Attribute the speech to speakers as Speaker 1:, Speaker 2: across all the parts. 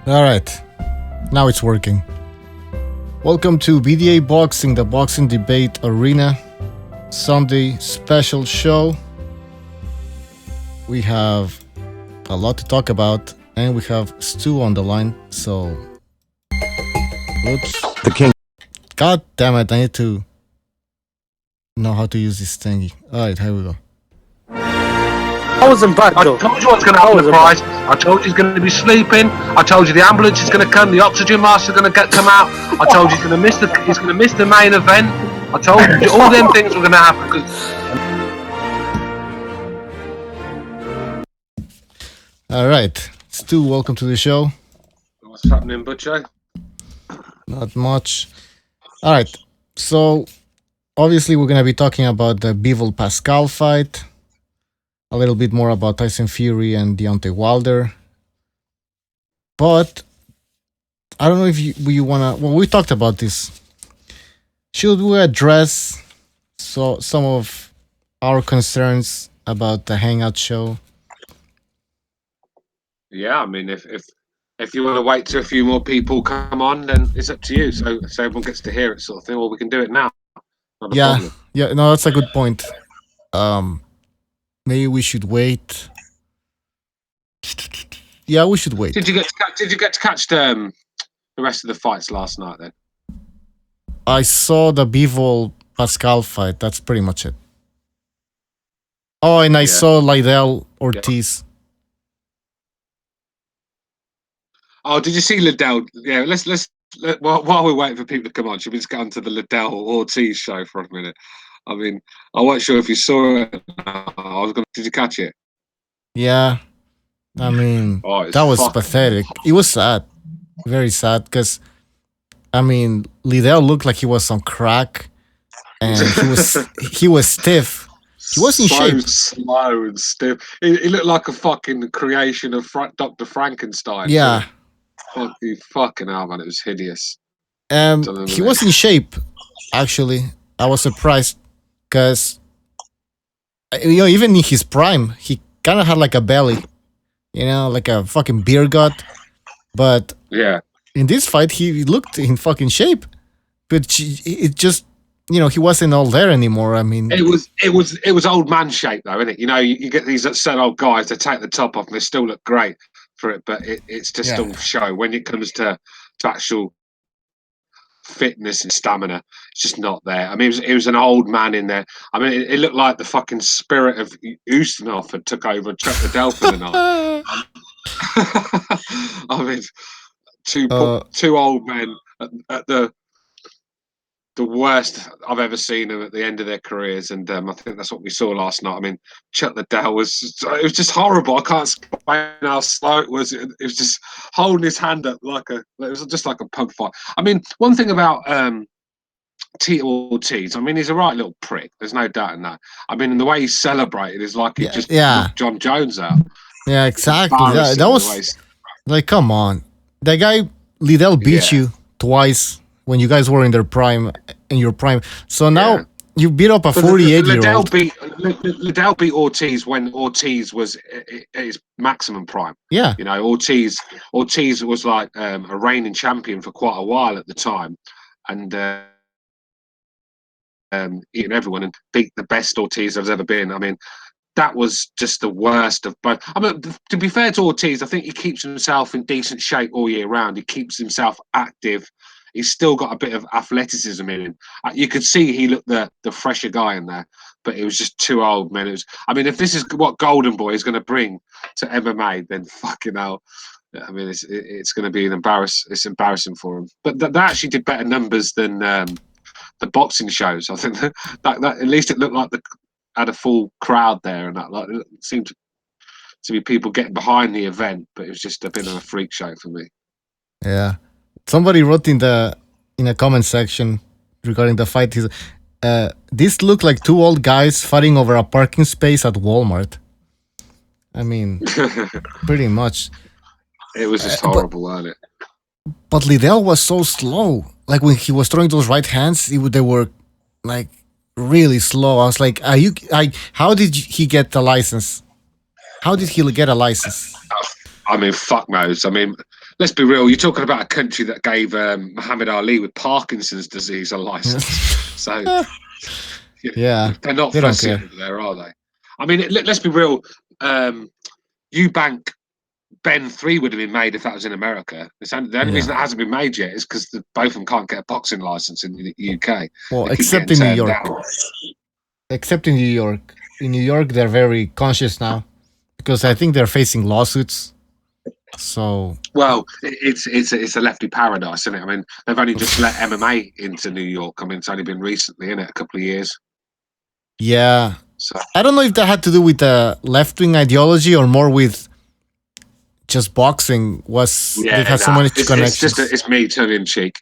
Speaker 1: All right, now it's working. Welcome to BDA Boxing, the boxing debate arena, Sunday special show. We have a lot to talk about, and we have Stu on the line. So, oops,
Speaker 2: The king.
Speaker 1: God damn it! I need to know how to use this thingy. All right, here we go.
Speaker 3: I wasn't bad
Speaker 4: I
Speaker 3: though.
Speaker 4: told you what's going to happen to Price. I told you he's going to be sleeping. I told you the ambulance is going to come. The oxygen mask is going to come out. I told you he's going to miss the main event. I told you all them things were going to happen.
Speaker 1: All right, Stu, welcome to the show.
Speaker 4: What's happening, Butcher?
Speaker 1: Not much. All right, so obviously we're gonna be talking about the Bivol Pascal fight. A little bit more about Tyson Fury and Deontay Wilder. But I don't know if you wanna. Well, we talked about this. Should we address some of our concerns about the Hangout show?
Speaker 4: Yeah, I mean, if you want to wait till a few more people come on, then it's up to you. So everyone gets to hear it, sort of thing. Or we can do it now. Not a problem.
Speaker 1: Yeah. No, that's a good point. Maybe we should wait. Yeah, we should wait.
Speaker 4: Did you get to catch the rest of the fights last night then?
Speaker 1: I saw the Bivol Pascal fight. That's pretty much it. Oh, and I saw Liddell Ortiz.
Speaker 4: Oh, did you see Liddell? Yeah, let's while we're waiting for people to come on, should we just get onto the Liddell Ortiz show for a minute? I mean, I wasn't sure if you saw it. Did you catch it?
Speaker 1: Yeah, I mean, that was pathetic. It was sad, very sad, because I mean, Liddell looked like he was on crack, and he was stiff. He was in shape.
Speaker 4: Slow and stiff. He looked like a fucking creation of Dr. Frankenstein.
Speaker 1: Yeah.
Speaker 4: Fucking hell, man! It was hideous.
Speaker 1: He was in shape. Actually, I was surprised because even in his prime, he kind of had like a belly, like a fucking beer gut. But
Speaker 4: yeah,
Speaker 1: in this fight, he looked in fucking shape. But it just, he wasn't all there anymore. I mean,
Speaker 4: it was old man shape though, isn't it? You get these certain old guys that take the top off and they still look great for it, but it's just all show when it comes to actual fitness and stamina. It's just not there. I mean, it was an old man in there. I mean, it looked like the fucking spirit of Ustinov had took over and chucked the Delphi the night. I mean, two old men at the worst I've ever seen them at the end of their careers, and I think that's what we saw last night. I mean, Chuck Liddell was just horrible. I can't explain how slow it was. It was just holding his hand up it was just like a pub fight. I mean, one thing about Ortiz, I mean, he's a right little prick. There's no doubt in that. I mean, the way he celebrated is like he just knocked John Jones out.
Speaker 1: Yeah, exactly. That was like, come on, that guy Liddell beat you twice when you guys were in your prime. So now you beat up a 48-year-old.
Speaker 4: Liddell beat Ortiz when Ortiz was at his maximum prime.
Speaker 1: Yeah.
Speaker 4: Ortiz was like a reigning champion for quite a while at the time, and eating everyone and beat the best Ortiz there's ever been. I mean, that was just the worst of both. I mean, to be fair to Ortiz, I think he keeps himself in decent shape all year round. He keeps himself active. He's still got a bit of athleticism in him. You could see he looked the fresher guy in there, but it was just too old, man. If this is what Golden Boy is going to bring to MMA, then fucking hell. I mean, it's going to be it's embarrassing for him. But they actually did better numbers than the boxing shows. I think that at least it looked like had a full crowd there, and that it seemed to be people getting behind the event. But it was just a bit of a freak show for me.
Speaker 1: Yeah. Somebody wrote in a comment section regarding the fight, this looked like two old guys fighting over a parking space at Walmart. I mean, pretty much.
Speaker 4: It was just horrible, wasn't it?
Speaker 1: But Liddell was so slow. Like when he was throwing those right hands, they were like really slow. I was like, how did he get the license? How did he get a license?
Speaker 4: I mean, fuck knows. I mean, let's be real. You're talking about a country that gave Muhammad Ali with Parkinson's disease a license. So
Speaker 1: yeah,
Speaker 4: they're not
Speaker 1: they don't
Speaker 4: fussy
Speaker 1: care.
Speaker 4: over there, are they? I mean, let's be real. Eubank Ben 3 would have been made if that was in America. The only reason it hasn't been made yet is because both of them can't get a boxing license in the UK.
Speaker 1: Well,
Speaker 4: they keep
Speaker 1: except in New York.
Speaker 4: down.
Speaker 1: Except in New York. In New York, they're very conscious now because I think they're facing lawsuits. So
Speaker 4: well, it's a lefty paradise, isn't it? I mean, they've only just let MMA into New York. I mean, it's only been recently, isn't it? A couple of years.
Speaker 1: Yeah.
Speaker 4: So
Speaker 1: I don't know if that had to do with the left-wing ideology or more with just boxing. They had so many connections.
Speaker 4: It's me tongue in cheek.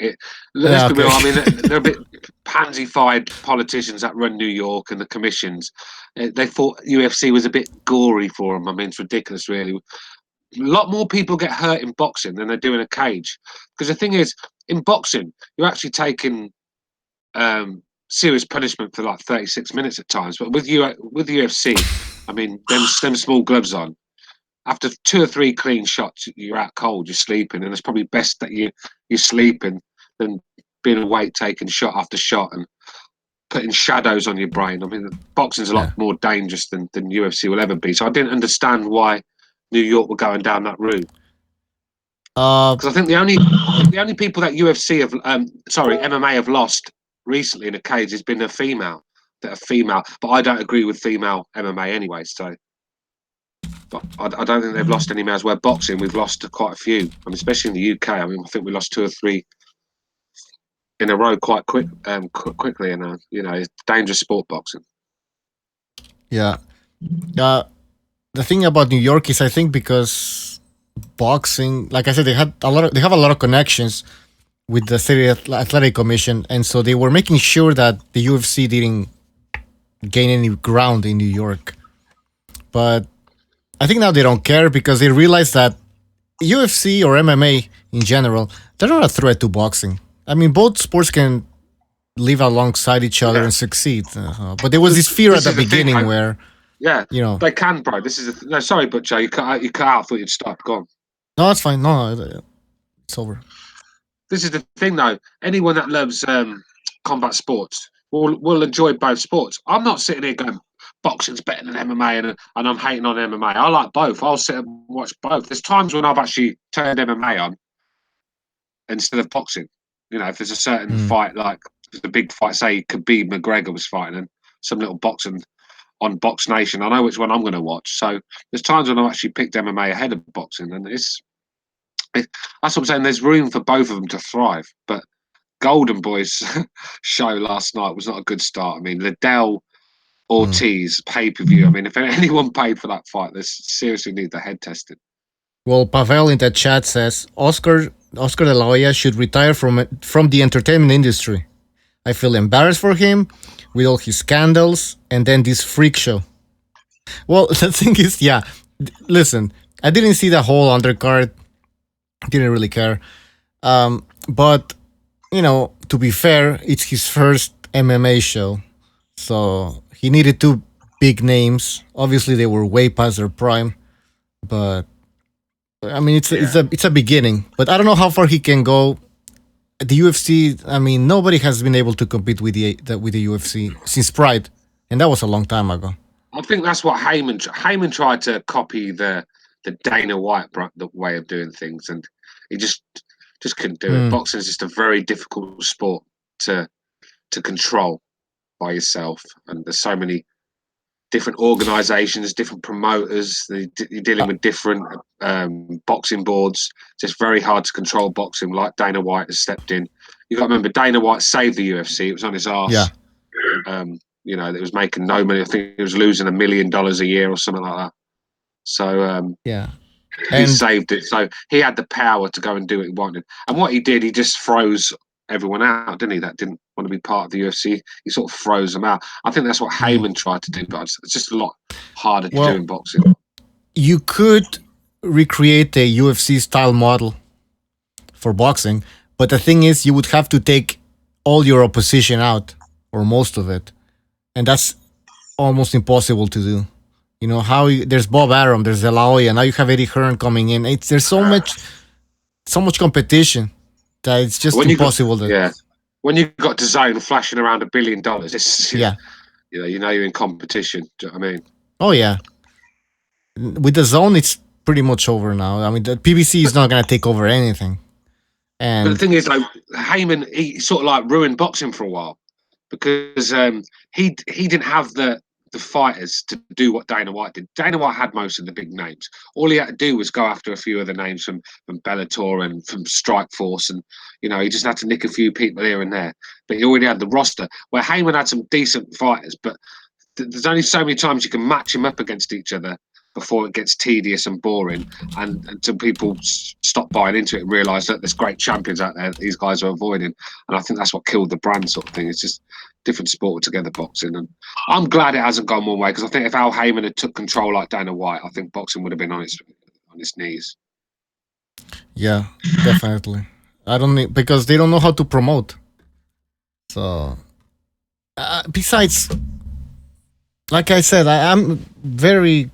Speaker 4: Let's be real. I mean, they're a bit pansy-fied politicians that run New York and the commissions. They thought UFC was a bit gory for them. I mean, it's ridiculous, really. A lot more people get hurt in boxing than they do in a cage. Because the thing is, in boxing, you're actually taking serious punishment for like 36 minutes at times. But with UFC, I mean, them small gloves on, after 2 or 3 clean shots, you're out cold, you're sleeping, and it's probably best that you're sleeping than being awake, taking shot after shot and putting shadows on your brain. I mean, boxing's a lot more dangerous than UFC will ever be. So I didn't understand why New York were going down that route. Because I think the only people that UFC have, MMA have lost recently in a cage has been a female. But I don't agree with female MMA anyway. So. But I don't think they've lost any males. Where boxing, we've lost quite a few. I mean, especially in the UK. I mean, I think we lost 2 or 3 in a row quite quickly. And it's dangerous sport, boxing.
Speaker 1: Yeah. The thing about New York is, I think, because boxing, like I said, they have a lot of connections with the City Athletic Commission, and so they were making sure that the UFC didn't gain any ground in New York. But I think now they don't care because they realize that UFC or MMA in general, they're not a threat to boxing. I mean, both sports can live alongside each other and succeed. But there was this fear at the beginning where...
Speaker 4: Yeah, they can, bro. This is no, sorry, Butcher. You cut out. I thought you'd stop. Go on.
Speaker 1: No, it's fine. No, it's over.
Speaker 4: This is the thing, though. Anyone that loves combat sports will enjoy both sports. I'm not sitting here going, boxing's better than MMA, and I'm hating on MMA. I like both. I'll sit and watch both. There's times when I've actually turned MMA on instead of boxing. If there's a certain fight, like the big fight, say Khabib McGregor was fighting, and some little boxing on Box Nation, I know which one I'm going to watch. So there's times when I've actually picked MMA ahead of boxing, and that's what I'm saying. There's room for both of them to thrive. But Golden Boy's show last night was not a good start. I mean, Liddell Ortiz pay-per-view. I mean, if anyone paid for that fight, they seriously need the head tested.
Speaker 1: Well, Pavel in the chat says Oscar De La Hoya should retire from the entertainment industry. I feel embarrassed for him with all his scandals and then this freak show. Well, the thing is, listen, I didn't see the whole undercard. Didn't really care. But, to be fair, it's his first MMA show. So he needed 2 big names. Obviously, they were way past their prime. But, I mean, it's a beginning. But I don't know how far he can go. The UFC, I mean, nobody has been able to compete with the UFC since Pride, and that was a long time ago.
Speaker 4: I think that's what Heyman tried to copy the Dana White the way of doing things, and he just couldn't do it. Boxing is just a very difficult sport to control by yourself, and there's so many different organizations, different promoters. You're dealing with different boxing boards. It's just very hard to control boxing. Like Dana White has stepped in. You got to remember, Dana White saved the UFC. It was on his arse.
Speaker 1: Yeah.
Speaker 4: It was making no money. I think it was losing $1 million a year or something like that. So he saved it. So he had the power to go and do what he wanted. And what he did, he just froze everyone out, didn't he? That didn't want to be part of the UFC. He sort of froze them out. I think that's what Heyman tried to do, but it's just a lot harder to do in boxing.
Speaker 1: You could recreate a UFC style model for boxing, but the thing is, you would have to take all your opposition out, or most of it, and that's almost impossible to do. There's Bob Arum, there's De La Hoya, now you have Eddie Hearn coming in. There's so much so much competition that it's just
Speaker 4: When
Speaker 1: impossible.
Speaker 4: When you got DAZN flashing around $1 billion, it's
Speaker 1: Yeah.
Speaker 4: you know you're in competition. Do you know what I mean?
Speaker 1: Oh yeah. With the zone, it's pretty much over now. I mean, the PBC is not gonna take over anything.
Speaker 4: But the
Speaker 1: And
Speaker 4: thing is, like Heyman, he sort of like ruined boxing for a while because he didn't have the fighters to do what Dana White did. Dana White had most of the big names. All he had to do was go after a few of the names from Bellator and from Strikeforce, and you know he just had to nick a few people here and there. But he already had the roster. Where Heyman had some decent fighters, but there's only so many times you can match them up against each other before it gets tedious and boring, and until people stop buying into it and realise that there's great champions out there that these guys are avoiding. And I think that's what killed the brand, sort of thing. It's just different sport together, boxing. And I'm glad it hasn't gone one way, because I think if Al Heyman had took control like Dana White, I think boxing would have been on its knees.
Speaker 1: yeah, definitely. I don't need, because they don't know how to promote. So, besides, like I said, I'm very.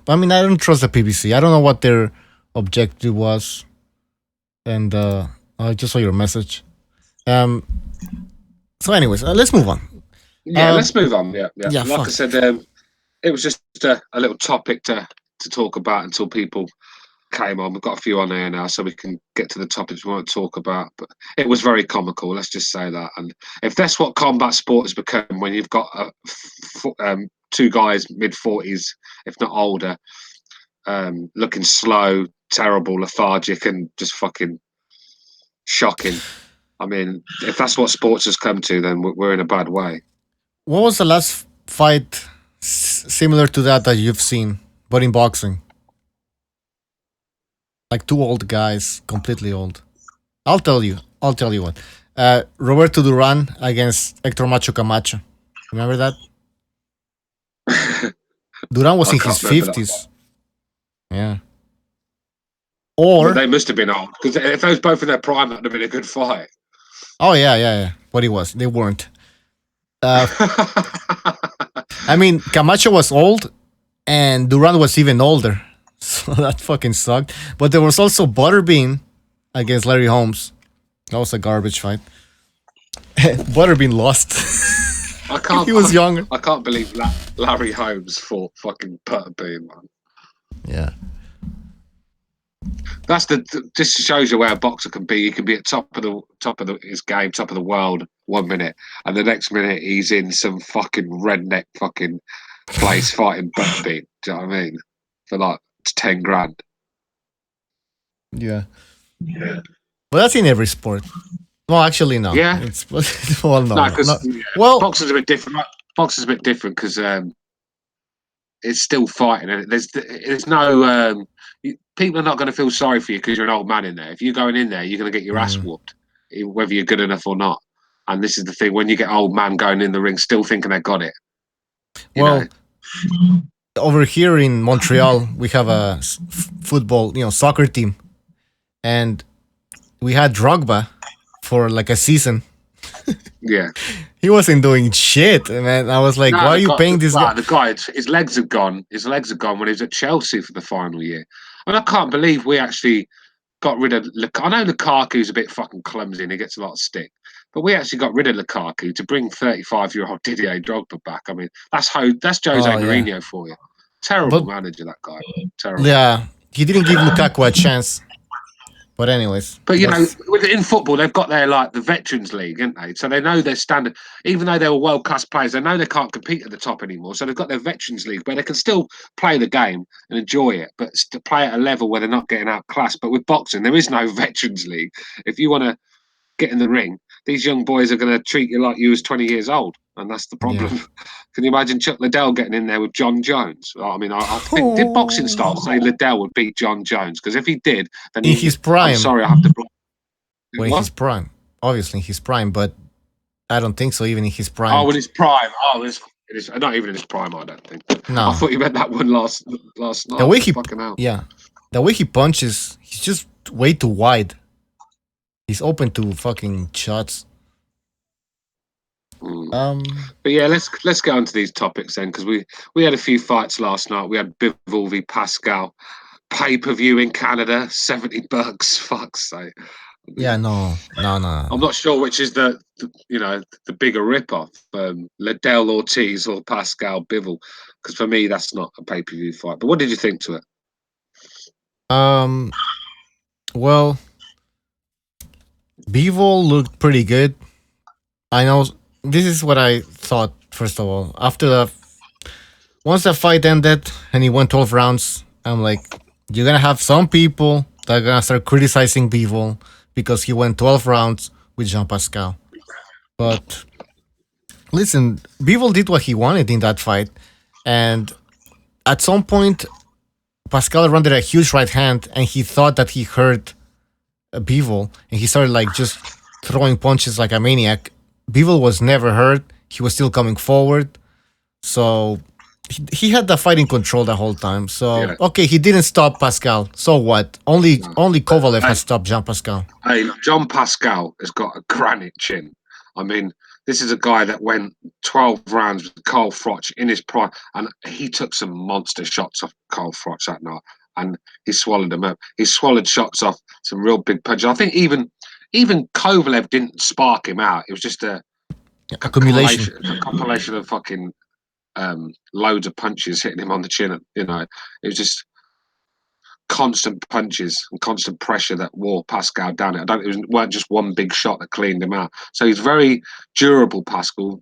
Speaker 1: I mean, I don't trust the PBC. I don't know what their objective was, and I just saw your message. So, anyways, let's move on.
Speaker 4: Yeah, let's move on. Yeah. Like
Speaker 1: fuck.
Speaker 4: I said, it was just a little topic to talk about until people came on. We've got a few on here now, so we can get to the topics we want to talk about. But it was very comical, let's just say that. And if that's what combat sport has become, when you've got two guys mid-40s, if not older, looking slow, terrible, lethargic, and just fucking shocking. I mean, if that's what sports has come to, then we're in a bad way.
Speaker 1: What was the last fight similar to that you've seen, but in boxing? Like two old guys, completely old. I'll tell you what. Roberto Duran against Hector Macho Camacho. Remember that? Duran was in his 50s. Yeah. Or
Speaker 4: they must have been old, because if they was both in their prime, that would have been a good fight.
Speaker 1: Oh yeah. But they weren't. I mean, Camacho was old, and Duran was even older. So that fucking sucked. But there was also Butterbean against Larry Holmes. That was a garbage fight. Butterbean lost. He was younger.
Speaker 4: I can't believe Larry Holmes fought fucking Butterbean, man.
Speaker 1: Yeah.
Speaker 4: That's just shows you where a boxer can be. He can be at top of his game, top of the world 1 minute, and the next minute he's in some fucking redneck fucking place fighting Butterbean. Do you know what I mean? For like 10 grand.
Speaker 1: Yeah. Well, that's in every sport. Well, actually, no.
Speaker 4: Yeah.
Speaker 1: Well, no.
Speaker 4: Boxing's a bit different. Boxing's a bit different because it's still fighting, and there's no people are not going to feel sorry for you because you're an old man in there. If you're going in there, you're going to get your ass whooped, whether you're good enough or not. And this is the thing: when you get old man going in the ring, still thinking they got it.
Speaker 1: Well, over here in Montreal, we have a football, soccer team, and we had Drogba for like a season.
Speaker 4: Yeah,
Speaker 1: he wasn't doing shit, man. I was like, why are you paying this guy?
Speaker 4: The guy, his legs are gone. His legs are gone when he was at Chelsea for the final year. And I can't believe we actually got rid of Lukaku. I know Lukaku's a bit fucking clumsy and he gets a lot of stick, but we actually got rid of Lukaku to bring 35-year-old Didier Drogba back. I mean, that's Jose Mourinho for you. Terrible manager, that guy. Terrible.
Speaker 1: Yeah, he didn't give Lukaku a chance. But anyways.
Speaker 4: But, in football, they've got their, the Veterans League, haven't they? So they know their standard. Even though they were world-class players, they know they can't compete at the top anymore. So they've got their Veterans League, where they can still play the game and enjoy it, but to play at a level where they're not getting outclassed. But with boxing, there is no Veterans League. If you want to get in the ring, these young boys are going to treat you like you was 20 years old. And that's the problem. Yeah. Can you imagine Chuck Liddell getting in there with John Jones? I mean, I think, did boxing style say Liddell would beat John Jones? Because if he did, then
Speaker 1: in his prime.
Speaker 4: I'm sorry, I have to block.
Speaker 1: Well, in his prime. Obviously in his prime, but I don't think so, even in his prime.
Speaker 4: Oh, in his prime. Oh, it is not even in his prime, I don't think.
Speaker 1: No.
Speaker 4: I thought you meant that one last night.
Speaker 1: The way the way he punches, he's just way too wide. He's open to fucking shots.
Speaker 4: But yeah, let's get on to these topics then, because we had a few fights last night. We had Bivol v Pascal. pay-per-view in Canada, $70. Fuck's sake.
Speaker 1: Yeah, no.
Speaker 4: I'm not sure which is the bigger rip-off, Liddell Ortiz or Pascal Bivol, because for me that's not a pay-per-view fight. But what did you think to it?
Speaker 1: Well, Bivol looked pretty good. I know this is what I thought. First of all, once the fight ended and he went 12 rounds, I'm like, you're gonna have some people that are gonna start criticizing Bivol because he went 12 rounds with Jean Pascal. But listen, Bivol did what he wanted in that fight, and at some point, Pascal landed a huge right hand, and he thought that he hurt Bivol, and he started like just throwing punches like a maniac. Bivol was never hurt. He was still coming forward. So he had the fight in control the whole time. So, yeah. Okay, he didn't stop Pascal. So what? Only Kovalev has stopped Jean Pascal.
Speaker 4: Hey, Jean Pascal has got a granite chin. I mean, this is a guy that went 12 rounds with Carl Froch in his prime, and he took some monster shots off Carl Froch that night, and he swallowed them up. He swallowed shots off some real big punches. I think even Kovalev didn't spark him out. It was just a compilation of fucking loads of punches hitting him on the chin. It was just constant punches and constant pressure that wore Pascal down. It weren't just one big shot that cleaned him out. So he's very durable, Pascal,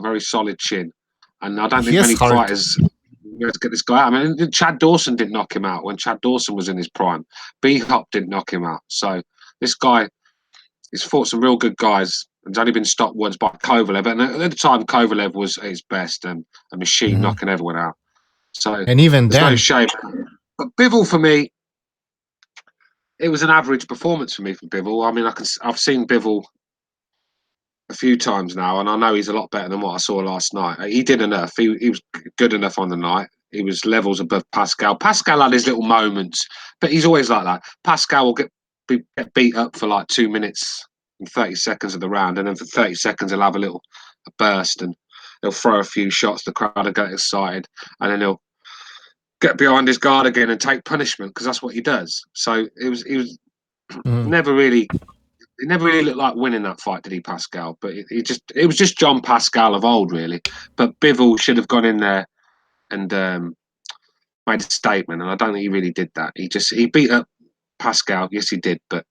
Speaker 4: very solid chin. And I don't think many fighters to get this guy out. I mean, Chad Dawson didn't knock him out when Chad Dawson was in his prime. B-Hop didn't knock him out. So this guy, he's fought some real good guys. He's only been stopped once by Kovalev. And at the time, Kovalev was at his best and a machine knocking everyone out. So
Speaker 1: and even
Speaker 4: there's
Speaker 1: then,
Speaker 4: no shame. But Bivol, for me, it was an average performance for me for Bivol. I mean, I've seen Bivol a few times now, and I know he's a lot better than what I saw last night. He did enough. He was good enough on the night. He was levels above Pascal. Pascal had his little moments, but he's always like that. Pascal will get beat up for like 2 minutes and 30 seconds of the round, and then for 30 seconds he'll have a burst, and he'll throw a few shots. The crowd will get excited, and then he'll get behind his guard again and take punishment because that's what he does. So he was never really. He never really looked like winning that fight, did he, Pascal? But it was just John Pascal of old, really. But Bivol should have gone in there and made a statement, and I don't think he really did that. He beat up Pascal, yes, he did. But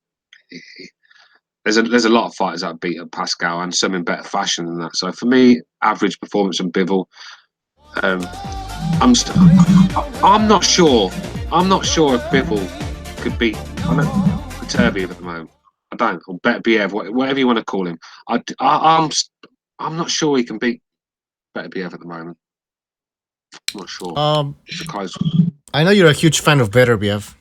Speaker 4: there's a lot of fighters that beat up Pascal, and some in better fashion than that. So for me, average performance from Bivol. I'm not sure. I'm not sure if Bivol could beat Beterbiev at the moment. I don't, or Beterbiev, whatever you want to call him. I'm not sure he can beat Beterbiev at the moment. I'm not sure.
Speaker 1: I know you're a huge fan of Beterbiev.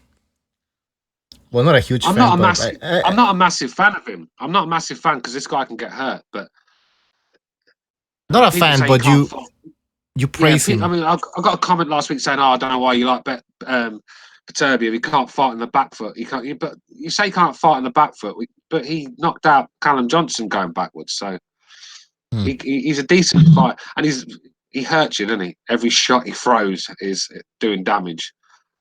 Speaker 1: Well, not a huge fan.
Speaker 4: I'm not a massive fan of him. I'm not a massive fan because this guy can get hurt. But
Speaker 1: not a fan, but you praise him.
Speaker 4: I mean, I got a comment last week saying, "Oh, I don't know why you like Beterbiev. He can't fight in the back foot. But you say he can't fight in the back foot, but he knocked out Callum Johnson going backwards. So he's a decent fighter, and he hurts you, doesn't he? Every shot he throws is doing damage,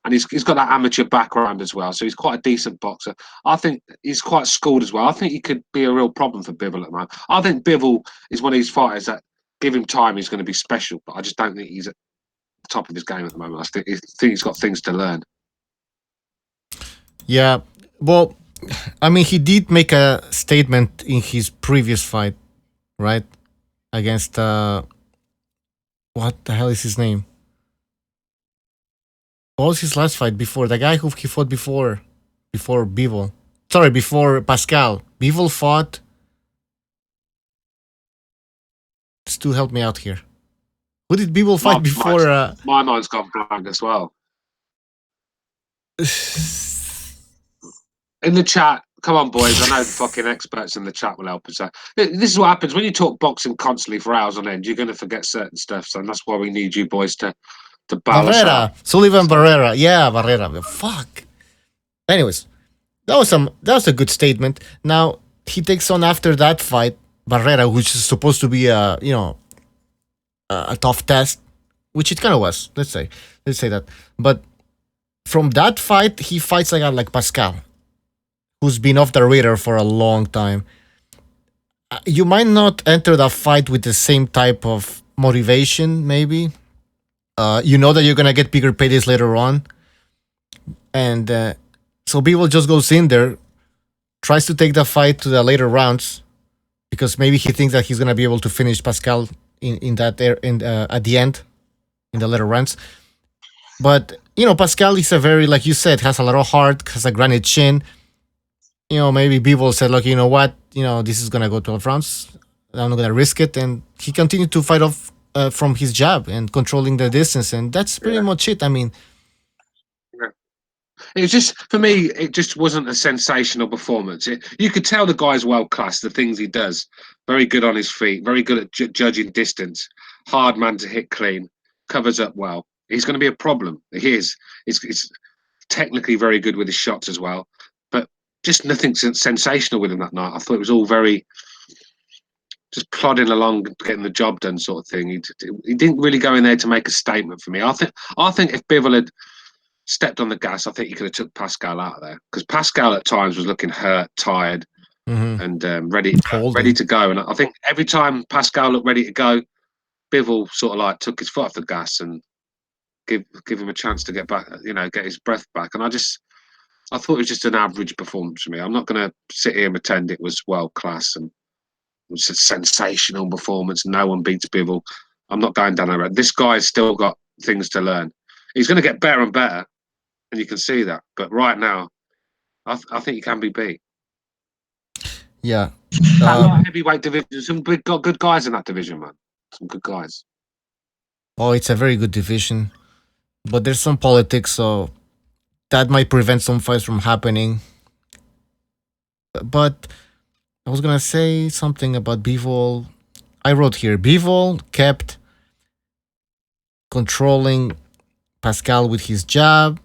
Speaker 4: and he's got that amateur background as well. So he's quite a decent boxer. I think he's quite schooled as well. I think he could be a real problem for Bivol at the moment. I think Bivol is one of these fighters that give him time, he's going to be special. But I just don't think he's at the top of his game at the moment. I think he's got things to learn.
Speaker 1: Yeah, well, I mean, he did make a statement in his previous fight, right? Against, what the hell is his name? What was his last fight before? The guy who he fought before Bivol. Sorry, before Pascal. Bivol fought... Stu, help me out here. Who did Bivol fight before?
Speaker 4: My mind's gone blank as well. In the chat, come on, boys. I know the fucking experts in the chat will help us out. This is what happens when you talk boxing constantly for hours on end. You're going to forget certain stuff, so that's why we need you boys to balance out.
Speaker 1: Sullivan Barrera. Yeah, Barrera. Fuck. Anyways, that was a good statement. Now, he takes on after that fight Barrera, which is supposed to be a tough test, which it kind of was. Let's say that. But from that fight, he fights a guy like Pascal, who's been off the radar for a long time. You might not enter that fight with the same type of motivation, maybe. You know that you're gonna get bigger paydays later on, and so Bivol just goes in there, tries to take the fight to the later rounds, because maybe he thinks that he's gonna be able to finish Pascal at the end in the later rounds. But Pascal is a very, like you said, has a lot of heart, has a granite chin. Maybe Bivol said, look, you know what, this is gonna go 12 rounds. I'm not gonna risk it, and he continued to fight off from his jab and controlling the distance, and that's pretty much it. I mean,
Speaker 4: it was just, for me, it just wasn't a sensational performance. You could tell the guy's world class, the things he does. Very good on his feet, very good at judging distance, hard man to hit clean, covers up well. He's going to be a problem. He is. He's technically very good with his shots as well, but just nothing sensational with him that night. I thought it was all very just plodding along, getting the job done sort of thing. He didn't really go in there to make a statement for me. I think if Bivol had stepped on the gas, I think he could have took Pascal out of there, because Pascal at times was looking hurt, tired, and ready to go. And I think every time Pascal looked ready to go, Bivol sort of like took his foot off the gas and give him a chance to get back, get his breath back. And I thought it was just an average performance for me. I'm not going to sit here and pretend it was world class and it was a sensational performance. No one beats Bivol. I'm not going down that road. This guy's still got things to learn. He's going to get better and better, and you can see that. But right now, I think he can be beat.
Speaker 1: Yeah.
Speaker 4: Heavyweight division. Some good guys in that division, man. Some good guys.
Speaker 1: Oh, it's a very good division, but there's some politics, so that might prevent some fights from happening. But I was gonna say something about Bivol. I wrote here, Bivol kept controlling Pascal with his jab.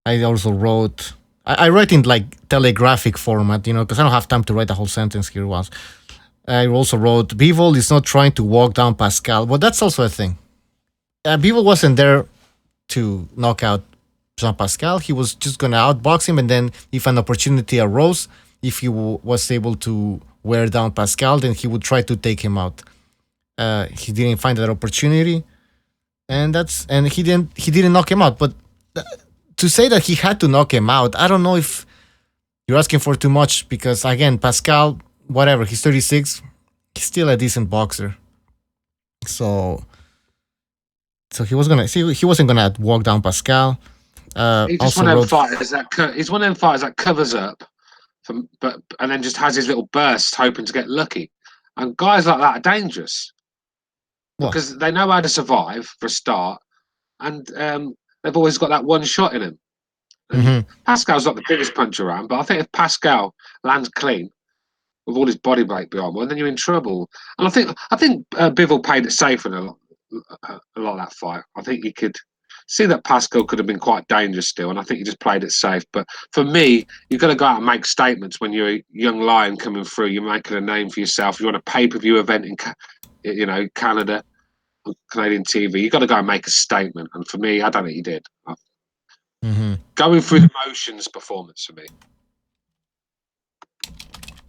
Speaker 1: I also wrote, I write in like telegraphic format, because I don't have time to write the whole sentence here once. I also wrote, Bivol is not trying to walk down Pascal, but that's also a thing. Bivol wasn't there to knock out Jean Pascal. He was just going to outbox him, and then if an opportunity arose, if he was able to wear down Pascal, then he would try to take him out. He didn't find that opportunity, and he didn't knock him out. But to say that he had to knock him out, I don't know if you're asking for too much, because again, Pascal, whatever, he's 36, he's still a decent boxer. So he wasn't gonna walk down Pascal.
Speaker 4: He's one of them fighters that covers up, and then just has his little burst, hoping to get lucky. And guys like that are dangerous because they know how to survive for a start, and they've always got that one shot in him. Pascal's not the biggest punch around, but I think if Pascal lands clean with all his body weight behind one, then you're in trouble. And I think Bivol played it safe in a lot of that fight. I think you could see that Pascal could have been quite dangerous still, and I think he just played it safe. But for me, you've got to go out and make statements when you're a young lion coming through. You're making a name for yourself. You're on a pay-per-view event in Canada, on Canadian TV. You've got to go and make a statement. And for me, I don't think he did. Going through the motions performance for me.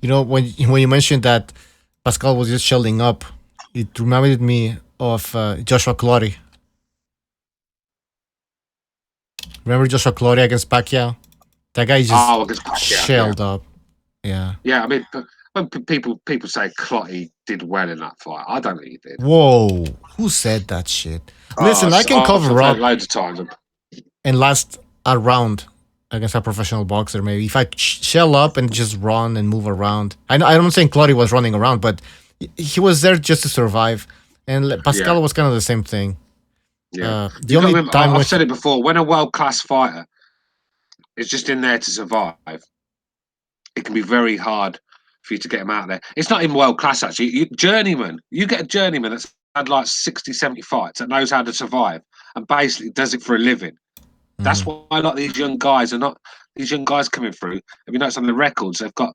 Speaker 1: When you mentioned that Pascal was just shelling up, it reminded me of Joshua Clottey. Remember Joshua Clottey against Pacquiao? That guy just shelled up. Yeah.
Speaker 4: Yeah, I mean, when people say Clottey did well in that fight, I don't think he did.
Speaker 1: Whoa, who said that shit? Listen, I can cover up
Speaker 4: loads of times
Speaker 1: and last a round against a professional boxer. Maybe if I shell up and just run and move around. I'm not saying Clottey was running around, but he was there just to survive. And Pascal was kind of the same thing.
Speaker 4: Yeah. I've said it before. When a world-class fighter is just in there to survive, it can be very hard for you to get him out of there. It's not even world-class, actually. You get a journeyman that's had like 60, 70 fights that knows how to survive and basically does it for a living. That's why a lot of these young guys coming through. Have you noticed on the records, they've got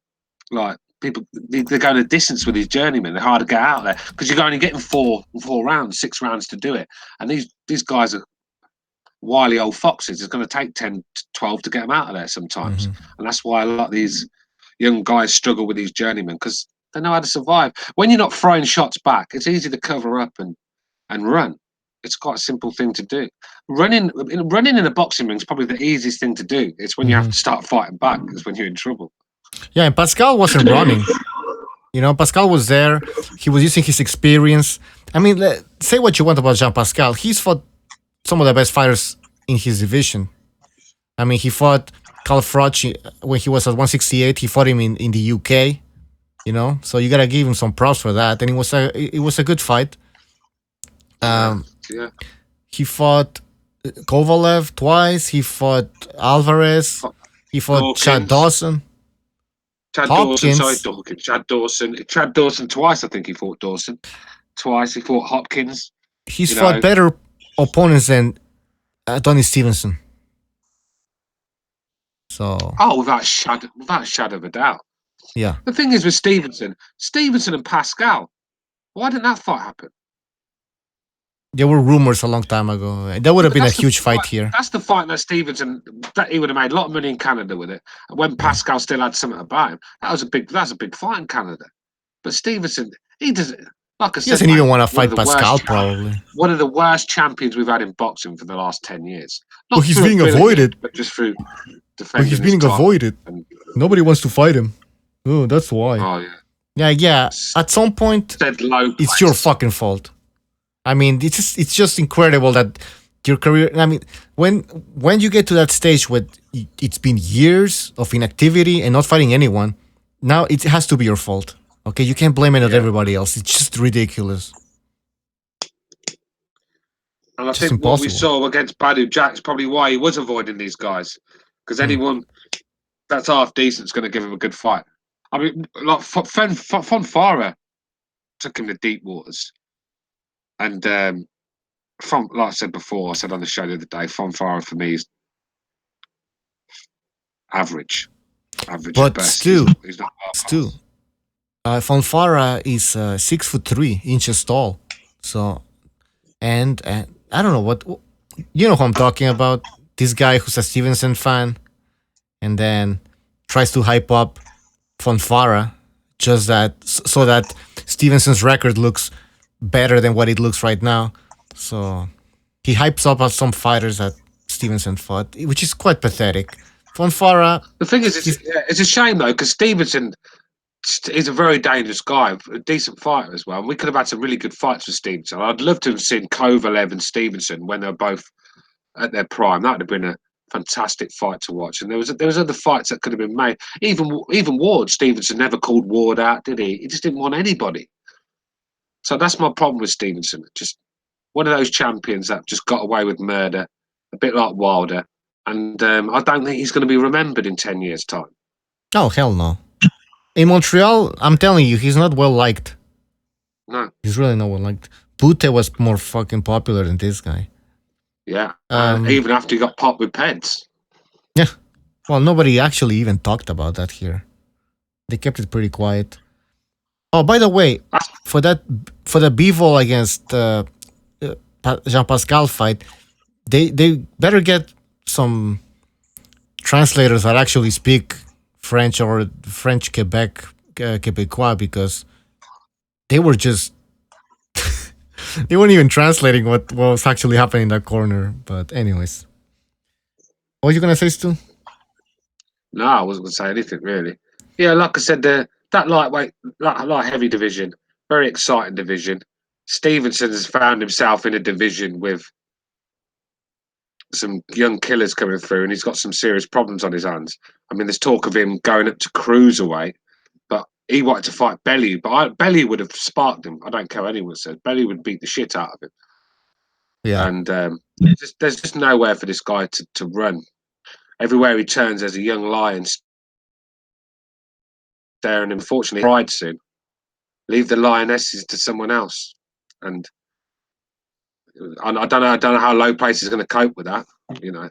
Speaker 4: like people, they're going a distance with these journeymen. They're hard to get out there because you're only getting 4 rounds, 6 rounds to do it. And these guys are wily old foxes. It's going to take 10, 12 to get them out of there sometimes. And that's why a lot of these young guys struggle with these journeymen, because they know how to survive. When you're not throwing shots back, it's easy to cover up and run. It's quite a simple thing to do. Running in a boxing ring is probably the easiest thing to do. It's when you have to start fighting back. It's when you're in trouble.
Speaker 1: Yeah, and Pascal wasn't running. You know, Pascal was there. He was using his experience. I mean, say what you want about Jean Pascal. He's fought some of the best fighters in his division. I mean, he fought Carl Froch when he was at 168. He fought him in the UK. You know, so you gotta give him some props for that. And it was a good fight. He fought Kovalev twice. He fought Alvarez. He fought Dawkins. Chad Dawson.
Speaker 4: Chad Dawson twice. I think he fought Dawson twice. He fought Hopkins.
Speaker 1: He's fought better opponents than Tony Stevenson. So.
Speaker 4: Oh, without a shadow of a doubt.
Speaker 1: Yeah.
Speaker 4: The thing is with Stevenson and Pascal, why didn't that fight happen?
Speaker 1: There were rumors a long time ago. That would have been a huge fight here.
Speaker 4: That's the fight that Stevenson, that he would have made a lot of money in Canada with it. When Pascal still had something about him, that's a big fight in Canada. But Stevenson, he doesn't. Like I said,
Speaker 1: he doesn't even want to fight Pascal. Probably
Speaker 4: one of the worst champions we've had in boxing for the last 10 years.
Speaker 1: Well, he's being avoided,
Speaker 4: but just through defending.
Speaker 1: But he's being avoided. Nobody wants to fight him. Oh, that's why.
Speaker 4: Oh yeah.
Speaker 1: Yeah. At some point, it's your fucking fault. I mean, it's just incredible that your career. I mean, when you get to that stage where it's been years of inactivity and not fighting anyone, now it has to be your fault. Okay, you can't blame it on everybody else. It's just ridiculous.
Speaker 4: And I think what we saw against Badu Jack is probably why he was avoiding these guys, because anyone that's half decent is going to give him a good fight. I mean, like Fonfara took him to deep waters. And like I said before, I said on the show the other day, Fonfara for me is average.
Speaker 1: But still, Fonfara is 6'3" tall. So, and I don't know what, you know who I'm talking about. This guy who's a Stevenson fan, and then tries to hype up Fonfara just so that Stevenson's record looks better than what it looks right now. So he hypes up some fighters that Stevenson fought, which is quite pathetic. Fonfara.
Speaker 4: The thing is, it's a shame though, because Stevenson is a very dangerous guy, a decent fighter as well. And we could have had some really good fights with Stevenson. I'd love to have seen Kovalev and Stevenson when they were both at their prime. That would have been a fantastic fight to watch. And there was other fights that could have been made. Even Ward, Stevenson never called Ward out, did he? He just didn't want anybody. So that's my problem with Stevenson. Just one of those champions that just got away with murder, a bit like Wilder. And I don't think he's going to be remembered in 10 years' time.
Speaker 1: Oh, hell no. In Montreal, I'm telling you, he's not well liked.
Speaker 4: No.
Speaker 1: He's really not well liked. Butte was more fucking popular than this guy.
Speaker 4: Yeah. Even after he got popped with peds.
Speaker 1: Yeah. Well, nobody actually even talked about that here. They kept it pretty quiet. Oh, by the way, for the Bivol against Jean Pascal fight, they better get some translators that actually speak French or French Quebecois, because they were just they weren't even translating what was actually happening in that corner. But anyways, what were you gonna say, Stu?
Speaker 4: No, I wasn't gonna say anything really. Yeah, like I said, that lightweight, light heavy division, very exciting division. Stevenson has found himself in a division with some young killers coming through, and he's got some serious problems on his hands. I mean, there's talk of him going up to cruiserweight, but he wanted to fight Bellew, but Bellew would have sparked him. I don't care what anyone says. Bellew would beat the shit out of him.
Speaker 1: Yeah.
Speaker 4: And there's just nowhere for this guy to run. Everywhere he turns, there's a young lion there, and unfortunately, pride soon. Leave the lionesses to someone else. And I don't know how Low Place is going to cope with that, you know.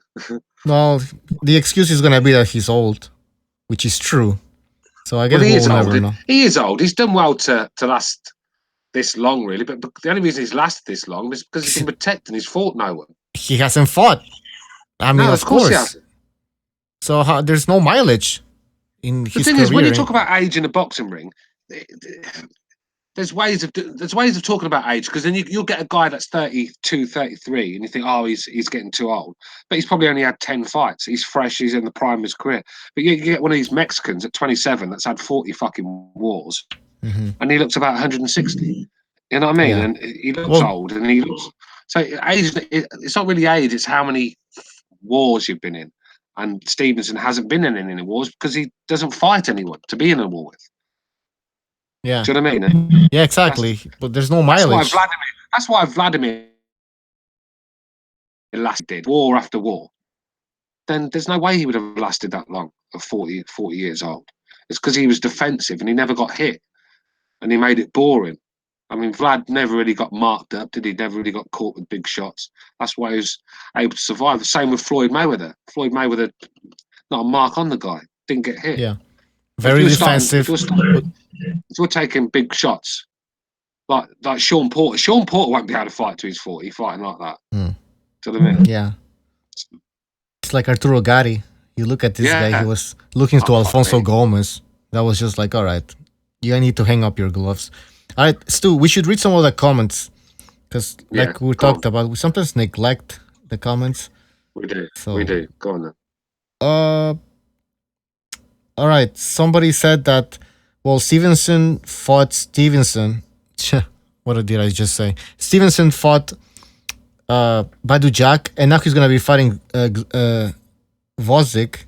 Speaker 1: No, the excuse is going to be that he's old, which is true. So I guess we'll never know.
Speaker 4: He is old. He's done well to last this long, really. But the only reason he's lasted this long is because he's been protected and he's fought no one.
Speaker 1: he hasn't fought. I mean,
Speaker 4: No,
Speaker 1: of
Speaker 4: course he
Speaker 1: course.
Speaker 4: hasn't.
Speaker 1: So there's no mileage in
Speaker 4: The
Speaker 1: his
Speaker 4: thing
Speaker 1: career.
Speaker 4: is, when you talk about age in a boxing ring, there's ways of talking about age, because then you'll get a guy that's 32, 33, and you think, oh, he's getting too old. But he's probably only had 10 fights. He's fresh. He's in the prime of his career. But you get one of these Mexicans at 27 that's had 40 fucking wars, and he looks about 160. You know what I mean?
Speaker 1: Yeah.
Speaker 4: And he looks old, and he looks. So age, it's not really age. It's how many wars you've been in. And Stevenson hasn't been in any wars because he doesn't fight anyone to be in a war with.
Speaker 1: Yeah.
Speaker 4: Do you know what I mean?
Speaker 1: Yeah, exactly. But there's no mileage.
Speaker 4: That's why Vladimir lasted war after war. Then there's no way he would have lasted that long at 40 years old. It's because he was defensive and he never got hit, and he made it boring. I mean, Vlad never really got marked up, did he? Never really got caught with big shots. That's why he was able to survive. The same with Floyd Mayweather. Floyd Mayweather, not a mark on the guy, didn't get hit.
Speaker 1: Yeah. Very defensive.
Speaker 4: If you're taking big shots, like Sean Porter won't be able to fight till he's 40, fighting like that. Do you know what I mean?
Speaker 1: Yeah. It's like Arturo Gatti. You look at this guy, he was looking to Alfonso Gomez. That was just like, all right, you need to hang up your gloves. All right, Stu, we should read some of the comments, because like we talked about, we sometimes neglect the comments.
Speaker 4: We do. We do. Go on then.
Speaker 1: All right. Somebody said that, well, Stevenson fought Stevenson. What did I just say? Stevenson fought Badu Jack, and now he's going to be fighting Vozik.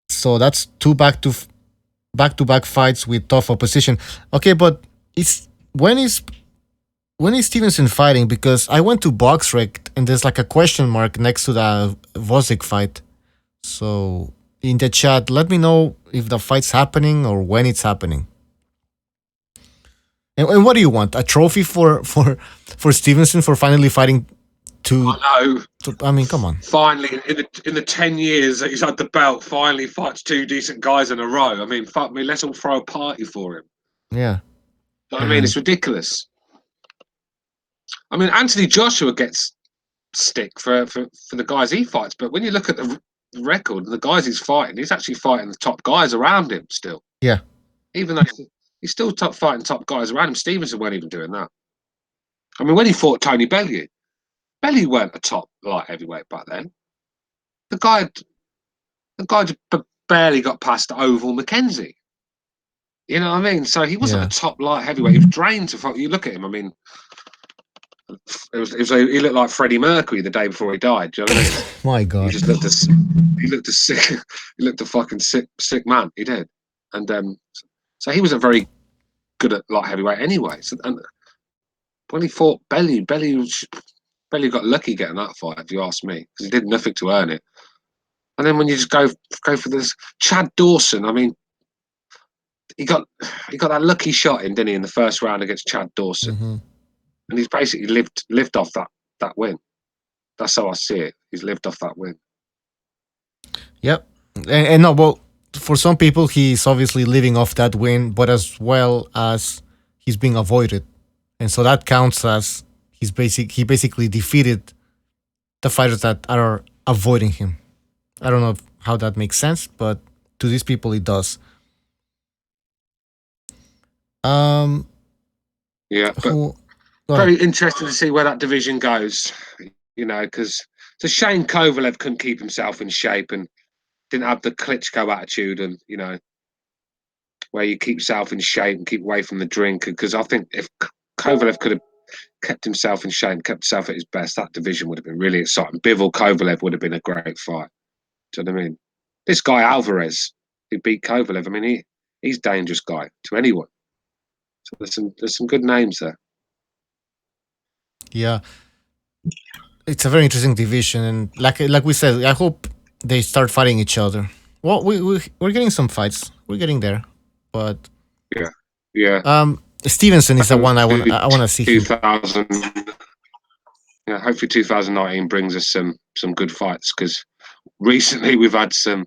Speaker 1: So that's two back-to-back fights with tough opposition. Okay, but when is Stevenson fighting? Because I went to BoxRec and there's like a question mark next to the Vozik fight. So in the chat, let me know if the fight's happening or when it's happening. And what do you want? A trophy for Stevenson for finally fighting two?
Speaker 4: I know.
Speaker 1: I mean, come on.
Speaker 4: Finally, in the 10 years that he's had the belt, finally fights two decent guys in a row. I mean, fuck me, let's all throw a party for him.
Speaker 1: Yeah.
Speaker 4: I mean, it's ridiculous. I mean, Anthony Joshua gets stick for the guys he fights, but when you look at the record, the guys he's fighting, he's actually fighting the top guys around him still.
Speaker 1: Yeah.
Speaker 4: Even though he's still fighting top guys around him. Stevenson weren't even doing that. I mean, when he fought Tony Bellew weren't a top light heavyweight back then. The guy barely got past Oval McKenzie. You know what I mean? So he wasn't a top light heavyweight. He was drained to fight. You look at him. I mean, he looked like Freddie Mercury the day before he died. Do you know what I mean?
Speaker 1: My God,
Speaker 4: he looked a sick. He looked a fucking sick man. He did, and so he wasn't very good at light heavyweight anyway. So, and when he fought Bellew got lucky getting that fight, if you ask me, because he did nothing to earn it. And then when you just go for this Chad Dawson, I mean, he got that lucky shot in, didn't he, in the first round against Chad Dawson, and he's basically lived off that win. That's how I see it. He's lived off that win.
Speaker 1: Yep, and no, well, for some people, he's obviously living off that win, but as well as he's being avoided, and so that counts as he basically defeated the fighters that are avoiding him. I don't know how that makes sense, but to these people, it does.
Speaker 4: Yeah, but very interesting to see where that division goes. You know, because it's a shame Kovalev couldn't keep himself in shape and didn't have the Klitschko attitude, and you know, where you keep yourself in shape and keep away from the drink. Because I think if Kovalev could have kept himself in shape, kept himself at his best, that division would have been really exciting. Bivol Kovalev would have been a great fight. Do you know what I mean? This guy Alvarez, who beat Kovalev, I mean, he's a dangerous guy to anyone. So there's some good names there.
Speaker 1: Yeah, it's a very interesting division, and like we said, I hope they start fighting each other. Well, we're getting some fights. We're getting there, but
Speaker 4: yeah.
Speaker 1: Stevenson is the one I want to see.
Speaker 4: 2000. Yeah, hopefully 2019 brings us some good fights, because recently we've had some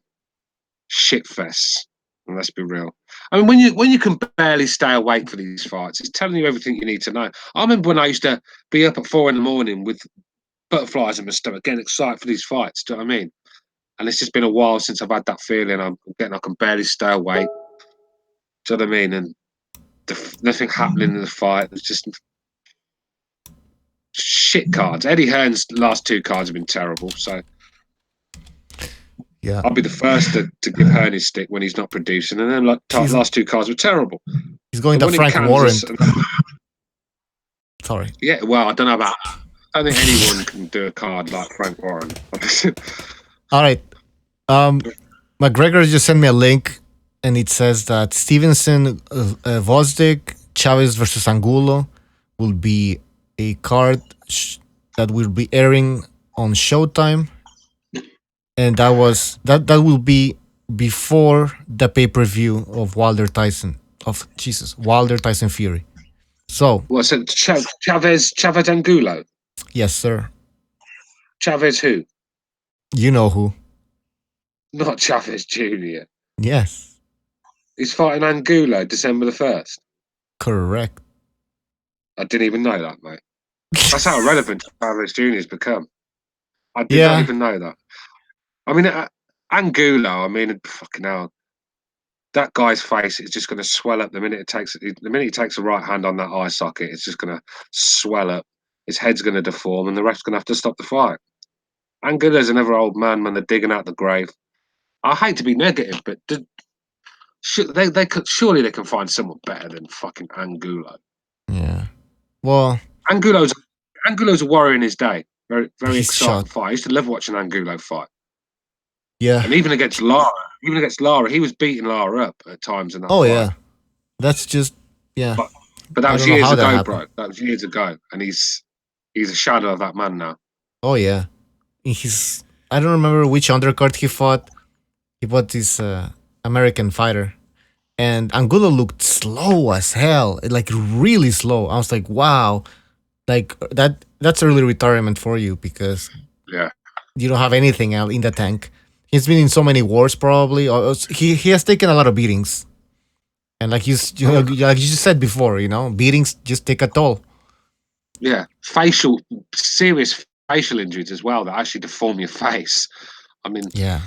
Speaker 4: shit fests. And let's be real. I mean, when you can barely stay awake for these fights, it's telling you everything you need to know. I remember when I used to be up at 4 a.m. with butterflies in my stomach, getting excited for these fights. Do you know what I mean? And it's just been a while since I've had that feeling. I can barely stay awake. Do you know what I mean? And nothing happening in the fight. It's just shit cards. Eddie Hearn's last 2 cards have been terrible. So
Speaker 1: Yeah.
Speaker 4: I'll be the first to give Hearn his stick when he's not producing. And then last 2 cards were terrible.
Speaker 1: He's going to Frank Warren. Sorry.
Speaker 4: Yeah, well, I don't know about. I don't think anyone can do a card like Frank Warren.
Speaker 1: All right. McGregor just sent me a link, and it says that Stevenson, Vosdik, Chavez versus Angulo will be a card that will be airing on Showtime, and that will be before the pay-per-view of Wilder Tyson Fury. So
Speaker 4: what's it? Chavez Angulo?
Speaker 1: Yes, sir.
Speaker 4: Chavez who?
Speaker 1: You know who?
Speaker 4: Not Chavez Jr.
Speaker 1: Yes.
Speaker 4: He's fighting Angulo December the 1st.
Speaker 1: Correct.
Speaker 4: I didn't even know that, mate. That's how irrelevant Chavez Jr. has become. I did not even know that. I mean, Angulo, I mean, fucking hell. That guy's face is just going to swell up the minute he takes a right hand on that eye socket. It's just going to swell up. His head's going to deform, and the ref's going to have to stop the fight. Angulo's another old man when they're digging out the grave. I hate to be negative, but surely they can find someone better than fucking Angulo.
Speaker 1: Yeah. Well,
Speaker 4: Angulo's a warrior in his day. Very, very exciting fight. I used to love watching Angulo fight.
Speaker 1: Yeah.
Speaker 4: And even against Lara, he was beating Lara up at times in that fight.
Speaker 1: Yeah. That's just
Speaker 4: But that was years ago, bro. That was years ago. And he's a shadow of that man now.
Speaker 1: Oh yeah. I don't remember which undercard he fought. He fought this American fighter. And Angulo looked slow as hell. Like really slow. I was like, wow. Like that's early retirement for you because you don't have anything in the tank. He's been in so many wars probably. He has taken a lot of beatings. And like you just said before, beatings just take a toll.
Speaker 4: Yeah. Serious facial injuries as well that actually deform your face. I mean,
Speaker 1: yeah.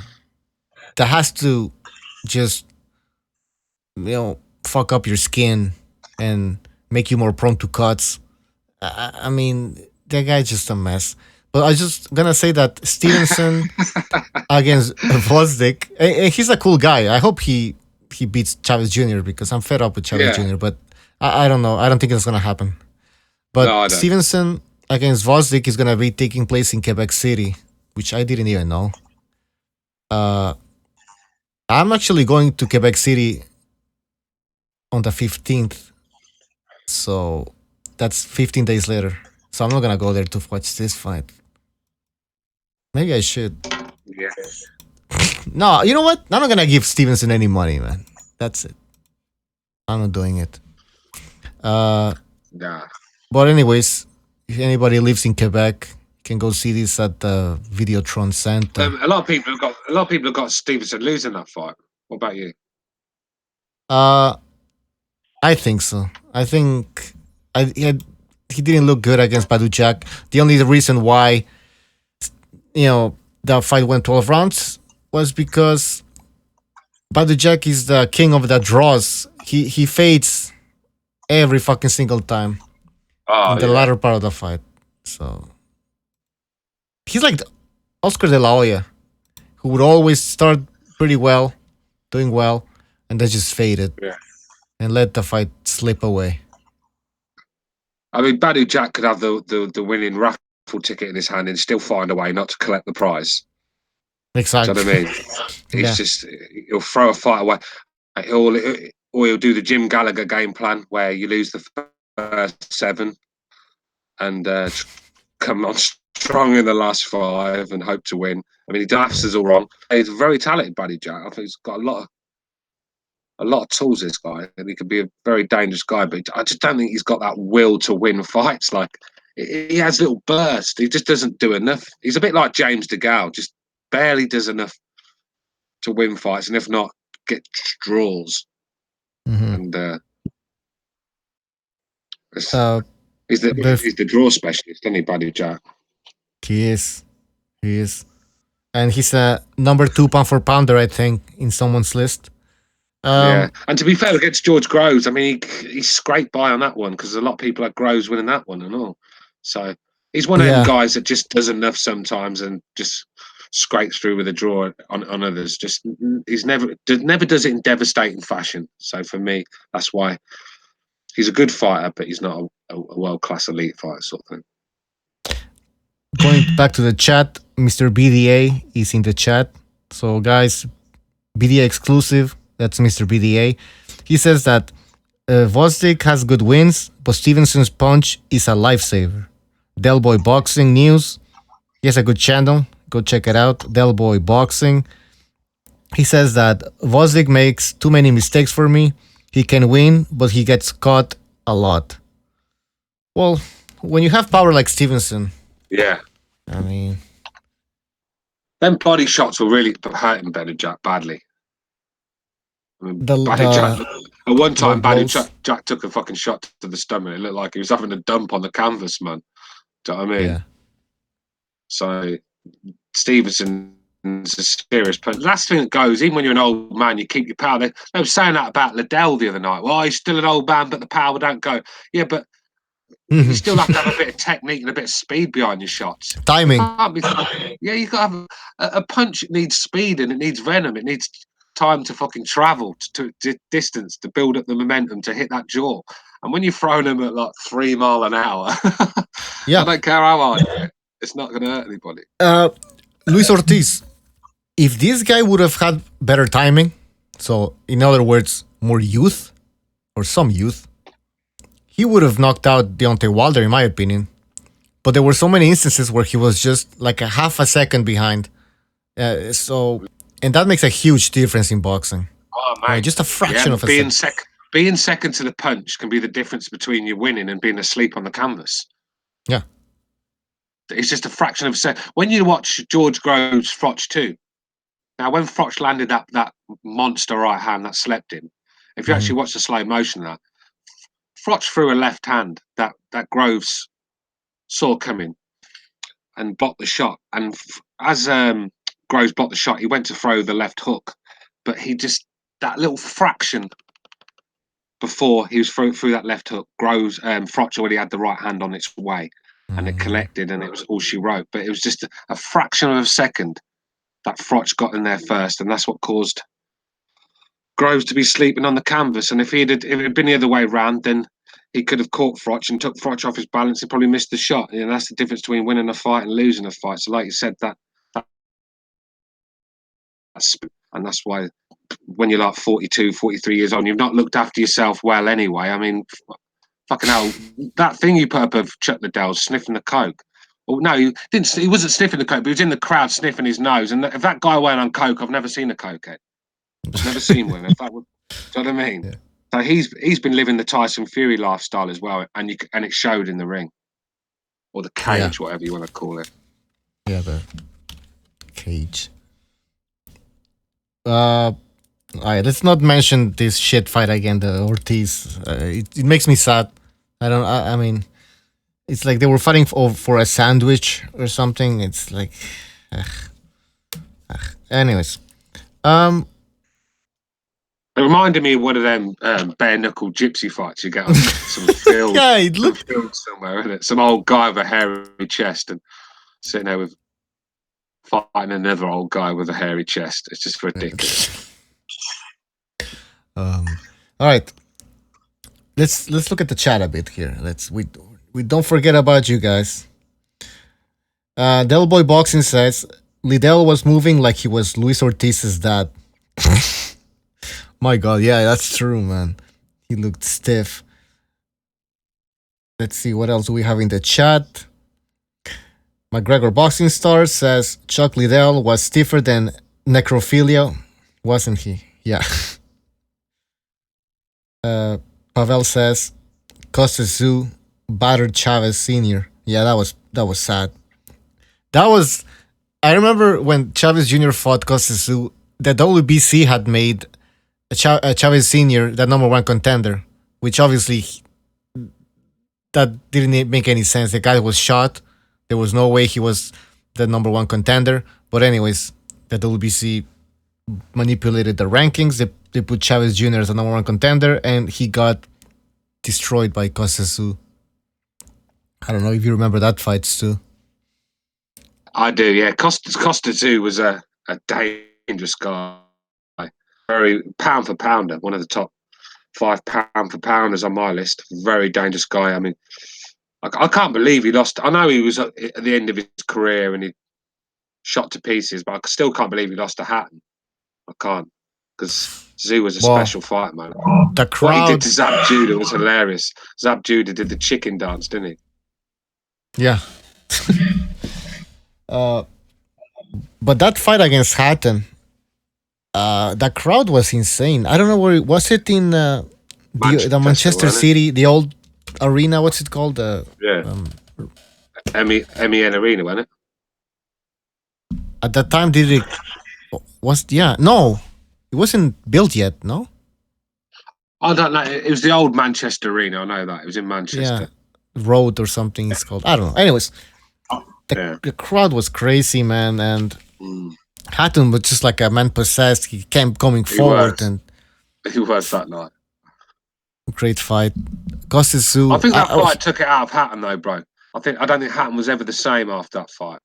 Speaker 1: That has to just fuck up your skin and make you more prone to cuts. I mean, that guy's just a mess. But I was just gonna say that Stevenson against Vosdik, he's a cool guy. I hope he beats Chavez Jr. because I'm fed up with Chavez Jr. But I don't know. I don't think it's gonna happen. But Stevenson against Vosdik is gonna be taking place in Quebec City, which I didn't even know. I'm actually going to Quebec City on the 15th, so that's 15 days later. So I'm not gonna go there to watch this fight. Maybe I should.
Speaker 4: Yeah.
Speaker 1: No, you know what? I'm not gonna give Stevenson any money, man. That's it. I'm not doing it.
Speaker 4: Nah.
Speaker 1: But anyways, if anybody lives in Quebec, can go see this at the Videotron Center.
Speaker 4: A lot of people have got Stevenson losing that fight. What about you?
Speaker 1: I think so. I think he didn't look good against Badujak. The only reason why the fight went 12 rounds was because Badujak is the king of the draws. He fades every fucking single time in the latter part of the fight. So he's like Oscar De La Hoya, who would always start pretty well, doing well, and then just faded and let the fight slip away.
Speaker 4: I mean, Badujak could have the winning raffle ticket in his hand and still find a way not to collect the prize.
Speaker 1: Exactly.
Speaker 4: Do you know what I mean? He's he'll throw a fight away. Or he'll do the Jim Gallagher game plan where you lose the first 7 and come on strong in the last 5 and hope to win. I mean, he drafts us all wrong. He's a very talented Badujak. I think he's got a lot of tools, this guy, and he could be a very dangerous guy, but I just don't think he's got that will to win fights. Like, he has little bursts. He just doesn't do enough. He's a bit like James DeGale, just barely does enough to win fights, and if not, get draws.
Speaker 1: Mm-hmm.
Speaker 4: And he's the draw specialist, isn't he, Badujak?
Speaker 1: He is. He is. And he's a number 2 pound for pounder, I think, in someone's list.
Speaker 4: Yeah, and to be fair against George Groves, I mean, he scraped by on that one because a lot of people had Groves winning that one and all. So he's one of them guys that just does enough sometimes and just scrapes through with a draw on others. Just he's never does it in devastating fashion. So for me, that's why he's a good fighter, but he's not a world class elite fighter sort of thing.
Speaker 1: Going back to the chat, Mr.BDA is in the chat. So guys, BDA exclusive. That's Mr.BDA. He says that Vosdik has good wins, but Stevenson's punch is a lifesaver. Del Boy Boxing News. He has a good channel. Go check it out. Del Boy Boxing. He says that Vosdik makes too many mistakes for me. He can win, but he gets caught a lot. Well, when you have power like Stevenson.
Speaker 4: Yeah.
Speaker 1: I mean.
Speaker 4: Them body shots were really hurting Benny Jack badly. I mean, Jack, at one time, Jack took a fucking shot to the stomach. It looked like he was having a dump on the canvas, man. Do you know what I mean?
Speaker 1: Yeah.
Speaker 4: So Stevenson's a serious punch. That's the thing that goes, even when you're an old man, you keep your power. They were saying that about Liddell the other night. Well, he's still an old man, but the power don't go. Yeah, but you still have to have a bit of technique and a bit of speed behind your shots.
Speaker 1: Timing.
Speaker 4: Yeah, you got to have a punch. It needs speed and it needs venom. It needs time to fucking travel to distance to build up the momentum to hit that jaw. And when you're throwing them at like 3 miles an hour,
Speaker 1: yeah,
Speaker 4: I don't care how hard you hit, it's not going to hurt anybody.
Speaker 1: Luis Ortiz, if this guy would have had better timing, so in other words, more youth or some youth, he would have knocked out Deontay Wilder, in my opinion. But there were so many instances where he was just like a half a second behind. And that makes a huge difference in boxing.
Speaker 4: Oh, man.
Speaker 1: Just a fraction of a second.
Speaker 4: Being second to the punch can be the difference between you winning and being asleep on the canvas.
Speaker 1: Yeah.
Speaker 4: It's just a fraction of a second. When you watch George Groves' Froch 2, now when Froch landed that monster right hand that slept him, if you actually watch the slow motion of that, Froch threw a left hand that Groves saw coming and blocked the shot. And as Groves blocked the shot, he went to throw the left hook, but he just, that little fraction before he was through that left hook, Froch already had the right hand on its way and it connected and it was all she wrote. But it was just a fraction of a second that Froch got in there first, and that's what caused Groves to be sleeping on the canvas. And if it had been the other way around, then he could have caught Froch and took Froch off his balance and probably missed the shot. You know, that's the difference between winning a fight and losing a fight. So like you said, and that's why when you're like 42, 43 years old, you've not looked after yourself well anyway. I mean, fucking hell, that thing you put up of Chuck Liddell sniffing the coke. Well, no, he didn't. He wasn't sniffing the coke, but he was in the crowd sniffing his nose. And if that guy went on coke, I've never seen a cokehead. I've never seen one. If that would, do you know what I mean? Yeah. So he's been living the Tyson Fury lifestyle as well, and it showed in the ring, or the cage, whatever you want to call it.
Speaker 1: Yeah, the cage. All right, let's not mention this shit fight again, the Ortiz. It makes me sad. I mean, it's like they were fighting for a sandwich or something. It's like, anyways.
Speaker 4: It reminded me of one of them bare knuckle gypsy fights you get on some field.
Speaker 1: Yeah, it looked
Speaker 4: somewhere, isn't it? Some old guy with a hairy chest and sitting there with fighting another old guy with a hairy chest. It's just ridiculous.
Speaker 1: All right, let's look at the chat a bit here. We don't forget about you guys. Del Boy Boxing says Liddell was moving like he was Luis Ortiz's dad. My God, yeah, that's true, man. He looked stiff. Let's see what else do we have in the chat. McGregor Boxing Star says Chuck Liddell was stiffer than Necrophilia, wasn't he? Yeah. Pavel says Costas Zoo battered Chavez Sr. Yeah, that was sad. I remember when Chavez Jr. fought Costas Zoo, the WBC had made Chavez Sr. the number 1 contender, which obviously that didn't make any sense. The guy was shot There was no way he was the number one contender. But anyways, the WBC manipulated the rankings. They put Chavez Jr. as the number one contender, and he got destroyed by Kosesu. I don't know if you remember that fight, Stu.
Speaker 4: I do, yeah. Kosesu was a dangerous guy. Very pound for pounder, one of the top 5 pound for pounders on my list. Very dangerous guy. I mean, I can't believe he lost. I know he was at the end of his career and he shot to pieces, but I still can't believe he lost to Hatton. I can't, because Zoo was a special fight, man.
Speaker 1: The crowd.
Speaker 4: What he did to Zab Judah was hilarious. Zab Judah did the chicken dance, didn't he?
Speaker 1: Yeah. But that fight against Hatton, the crowd was insane. I don't know where was it in the Manchester City, the old arena. What's it called?
Speaker 4: MEN Arena, wasn't it?
Speaker 1: At that time, did it no, it wasn't built yet. No,
Speaker 4: I don't know. It was the old Manchester Arena. I know that it was in Manchester.
Speaker 1: Road or something. It's called. I don't know. Anyways, the crowd was crazy, man, and Hatton was just like a man possessed. He kept coming forward, and
Speaker 4: he was that night.
Speaker 1: Great fight. Kosesu.
Speaker 4: I think that fight took it out of Hatton, though, bro. I don't think Hatton was ever the same after that fight.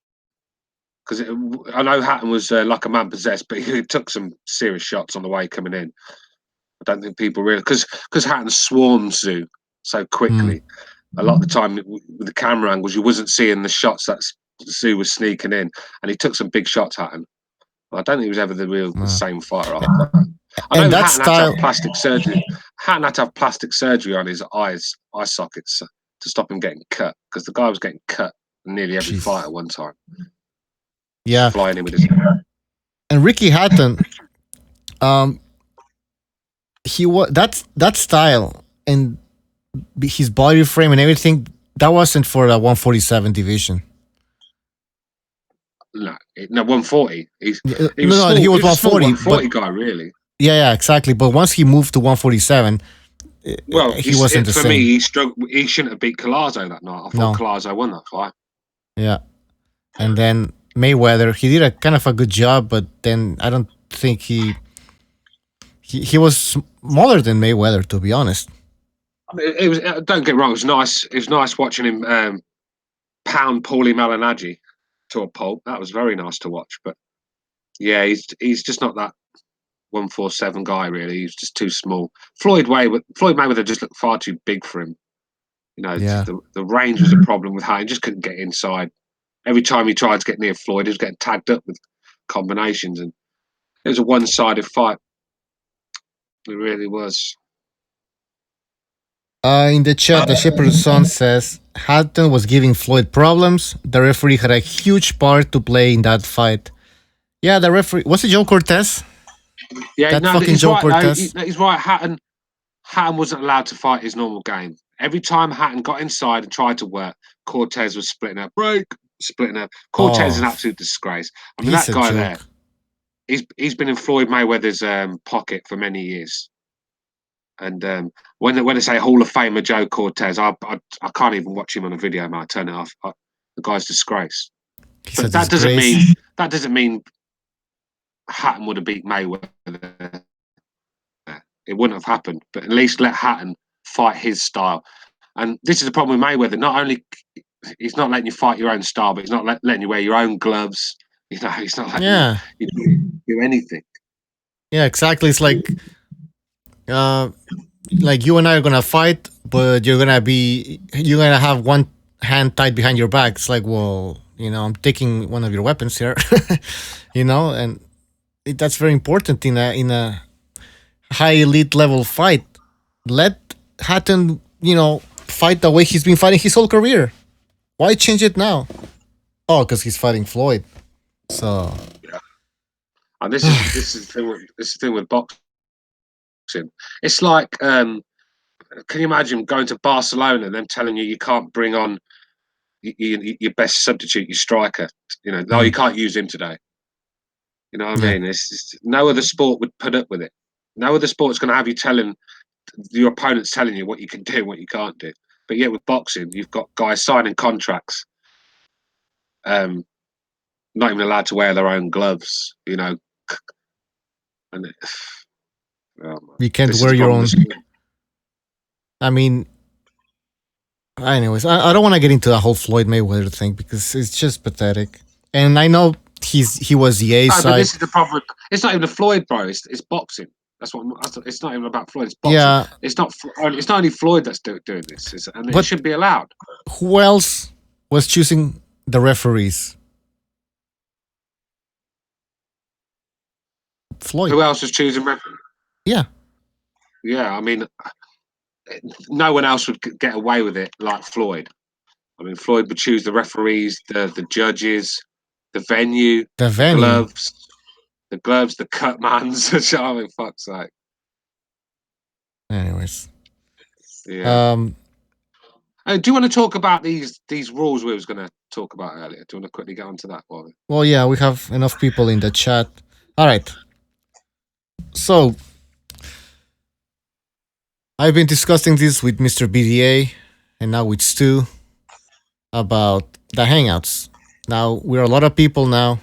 Speaker 4: Because I know Hatton was like a man possessed, but he took some serious shots on the way coming in. I don't think people really because Hatton swarmed Zoo so quickly. A lot of the time with the camera angles, you wasn't seeing the shots that Zoo was sneaking in, and he took some big shots. Hatton. I don't think he was ever the same fighter after that. I know Hatton had to have plastic surgery. Hatton had to have plastic surgery on his eye sockets to stop him getting cut, because the guy was getting cut in nearly every fight at one time.
Speaker 1: Yeah,
Speaker 4: flying in with his hair.
Speaker 1: And Ricky Hatton, he was that style and his body frame and everything. That wasn't for the 147 division.
Speaker 4: No, 140. He was 140 guy, really.
Speaker 1: Yeah, exactly. But once he moved to 147, he wasn't the same.
Speaker 4: For me, he struggled. He shouldn't have beat Collazo that night. I thought Collazo won that fight.
Speaker 1: Yeah, and then Mayweather, he did a kind of a good job, but then I don't think he was smaller than Mayweather, to be honest.
Speaker 4: I mean, it was. Don't get me wrong. It was nice. It was nice watching him pound Paulie Malignaggi to a pulp. That was very nice to watch. But yeah, he's just not that 147 guy, really. He's just too small. Floyd Mayweather just looked far too big for him. You know, the range was a problem with how he just couldn't get inside. Every time he tried to get near Floyd, he was getting tagged up with combinations, and it was a one-sided fight. It really was.
Speaker 1: In the chat, the Shepherd's Son says Hatton was giving Floyd problems. The referee had a huge part to play in that fight. Yeah, the referee was it Joe Cortez?
Speaker 4: Yeah, fucking Joe Cortez. He's right. Hatton wasn't allowed to fight his normal game. Every time Hatton got inside and tried to work, Cortez was splitting up. Cortez is an absolute disgrace. I mean, that guy there, he's been in Floyd Mayweather's pocket for many years. And when they say Hall of Famer Joe Cortez, I can't even watch him on a video, man. I turn it off. The guy's disgrace. But that doesn't mean Hatton would have beat Mayweather. It wouldn't have happened. But at least let Hatton fight his style. And this is the problem with Mayweather. Not only he's not letting you fight your own style, but he's not letting you wear your own gloves. You know, he's not letting you do anything.
Speaker 1: Yeah, exactly. It's like you and I are gonna fight, but you're gonna have one hand tied behind your back. It's like, well, you know, I'm taking one of your weapons here, you know, and that's very important in a high elite level fight. Let Hatton, you know, fight the way he's been fighting his whole career. Why change it now? Oh, because he's fighting Floyd. So
Speaker 4: yeah, and this is the thing with boxing. It's like, can you imagine going to Barcelona and them telling you can't bring on your best substitute, your striker? You know, no, you can't use him today. You know what I mean? It's no other sport would put up with it. No other sport's going to have you telling your opponents telling you what you can do and what you can't do. But yet with boxing, you've got guys signing contracts not even allowed to wear their own gloves. You know, and
Speaker 1: you can't wear your own. I mean, anyways, I don't want to get into the whole Floyd Mayweather thing because it's just pathetic. And I know he was the A side.
Speaker 4: But this is the problem. It's not even a Floyd, bro. It's boxing. It's not even about Floyd. It's boxing.
Speaker 1: Yeah.
Speaker 4: It's not only Floyd that's doing this, and it should be allowed.
Speaker 1: Who else was choosing the referees? Floyd.
Speaker 4: Who else was choosing referees?
Speaker 1: Yeah.
Speaker 4: Yeah, I mean, no one else would get away with it like Floyd. I mean, Floyd would choose the referees, the judges, the venue, the gloves, the cut mans. I mean, fuck's sake.
Speaker 1: Anyways.
Speaker 4: Yeah. Do you want to talk about these rules we was going to talk about earlier? Do you want to quickly get onto that, Bobby?
Speaker 1: Well, yeah, we have enough people in the chat. All right. So, I've been discussing this with Mr.BDA and now with Stu about the Hangouts. Now, we're a lot of people now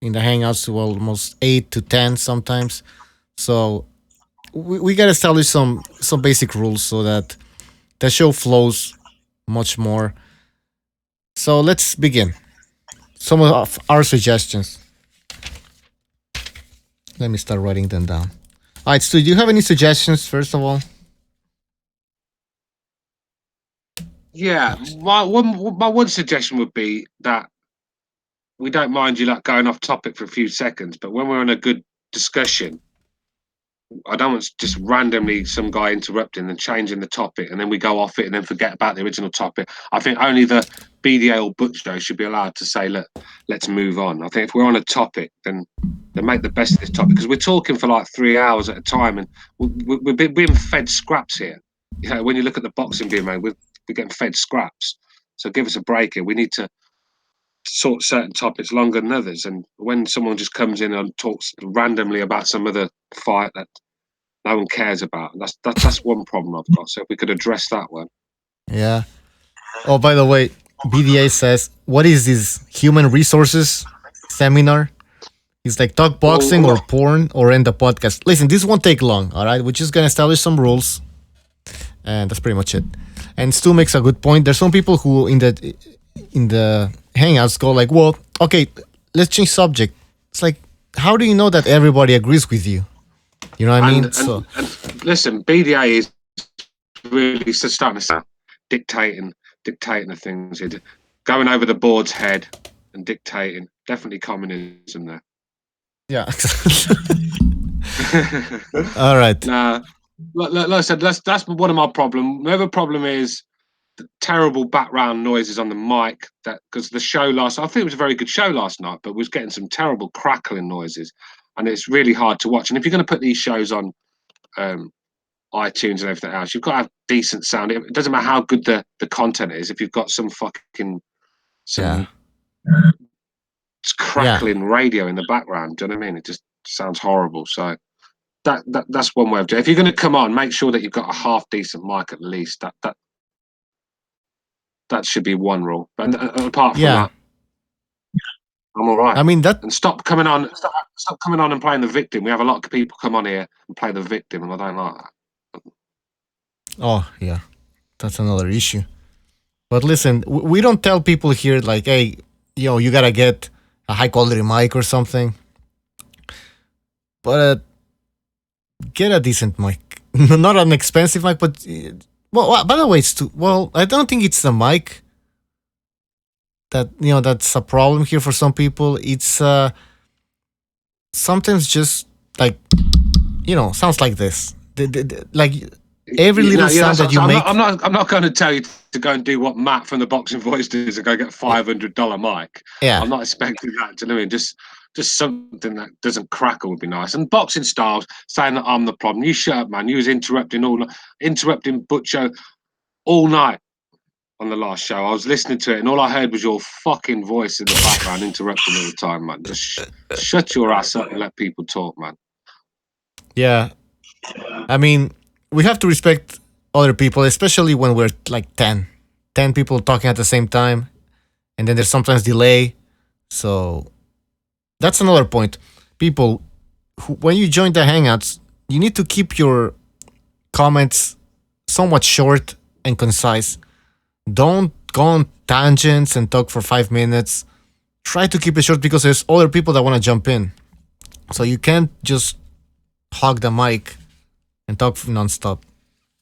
Speaker 1: in the Hangouts, well, almost 8 to 10 sometimes. So, we got to establish some basic rules so that the show flows much more. So, let's begin. Some of our suggestions. Let me start writing them down. All right, Stu, do you have any suggestions, first of all?
Speaker 4: Yeah, my one suggestion would be that we don't mind you like going off topic for a few seconds, but when we're in a good discussion, I don't want just randomly some guy interrupting and changing the topic, and then we go off it and then forget about the original topic. I think only the BDA or Butcher should be allowed to say, look, let's move on. I think if we're on a topic, then make the best of this topic, because we're talking for like 3 hours at a time, and we're being fed scraps here. You know, when you look at the boxing being made, we're getting fed scraps. So give us a break here. We need to sort certain topics longer than others, and when someone just comes in and talks randomly about some other fight that no one cares about, that's one problem I've got. So if we could address that one.
Speaker 1: Yeah. Oh, by the way, BDA says, what is this human resources seminar? He's like, talk boxing or porn or end the podcast. Listen, this won't take long, all right? We're just going to establish some rules, and that's pretty much it. And Stu makes a good point. There's some people who in the Hangouts go like, well, okay, let's change subject. It's like, how do you know that everybody agrees with you? You know what I mean?
Speaker 4: And listen, BDA is really starting to start dictating the things, going over the board's head and dictating. Definitely communism there.
Speaker 1: Yeah. All right.
Speaker 4: Nah, like I said, that's one of my problems. My other problem is the terrible background noises on the mic. That because the show I think it was a very good show last night, but we was getting some terrible crackling noises, and it's really hard to watch. And if you're going to put these shows on iTunes and everything else, you've got to have decent sound. It doesn't matter how good the content is if you've got some crackling radio in the background. Do you know what I mean? It just sounds horrible. So that's one way of doing it. If you're going to come on, make sure that you've got a half decent mic at least. That should be one rule. But apart from that, I'm all right.
Speaker 1: I mean that.
Speaker 4: And stop coming on and playing the victim. We have a lot of people come on here and play the victim, and I don't like that.
Speaker 1: Oh yeah, that's another issue. But listen, we don't tell people here like, hey, you gotta get a high quality mic or something. But get a decent mic, not an expensive mic, but well, by the way, I don't think it's the mic that that's a problem here for some people. It's sometimes just like sounds like this, like every little sound that you make.
Speaker 4: I'm not going to tell you to go and do what Matt from the Boxing Voice does and go get $500 mic.
Speaker 1: Yeah,
Speaker 4: I'm not expecting that. Do you know what I mean? Just something that doesn't crackle would be nice. And boxing styles, saying that I'm the problem. You shut up, man. You was interrupting Butcho all night on the last show. I was listening to it, and all I heard was your fucking voice in the background interrupting all the time, man. Just shut your ass up and let people talk, man.
Speaker 1: Yeah. I mean, we have to respect other people, especially when we're like 10 people talking at the same time. and then there's sometimes delay. So that's another point. People, when you join the Hangouts, you need to keep your comments somewhat short and concise. Don't go on tangents and talk for 5 minutes. Try to keep it short because there's other people that want to jump in. So you can't just hog the mic and talk nonstop.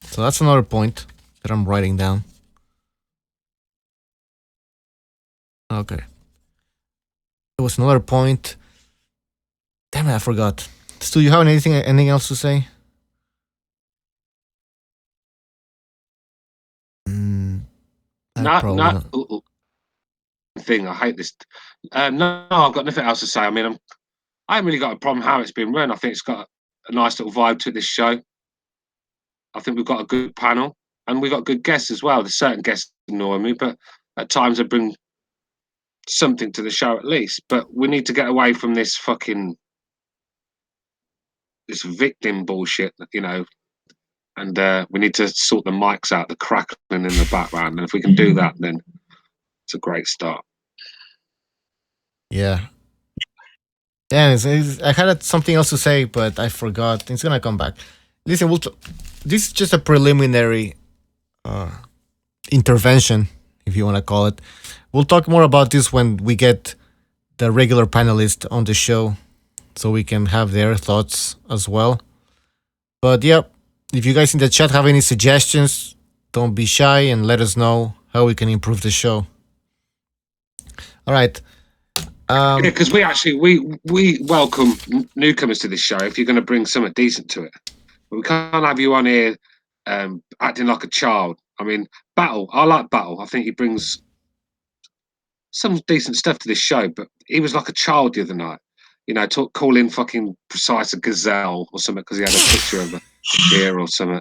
Speaker 1: So that's another point that I'm writing down. Okay. There was another point. Damn it, I forgot. Stu, you have anything else to say?
Speaker 4: No. Thing. I hate this. No, I've got nothing else to say. I mean, I haven't really got a problem how it's been run. I think it's got a nice little vibe to this show. I think we've got a good panel and we've got good guests as well. There's certain guests annoy me, but at times they bring something to the show at least. But we need to get away from this victim bullshit, and we need to sort the mics out, the crackling in the background. And if we can do that, then it's a great start.
Speaker 1: Yeah. Damn, I had something else to say, but I forgot. It's gonna come back. Listen, this is just a preliminary intervention, if you want to call it. We'll talk more about this when we get the regular panelists on the show, so we can have their thoughts as well. But yeah, if you guys in the chat have any suggestions, don't be shy and let us know how we can improve the show. All right.
Speaker 4: Yeah, because we welcome newcomers to this show if you're going to bring something decent to it. But we can't have you on here acting like a child. I mean, Battle. I like Battle. I think he brings some decent stuff to this show. But he was like a child the other night. Calling fucking Precise a gazelle or something because he had a picture of a deer or something,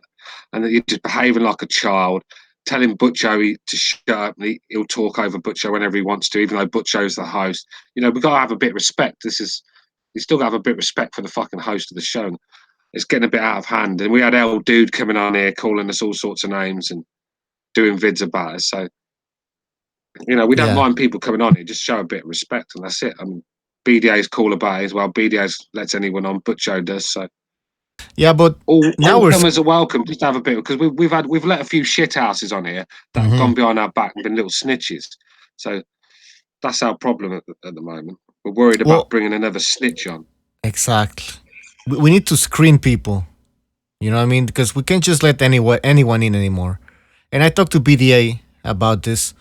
Speaker 4: and that you're just behaving like a child. Telling Butcho to shut up, and he'll talk over Butcho whenever he wants to, even though Butcho's the host. We've got to have a bit of respect. You still got to have a bit of respect for the fucking host of the show. It's getting a bit out of hand. And we had El Dude coming on here calling us all sorts of names and doing vids about us. So, we don't mind people coming on here. Just show a bit of respect, and that's it. BDA's cool about it as well. BDA's lets anyone on, Butcho does. So.
Speaker 1: Yeah, but
Speaker 4: all comers are welcome. Just have a bit because we've let a few shit houses on here that have gone behind our back and been little snitches. So that's our problem at the moment. We're worried about bringing another snitch on.
Speaker 1: Exactly. We need to screen people. You know what I mean? Because we can't just let anyone in anymore. And I talked to BDA about this.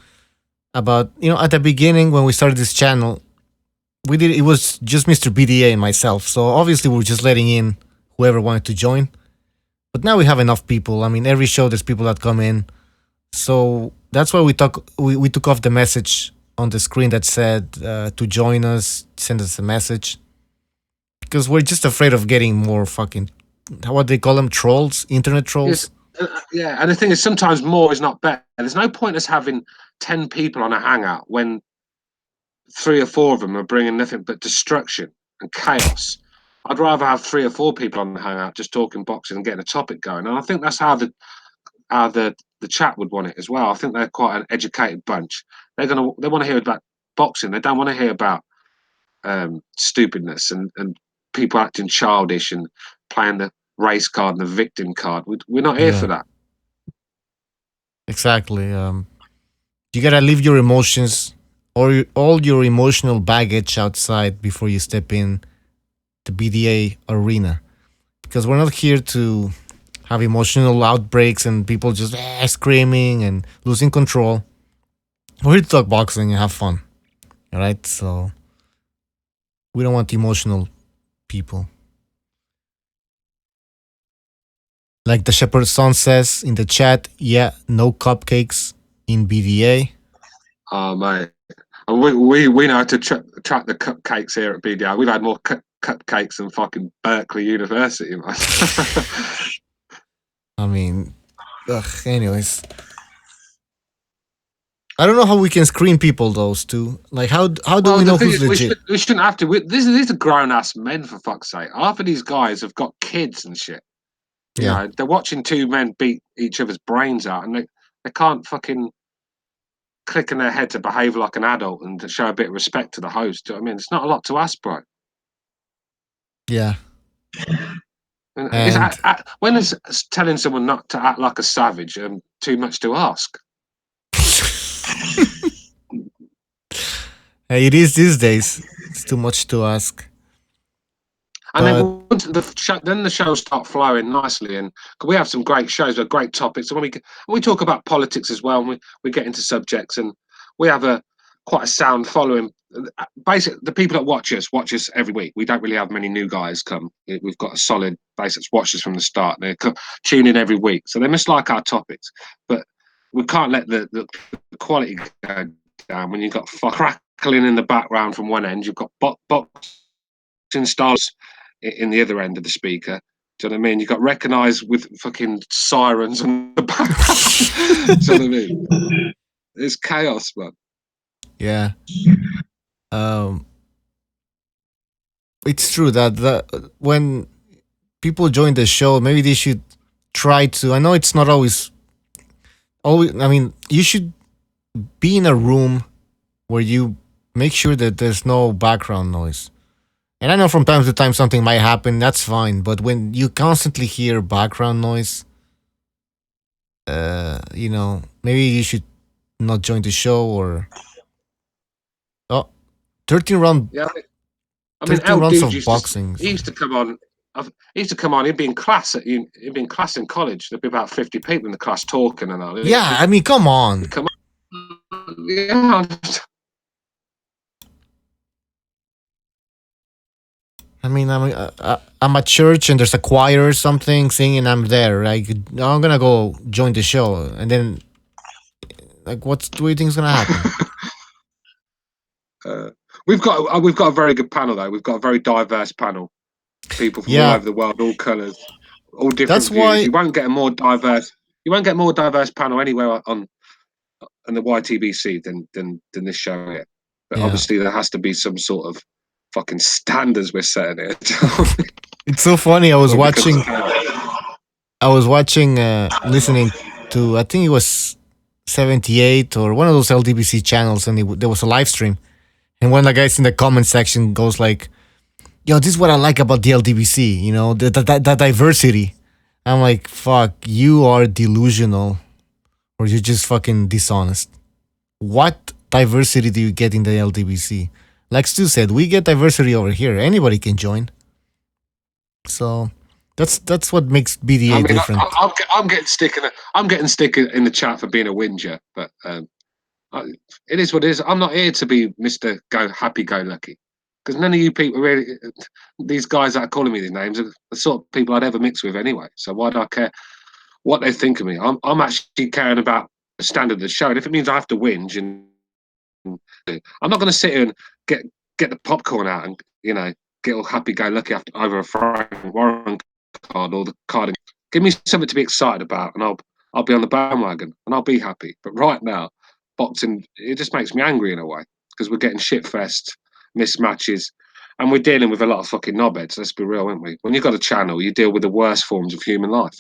Speaker 1: About at the beginning when we started this channel, it was just Mr.BDA and myself. So obviously we were just letting in whoever wanted to join. But now we have enough people. I mean, every show there's people that come in. So that's why we took off the message on the screen that said to join us, send us a message. Because we're just afraid of getting more fucking, what they call them, trolls, internet trolls.
Speaker 4: Yes. And the thing is, sometimes more is not better. There's no point us having 10 people on a hangout when 3 or 4 of them are bringing nothing but destruction and chaos. I'd rather have 3 or 4 people on the hangout just talking boxing and getting a topic going. And I think that's how the chat would want it as well. I think they're quite an educated bunch. They want to hear about boxing. They don't want to hear about stupidness and people acting childish and playing the race card and the victim card. We're not here for that.
Speaker 1: Exactly. You gotta leave your emotions or all your emotional baggage outside before you step in the BDA arena, because we're not here to have emotional outbreaks and people just screaming and losing control. We're here to talk boxing and have fun. All right, so we don't want emotional people. Like the Shepherd's Son says in the chat, no cupcakes in BDA.
Speaker 4: Oh mate, we know how to track the cupcakes here at BDA. We've had more cupcakes than fucking Berkeley University, man.
Speaker 1: I mean, anyways. I don't know how we can screen people, those two. Like, how do we know who's legit?
Speaker 4: We shouldn't have to. These are grown-ass men, for fuck's sake. Half of these guys have got kids and shit. They're watching 2 men beat each other's brains out, and they can't click in their head to behave like an adult and to show a bit of respect to the host. Do you know what I mean? It's not a lot to ask, bro.
Speaker 1: Yeah.
Speaker 4: And when is telling someone not to act like a savage too much to ask?
Speaker 1: It is these days. It's too much to ask.
Speaker 4: And then the shows start flowing nicely, and we have some great shows with great topics. And when we talk about politics as well, and we get into subjects, and we have quite a sound following. Basically, the people that watch us every week. We don't really have many new guys come. We've got a solid base that's watched us from the start. They tune in every week, so they must like our topics. But we can't let the quality go down when you've got crackling in the background from one end. You've got boxing stars in the other end of the speaker. Do you know what I mean? You got recognised with fucking sirens on the back. Do you know what I mean? It's chaos, man.
Speaker 1: Yeah. It's true that when people join the show, maybe they should try to. I know it's not always. I mean, you should be in a room where you make sure that there's no background noise. And I know from time to time something might happen, that's fine. But when you constantly hear background noise, maybe you should not join the show or... 13 round...
Speaker 4: Yeah, I
Speaker 1: mean, 13 rounds of boxing.
Speaker 4: He used to come on... He'd be in class in college. There'd be about 50 people in the class talking and all.
Speaker 1: Yeah, I mean, come on.
Speaker 4: Yeah.
Speaker 1: I mean, I'm at church and there's a choir or something singing. I'm there. Like, I'm gonna go join the show, and then, like, what do you think is gonna happen?
Speaker 4: We've got a very good panel though. We've got a very diverse panel. People from all over the world, all colours, all different. That's views. Why you won't get a more diverse. You won't get a more diverse panel anywhere on the YTBC than this show here. But obviously, there has to be some sort of fucking standards we're setting it.
Speaker 1: It's so funny. I was watching, listening to, I think it was 78 or one of those LDBC channels, and there was a live stream, and one of the guys in the comment section goes like, "Yo, this is what I like about the LDBC. You know, the diversity." I'm like, "Fuck, you are delusional, or you're just fucking dishonest. What diversity do you get in the LDBC?" Like Stu said, we get diversity over here. Anybody can join. So that's what makes BDA different.
Speaker 4: I'm getting stick in the chat for being a whinger, but it is what it is. I'm not here to be Mr. Happy-Go-Lucky, because none of you people really, these guys that are calling me these names, are the sort of people I'd ever mix with anyway. So why do I care what they think of me? I'm actually caring about the standard of the show, and if it means I have to whinge, and I'm not going to sit here and get the popcorn out and get all happy-go-lucky after over a Frank Warren card or the card. Give me something to be excited about, and I'll be on the bandwagon and I'll be happy. But right now, boxing, it just makes me angry in a way, because we're getting shit-fest, missed matches, and we're dealing with a lot of fucking knobheads. Let's be real, aren't we? When you've got a channel, you deal with the worst forms of human life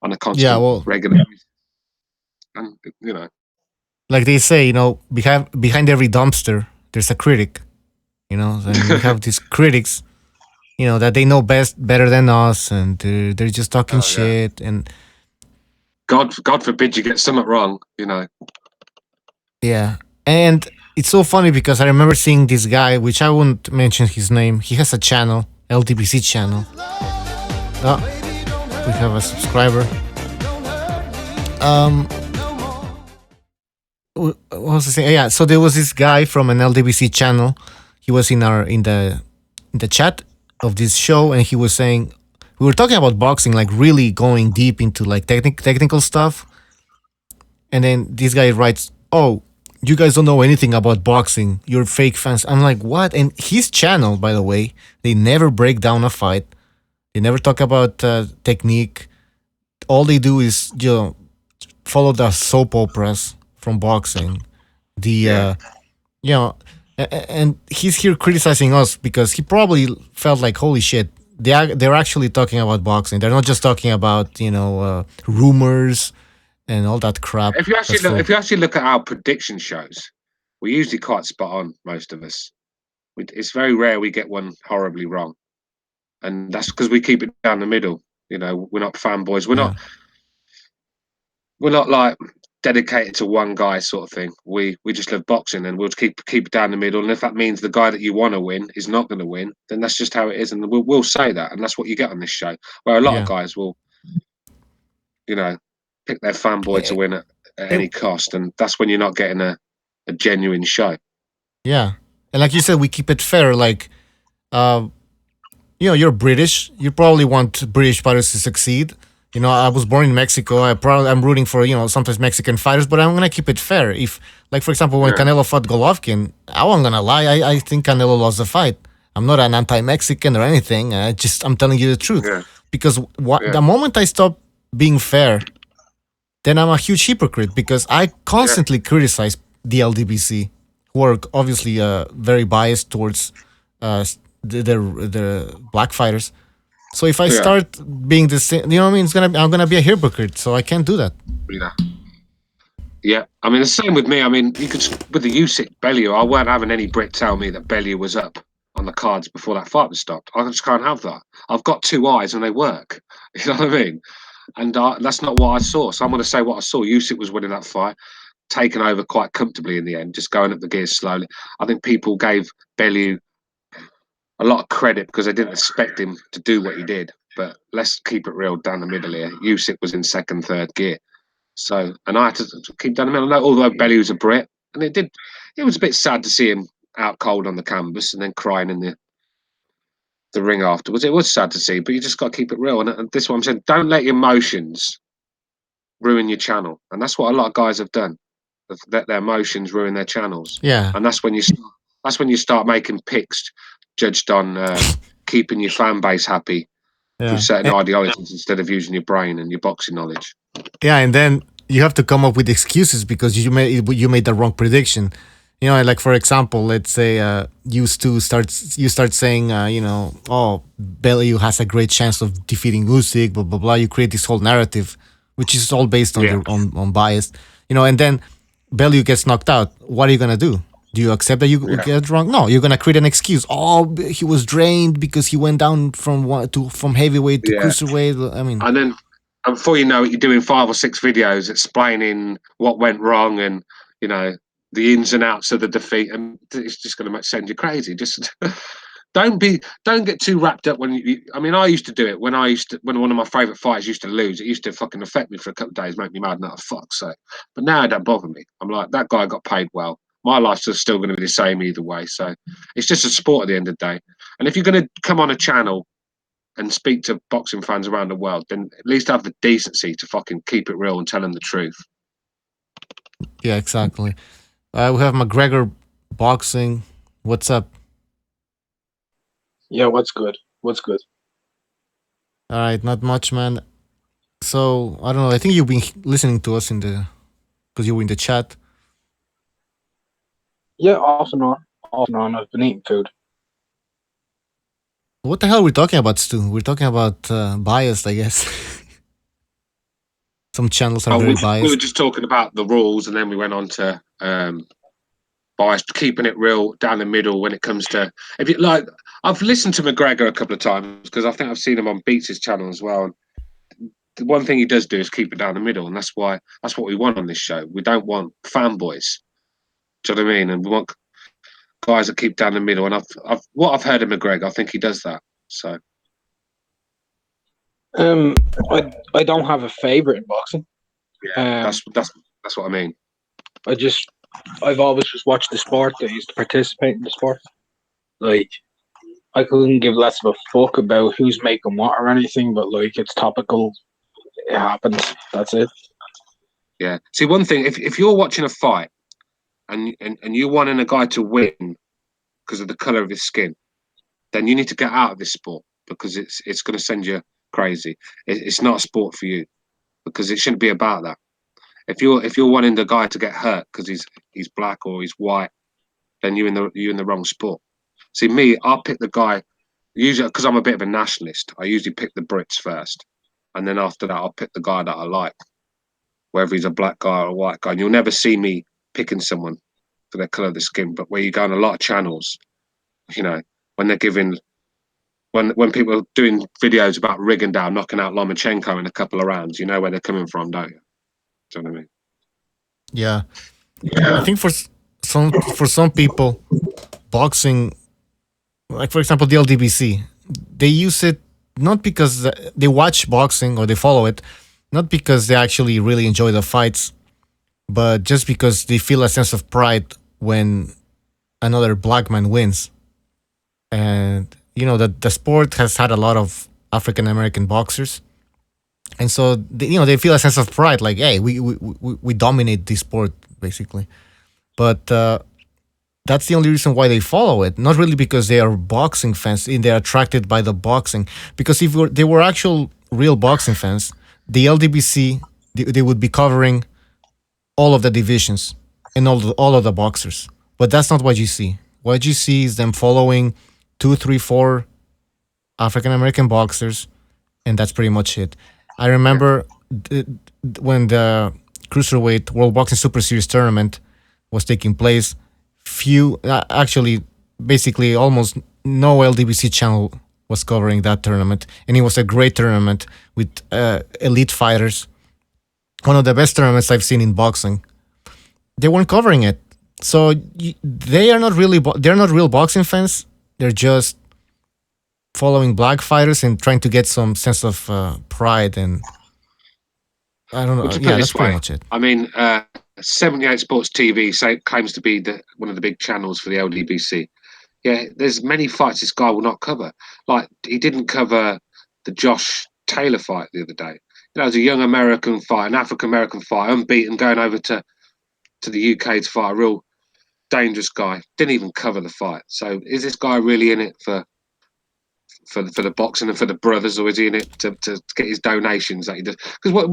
Speaker 4: on a constant, regular basis. And
Speaker 1: like they say, behind every dumpster there's a critic. And we have these critics, that they know better than us, and they're just talking shit. And
Speaker 4: God forbid you get something wrong,
Speaker 1: Yeah, and it's so funny because I remember seeing this guy, which I won't mention his name. He has a channel, LDBC channel. Oh, we have a subscriber. What was I saying? Yeah, so there was this guy from an LDBC channel. He was in the chat of this show, and he was saying, we were talking about boxing, like really going deep into like technical stuff. And then this guy writes, "Oh, you guys don't know anything about boxing. You're fake fans." I'm like, what? And his channel, by the way, they never break down a fight. They never talk about technique. All they do is follow the soap operas from boxing. And he's here criticizing us because he probably felt like, holy shit, they're actually talking about boxing. They're not just talking about rumors and all that crap.
Speaker 4: If you actually look at our prediction shows, we're usually quite spot on. Most of us. It's very rare we get one horribly wrong, and that's because we keep it down the middle. You know, we're not fanboys. We're not like dedicated to one guy sort of thing. We just love boxing, and we'll keep it down the middle. And if that means the guy that you want to win is not going to win, then that's just how it is, and we'll say that, and that's what you get on this show. Where a lot of guys will, you know, pick their fanboy to win at any cost, and that's when you're not getting a genuine show.
Speaker 1: Yeah, and like you said, we keep it fair. Like, you're British. You probably want British fighters to succeed. I was born in Mexico. I'm rooting for sometimes Mexican fighters, but I'm gonna keep it fair. If, like, for example, when Canelo fought Golovkin, I wasn't gonna lie. I think Canelo lost the fight. I'm not an anti-Mexican or anything. I'm telling you the truth.
Speaker 4: Yeah.
Speaker 1: Because the moment I stop being fair, then I'm a huge hypocrite, because I constantly criticize the LDBC, who are obviously very biased towards the black fighters. So if I start being the same, you know what I mean? I'm gonna be a hypocrite. So I can't do that.
Speaker 4: Yeah. I mean, the same with me. I mean, you could with the Usyk Bellew. I weren't having any Brit tell me that Bellew was up on the cards before that fight was stopped. I just can't have that. I've got two eyes and they work. You know what I mean? And that's not what I saw. So I'm going to say what I saw. Usyk was winning that fight, taken over quite comfortably in the end, just going up the gears slowly. I think people gave Bellew a lot of credit because they didn't expect him to do what he did. But let's keep it real down the middle here. Usyk was in second, third gear. So, and I had to keep down the middle. Although Bellew was a Brit, and it was a bit sad to see him out cold on the canvas and then crying in the ring afterwards. It was sad to see, but you just got to keep it real. And this is what I'm saying. Don't let your emotions ruin your channel. And that's what a lot of guys have done. Let their emotions ruin their channels.
Speaker 1: Yeah.
Speaker 4: And that's when you start making picks judged on keeping your fan base happy through certain ideologies instead of using your brain and your boxing knowledge.
Speaker 1: Yeah, and then you have to come up with excuses because you made the wrong prediction. Like, for example, let's say you start saying, oh, Bellew has a great chance of defeating Usyk, blah blah blah. You create this whole narrative, which is all based on on bias, and then Bellew gets knocked out. What are you gonna do? Do you accept that you get it wrong? No, you're gonna create an excuse. Oh, he was drained because he went down from heavyweight to cruiserweight. I mean,
Speaker 4: and then. And before you know it, you're doing 5 or 6 videos explaining what went wrong and, the ins and outs of the defeat. And it's just going to send you crazy. Just don't get too wrapped up I used to do it when one of my favourite fighters used to lose. It used to fucking affect me for a couple of days, make me mad, not a fuck. So, but now it don't bother me. I'm like, that guy got paid well. My life's still going to be the same either way. So it's just a sport at the end of the day. And if you're going to come on a channel and speak to boxing fans around the world, then at least have the decency to fucking keep it real and tell them the truth.
Speaker 1: Yeah, exactly. We have McGregor Boxing. What's up?
Speaker 3: Yeah, what's good? All
Speaker 1: right, not much, man. So, I don't know. I think you've been listening to us because you were in the chat.
Speaker 3: Yeah, off and on. I've been eating food.
Speaker 1: What the hell are we talking about, Stu? We're talking about bias, I guess. Some channels are very biased.
Speaker 4: We were just talking about the rules, and then we went on to bias, keeping it real down the middle when it comes to. If you like, I've listened to McGregor a couple of times because I think I've seen him on Beats' channel as well. And the one thing he does do is keep it down the middle, and that's what we want on this show. We don't want fanboys. Do you know what I mean? And we want guys that keep down the middle. And I've heard of McGregor, I think he does that. So,
Speaker 3: I don't have a favorite in boxing.
Speaker 4: Yeah, that's what I mean.
Speaker 3: I've always just watched the sport. I used to participate in the sport. Like, I couldn't give less of a fuck about who's making what or anything, but like, it's topical. It happens. That's it.
Speaker 4: Yeah. See, one thing, if you're watching a fight and you're wanting a guy to win because of the color of his skin, then you need to get out of this sport because it's going to send you crazy. It's not a sport for you because it shouldn't be about that. If you're wanting the guy to get hurt because he's black or he's white, then you're in the wrong sport. See, me, I'll pick the guy usually because I'm a bit of a nationalist. I usually pick the Brits first, and then after that, I'll pick the guy that I like. whether he's a black guy or a white guy. And you'll never see me picking someone for their colour of the skin. But where you go on a lot of channels, you know, when they're giving, when people are doing videos about Rigondeaux knocking out Lomachenko in a couple of rounds, you know where they're coming from, don't you? Do you know what I mean?
Speaker 1: Yeah. I think for some people, boxing, like for example the LDBC, they use it not because they watch boxing or they follow it, not because they actually really enjoy the fights, but just because they feel a sense of pride when another black man wins. And you know that the sport has had a lot of African American boxers, and so they feel a sense of pride, like, hey, we dominate this sport basically. But that's the only reason why they follow it, not really because they are boxing fans and they're attracted by the boxing. Because if they were actual real boxing fans, the LDBC, they would be covering all of the divisions and all of the boxers. But that's not what you see. What you see is them following 2, 3, 4 African American boxers, and that's pretty much it. I remember when the Cruiserweight World Boxing Super Series tournament was taking place, actually, basically almost no LDBC channel was covering that tournament, and it was a great tournament with elite fighters. One of the best tournaments I've seen in boxing. They weren't covering it, so they are not really. They're not real boxing fans. They're just following black fighters and trying to get some sense of pride, and I don't know.
Speaker 4: Well,
Speaker 1: yeah, that's pretty much it.
Speaker 4: I mean, 78 Sports TV claims to be one of the big channels for the LDBC. Yeah, there's many fights this guy will not cover. Like, he didn't cover the Josh Taylor fight the other day. You know, it was a young American fight, an African American fight, unbeaten, going over to the UK to fight a real dangerous guy. Didn't even cover the fight. So is this guy really in it for the boxing and for the brothers, or is he in it to get his donations that he does? Because what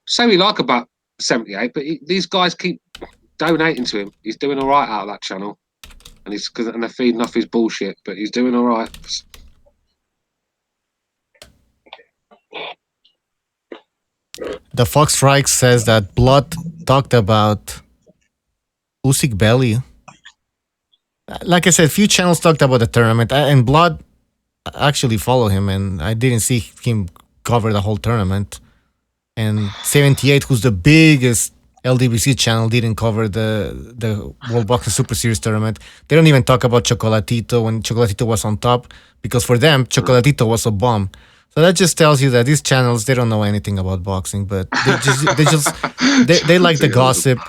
Speaker 4: so we like about 78, but these guys keep donating to him. He's doing all right out of that channel, and they're feeding off his bullshit, but he's doing all right.
Speaker 1: The Fox Strike says that Blood talked about Usyk Belly. Like I said, few channels talked about the tournament, and Blood actually follow him, and I didn't see him cover the whole tournament. And 78, who's the biggest LDBC channel, didn't cover the World Boxing Super Series tournament. They don't even talk about Chocolatito when Chocolatito was on top, because for them, Chocolatito was a bomb. So that just tells you that these channels, they don't know anything about boxing, but they like the gossip.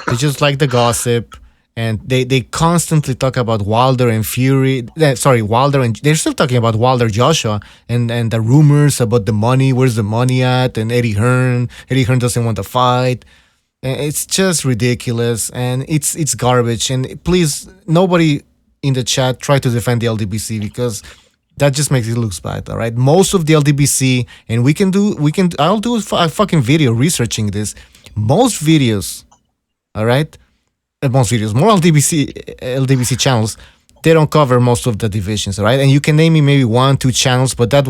Speaker 1: They just like the gossip. And they constantly talk about Wilder and Fury. Wilder, and they're still talking about Wilder Joshua and the rumors about the money. Where's the money at? And Eddie Hearn doesn't want to fight. It's just ridiculous, and it's garbage. And please, nobody in the chat try to defend the LDBC, because that just makes it look bad. All right, most of the LDBC, and I'll do a fucking video researching this. Most videos, all right. Most videos, more LDBC channels, they don't cover most of the divisions, right? And you can name me maybe 1, 2 channels, but that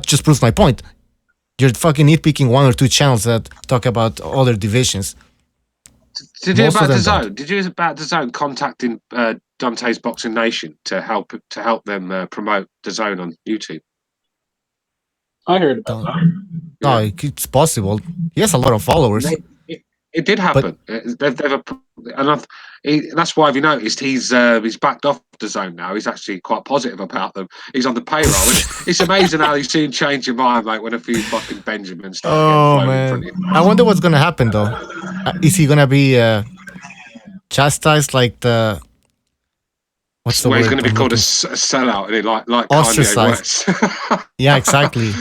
Speaker 1: just proves my point. You're fucking nitpicking 1 or 2 channels that talk about other divisions.
Speaker 4: Did you about DAZN contacting Deontay's Boxing Nation to help them promote DAZN on YouTube?
Speaker 3: I heard about that.
Speaker 1: No, it's possible. He has a lot of followers.
Speaker 4: It did happen. That's why, have you noticed, he's backed off DAZN now. He's actually quite positive about them. He's on the payroll. It's amazing how you soon change your mind, mate, when a few fucking Benjamins start getting flown in front of you.
Speaker 1: I wonder what's going to happen, though. Is he going to be chastised like the... What's the word?
Speaker 4: He's going to be called a sellout, and like
Speaker 1: ostracized.
Speaker 4: Kanye West.
Speaker 1: Yeah, exactly.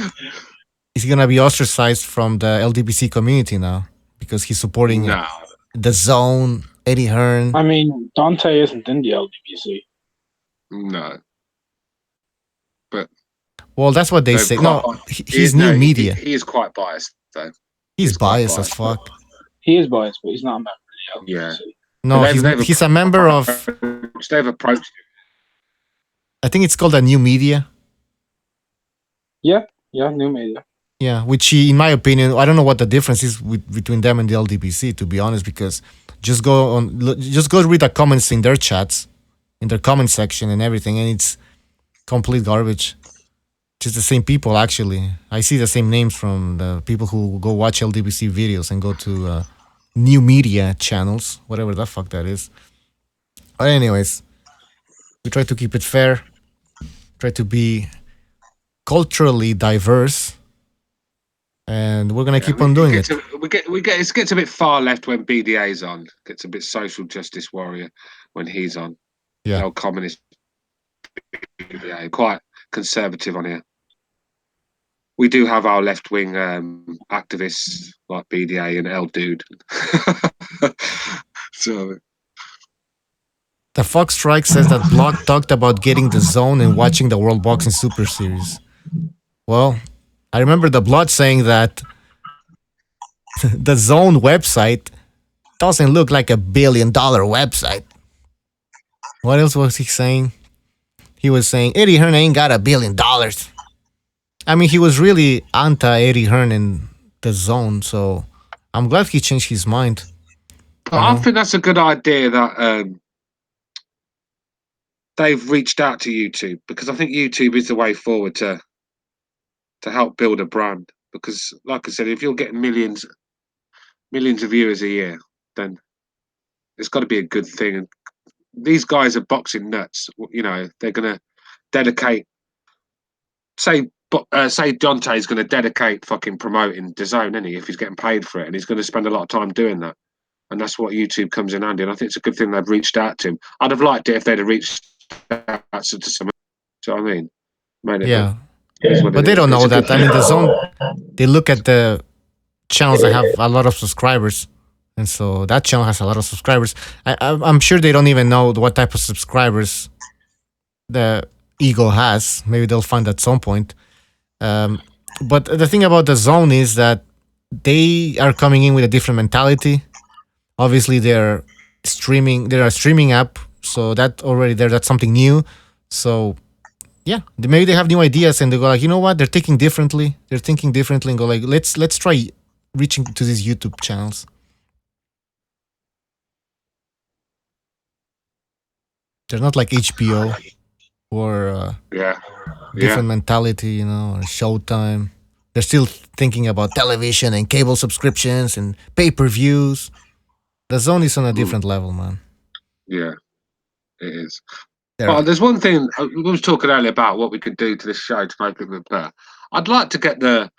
Speaker 1: Is he going to be ostracized from the LDBC community now? Because he's supporting the Zone, Eddie Hearn.
Speaker 3: I mean, Deontay isn't in the LDBC.
Speaker 4: No. But...
Speaker 1: Well, that's what they say. No, he's new media.
Speaker 4: He is quite biased, though.
Speaker 1: He's biased as fuck.
Speaker 3: He is biased, but he's not a member of the LDBC.
Speaker 4: Yeah.
Speaker 1: No, he's a member of...
Speaker 4: They've approached him.
Speaker 1: I think it's called a new media.
Speaker 3: Yeah, new media.
Speaker 1: Yeah, which in my opinion, I don't know what the difference is between them and the LDBC, to be honest, because just go read the comments in their chats, in their comment section and everything, and it's complete garbage. Just the same people, actually. I see the same names from the people who go watch LDBC videos and go to new media channels, whatever the fuck that is. But anyways, we try to keep it fair, try to be culturally diverse, and we're gonna keep on doing it.
Speaker 4: It gets a bit far left when BDA's on. Gets a bit social justice warrior when he's on.
Speaker 1: Yeah.
Speaker 4: No communist BDA, quite conservative on here. We do have our left wing activists like BDA and L Dude. So
Speaker 1: the Fox Strike says that Block talked about getting the zone and watching the World Boxing Super Series. Well, I remember the Blood saying that the Zone website doesn't look like $1 billion website. What else was he saying? He was saying Eddie Hearn ain't got $1 billion. I mean, he was really anti Eddie Hearn in the Zone, so I'm glad he changed his mind.
Speaker 4: I think that's a good idea that they've reached out to YouTube, because I think YouTube is the way forward to help build a brand. Because, like I said, if you're getting millions of viewers a year, then it's got to be a good thing. And these guys are boxing nuts. You know, they're going to dedicate. Say Deontay is going to dedicate fucking promoting DAZN, isn't he? If he's getting paid for it, and he's going to spend a lot of time doing that. And that's what YouTube comes in handy. And I think it's a good thing they've reached out to him. I'd have liked it if they'd have reached out to some. Do you know what I mean? Made it
Speaker 1: yeah. But they don't know that. I mean, the Zone, they look at the channels that have a lot of subscribers. And so that channel has a lot of subscribers. I'm sure they don't even know what type of subscribers the Eagle has. Maybe they'll find at some point. But the thing about the Zone is that they are coming in with a different mentality. Obviously, they're a streaming app. So that's something new. So yeah, maybe they have new ideas and they go like, you know what? They're thinking differently and go like, let's try reaching to these YouTube channels. They're not like HBO or different mentality, you know, or Showtime. They're still thinking about television and cable subscriptions and pay-per-views. The Zone is on a different level, man.
Speaker 4: Yeah, it is. But there's one thing we was talking earlier about what we could do to this show to make it a bit better. I'd like to get the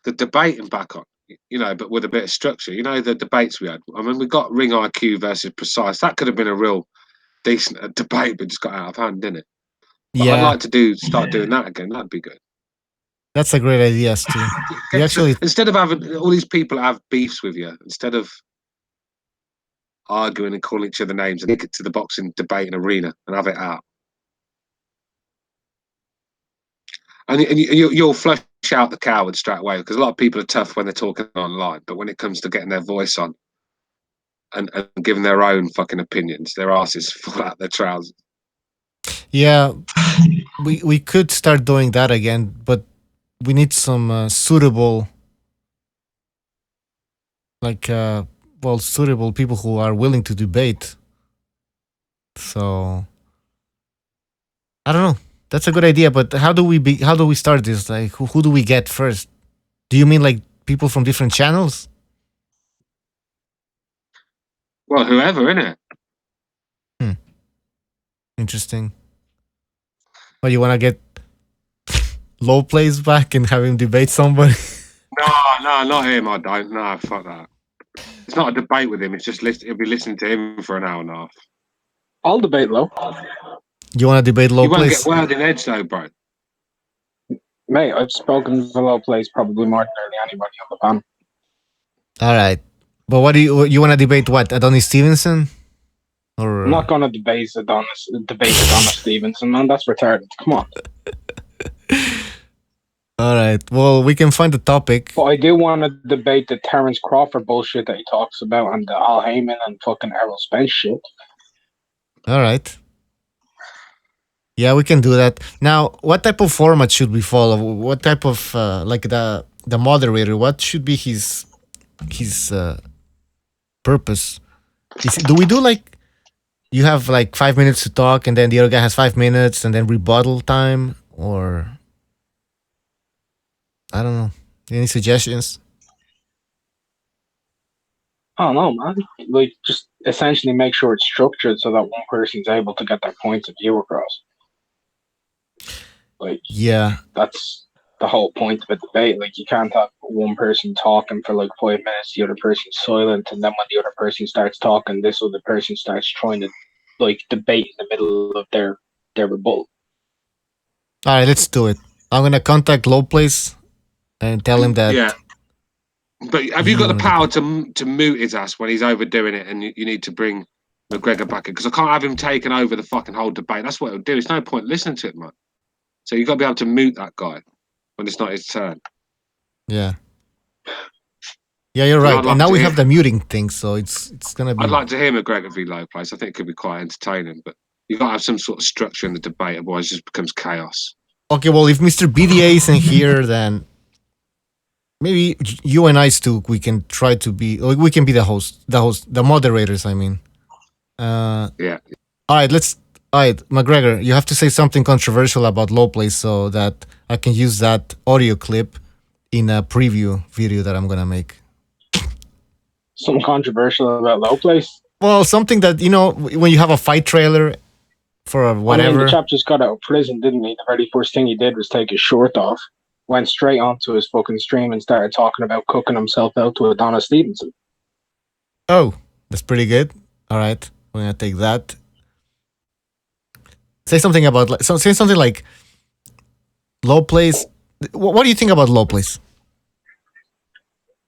Speaker 4: debating back on, you know, but with a bit of structure. You know, the debates we had. I mean, we got Ring IQ versus Precise. That could have been a real decent debate, but just got out of hand, didn't it? But I'd like to start doing that again. That'd be good.
Speaker 1: That's a great idea, Stu.
Speaker 4: Instead of having all these people have beefs with you, instead of arguing and calling each other names, and get to the boxing debating arena and have it out. And you'll flush out the cowards straight away, because a lot of people are tough when they're talking online, but when it comes to getting their voice on and giving their own fucking opinions, their asses fall out their trousers.
Speaker 1: Yeah, we could start doing that again, but we need some suitable, suitable people who are willing to debate. So I don't know. That's a good idea, but how do we start this? Like, who do we get first? Do you mean like people from different channels?
Speaker 4: Well, whoever, innit?
Speaker 1: Interesting. But you want to get Low Plays back and have him debate somebody?
Speaker 4: No, not him. I don't. No, fuck that. It's not a debate with him. It's just he'll be listening to him for an hour and a half.
Speaker 3: I'll debate Low.
Speaker 1: You want to debate Low Plays?
Speaker 4: You won't get word in edge though, bro.
Speaker 3: Mate, I've spoken for Low Plays probably more than anybody on the panel.
Speaker 1: All right. But what do you want to debate? What, Adonis Stevenson? Or
Speaker 3: I'm not going to debate Adonis Stevenson, man. That's retarded. Come on.
Speaker 1: All right. Well, we can find the topic.
Speaker 3: But I do want to debate the Terence Crawford bullshit that he talks about, and the Al Heyman and fucking Errol Spence shit.
Speaker 1: All right. Yeah, we can do that. Now, what type of format should we follow? What type of the moderator, what should be his purpose? Do we do like you have like 5 minutes to talk, and then the other guy has 5 minutes, and then rebuttal time, or I don't know. Any suggestions?
Speaker 3: I don't know, man. Like, just essentially make sure it's structured so that one person's able to get their points of view across. Like,
Speaker 1: Yeah,
Speaker 3: that's the whole point of a debate. Like, you can't have one person talking for like 5 minutes, the other person's silent, and then when the other person starts talking, this other person starts trying to like debate in the middle of their rebuttal.
Speaker 1: all right, let's do it. I'm gonna contact Low Place and tell him that.
Speaker 4: Yeah. But have you got the power to mute his ass when he's overdoing it, and you need to bring McGregor back in? Because I can't have him taking over the fucking whole debate. That's what it'll do. It's no point listening to it, man. So you've got to be able to mute that guy when it's not his turn.
Speaker 1: Yeah. Yeah, you're right. And now we have the muting thing, so it's gonna be.
Speaker 4: I'd like to hear McGregor v Low Place. I think it could be quite entertaining, but you've got to have some sort of structure in the debate, otherwise it just becomes chaos.
Speaker 1: Okay, well, if Mr.BDA isn't here, then maybe you and I, Stu, we can try to be. We can be the moderators. I mean.
Speaker 4: Yeah.
Speaker 1: All right, McGregor, you have to say something controversial about Low Place so that I can use that audio clip in a preview video that I'm gonna make.
Speaker 3: Something controversial about Low Place?
Speaker 1: Well, something that, when you have a fight trailer for whatever.
Speaker 3: I mean, the chap just got out of prison, didn't he? The very first thing he did was take his shirt off, went straight onto his fucking stream and started talking about cooking himself out to Adonis Stevenson.
Speaker 1: Oh, that's pretty good. All right, we're gonna take that. Say something like Low Place. What do you think about Low Place?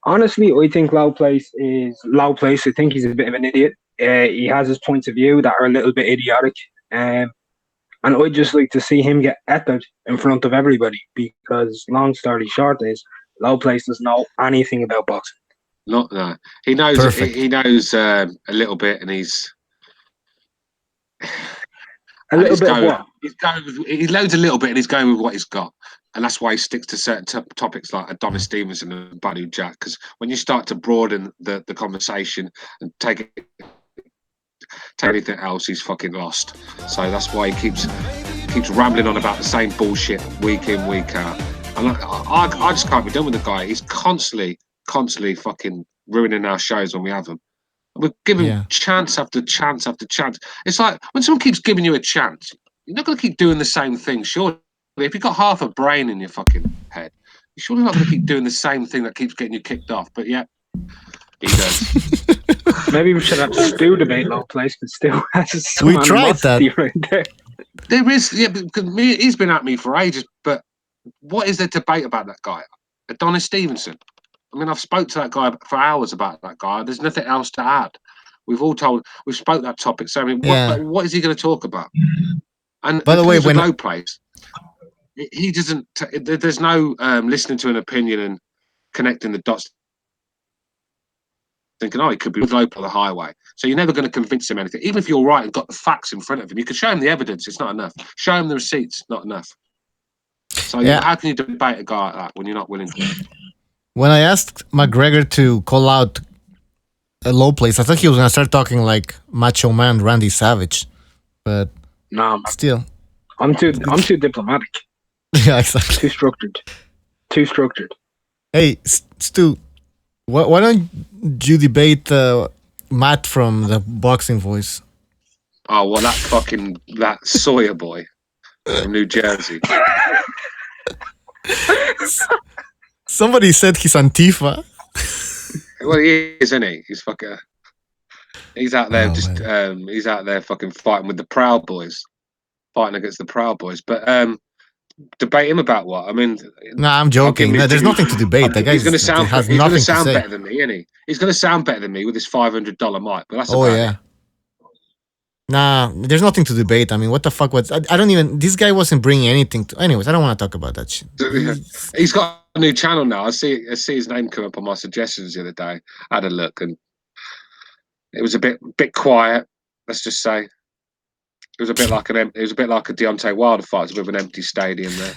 Speaker 3: Honestly, I think Low Place is Low Place. I think he's a bit of an idiot. He has his points of view that are a little bit idiotic. And I'd just like to see him get ethered in front of everybody, because long story short is Low Place doesn't know anything about boxing.
Speaker 4: No. He knows. Perfect. He knows a little bit, and he's
Speaker 3: a little bit of what?
Speaker 4: He loads a little bit, and he's going with what he's got, and that's why he sticks to certain topics like Adonis Stevenson and Badu Jack. Because when you start to broaden the conversation and take anything else, he's fucking lost. So that's why he keeps rambling on about the same bullshit week in, week out. And I just can't be done with the guy. He's constantly fucking ruining our shows when we have them. We're giving chance after chance after chance. It's like when someone keeps giving you a chance, you're not going to keep doing the same thing, surely. If you've got half a brain in your fucking head, you're surely not going to keep doing the same thing that keeps getting you kicked off. But yeah, he does.
Speaker 3: Maybe we should have to Stu debate Low Place, but Stu has some
Speaker 1: we tried that.
Speaker 3: Right there.
Speaker 4: There is, because he's been at me for ages. But what is the debate about that guy, Adonis Stevenson? I mean, I've spoke to that guy for hours about that guy. There's nothing else to add. We've spoke that topic. So I mean, what is he going to talk about? And
Speaker 1: by the way, when
Speaker 4: Low Place, he doesn't. There's no listening to an opinion and connecting the dots. Thinking, he could be low on the highway. So you're never going to convince him anything. Even if you're right and got the facts in front of him, you can show him the evidence. It's not enough. Show him the receipts. Not enough. So how can you debate a guy like that when you're not willing to?
Speaker 1: When I asked McGregor to call out a Low Place, I thought he was gonna start talking like Macho Man Randy Savage, but
Speaker 3: no,
Speaker 1: still,
Speaker 3: I'm too diplomatic.
Speaker 1: Yeah, exactly.
Speaker 3: Too structured.
Speaker 1: Hey, Stu, why don't you debate Matt from the Boxing Voice?
Speaker 4: Oh well, that Sawyer boy from New Jersey.
Speaker 1: Somebody said he's Antifa.
Speaker 4: Well, he is, isn't he? He's out there he's out there fucking fighting with the Proud Boys, fighting against the Proud Boys. But debate him about what? I mean,
Speaker 1: no, I'm joking. No, there's nothing to debate. That guy's
Speaker 4: going to sound
Speaker 1: better
Speaker 4: than me, isn't he? He's going to sound better than me with his $500 mic. But that's it.
Speaker 1: Nah, there's nothing to debate. I mean, what the fuck was... I don't even... This guy wasn't bringing anything to... Anyways, I don't want to talk about that shit.
Speaker 4: He's got a new channel now. I see his name come up on my suggestions the other day. I had a look and it was a bit quiet, let's just say. It was a bit like a Deontay Wilder fight with an empty stadium there.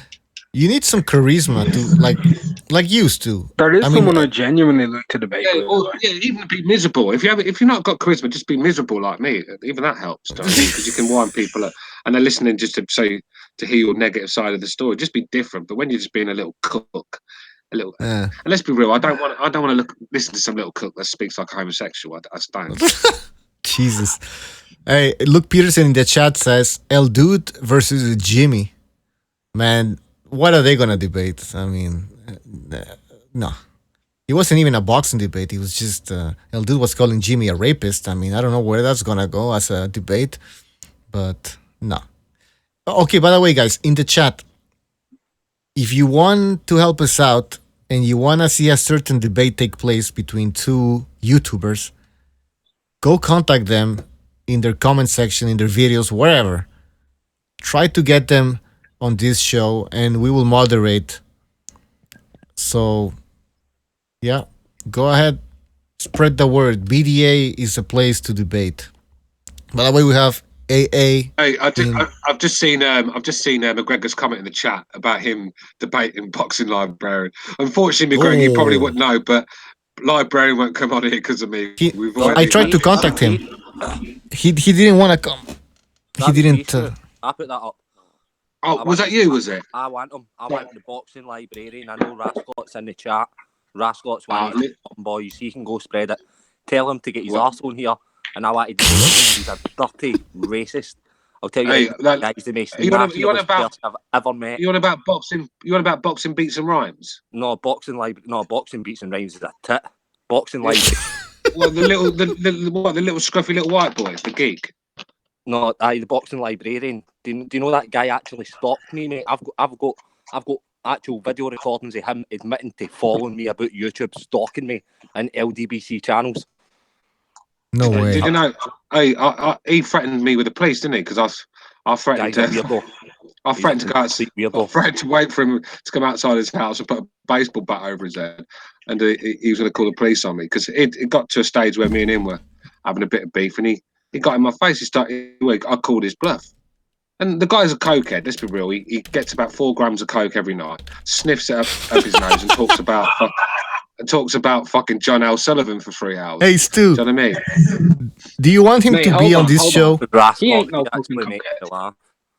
Speaker 1: You need some charisma to like used to.
Speaker 3: There is
Speaker 1: I mean,
Speaker 3: someone I genuinely like to debate
Speaker 4: Yeah,
Speaker 3: with.
Speaker 4: or even be miserable. If you've not got charisma, just be miserable like me. Even that helps, do you know what I mean? Because you can wind people up, and they're listening just to hear your negative side of the story. Just be different. But when you're just being a little cook, and let's be real, I don't want to listen to some little cook that speaks like a homosexual. I just don't.
Speaker 1: Jesus. Hey, Luke Peterson in the chat says El Dude versus Jimmy. Man, what are they gonna debate? I mean, no. It wasn't even a boxing debate. It was just El Dude was calling Jimmy a rapist. I mean, I don't know where that's gonna go as a debate, but no. Okay, by the way, guys, in the chat, if you want to help us out and you want to see a certain debate take place between two YouTubers, go contact them in their comment section, in their videos, wherever. Try to get them on this show and we will moderate. So, yeah, go ahead, spread the word. BDA is a place to debate. By the way, we have AA.
Speaker 4: Hey, I've just seen McGregor's comment in the chat about him debating boxing librarian. Unfortunately, McGregor, you probably wouldn't know, but librarian won't come on here because of me.
Speaker 1: I tried to contact him. He didn't want to come. He didn't.
Speaker 2: I put that up.
Speaker 4: Oh, was that you? Was it?
Speaker 2: I want him. I want the boxing librarian. I know Rascot's in the chat. Rascot's one of the boys. He can go spread it. Tell him to get his arse on here. And I wanted to do it. He's a dirty racist. I'll tell you, he's the most nastiest person I've ever met.
Speaker 4: You want about boxing? You want about boxing beats and rhymes?
Speaker 2: No, boxing beats and rhymes is a tit. Boxing library.
Speaker 4: Well, the little scruffy little white boy, the geek.
Speaker 2: No, the boxing librarian. Do you know that guy actually stalked me, mate? I've got actual video recordings of him admitting to following me about YouTube, stalking me in LDBC channels.
Speaker 1: No way.
Speaker 4: Did you know? He threatened me with the police, didn't he? Because I threatened to. I threatened to go out. I threatened to wait for him to come outside his house and put a baseball bat over his head, and he was going to call the police on me because it got to a stage where me and him were having a bit of beef, and he got in my face. He started. I called his bluff, and the guy's a cokehead. Let's be real. He gets about 4 grams of coke every night, sniffs it up his nose, and talks about fucking John L. Sullivan for 3 hours.
Speaker 1: Hey, Stu.
Speaker 4: Do you know what I mean?
Speaker 1: Do you want him to be on this show?
Speaker 3: He ain't no fucking cokehead.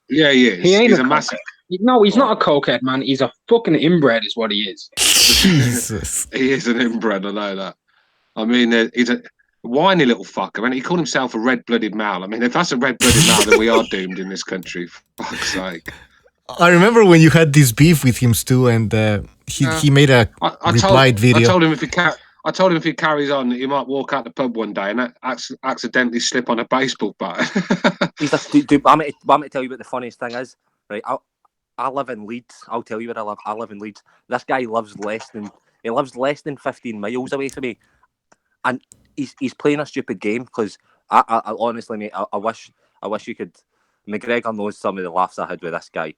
Speaker 4: Yeah, he is. He's a massive.
Speaker 3: No, he's not a cokehead, man. He's a fucking inbred, is what he is.
Speaker 1: Jesus.
Speaker 4: He is an inbred, I know that. I mean, he's a whiny little fucker. And he called himself a red-blooded male. I mean, if that's a red-blooded male, then we are doomed in this country. For fuck's sake.
Speaker 1: I remember when you had this beef with him, Stu, and he made a replied video.
Speaker 4: I told him if he carries on, that he might walk out the pub one day and accidentally slip on a baseball bat.
Speaker 2: I'm going to tell you what the funniest thing is. Right, I live in Leeds. I'll tell you where I live. I live in Leeds. This guy lives less than 15 miles away from me, and he's playing a stupid game. Because I honestly, mate, I wish you could. McGregor knows some of the laughs I had with this guy.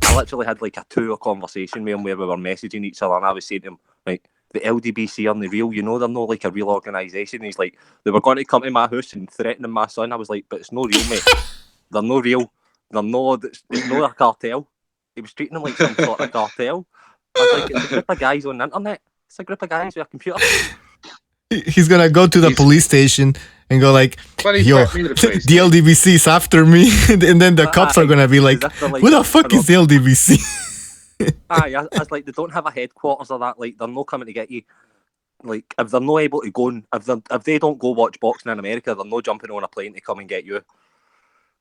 Speaker 2: I literally had like a 2-hour conversation with him where we were messaging each other, and I was saying to him, like, the LDBC aren't real, you know, they're not like a real organisation. He's like, they were going to come to my house and threatening my son. I was like, but it's no real, mate. They're no real. It's not a cartel. He was treating them like some sort of cartel. I was like, it's a group of guys on the internet. It's a group of guys with a computer.
Speaker 1: He's gonna go to the police station and go like, yo, the LDBC is after me. And then the cops are gonna be like, who the fuck is the LDBC?
Speaker 2: I was like, they don't have a headquarters or that. Like, they're not coming to get you. Like, if they're not able to go, if they don't go watch boxing in America, they're not jumping on a plane to come and get you.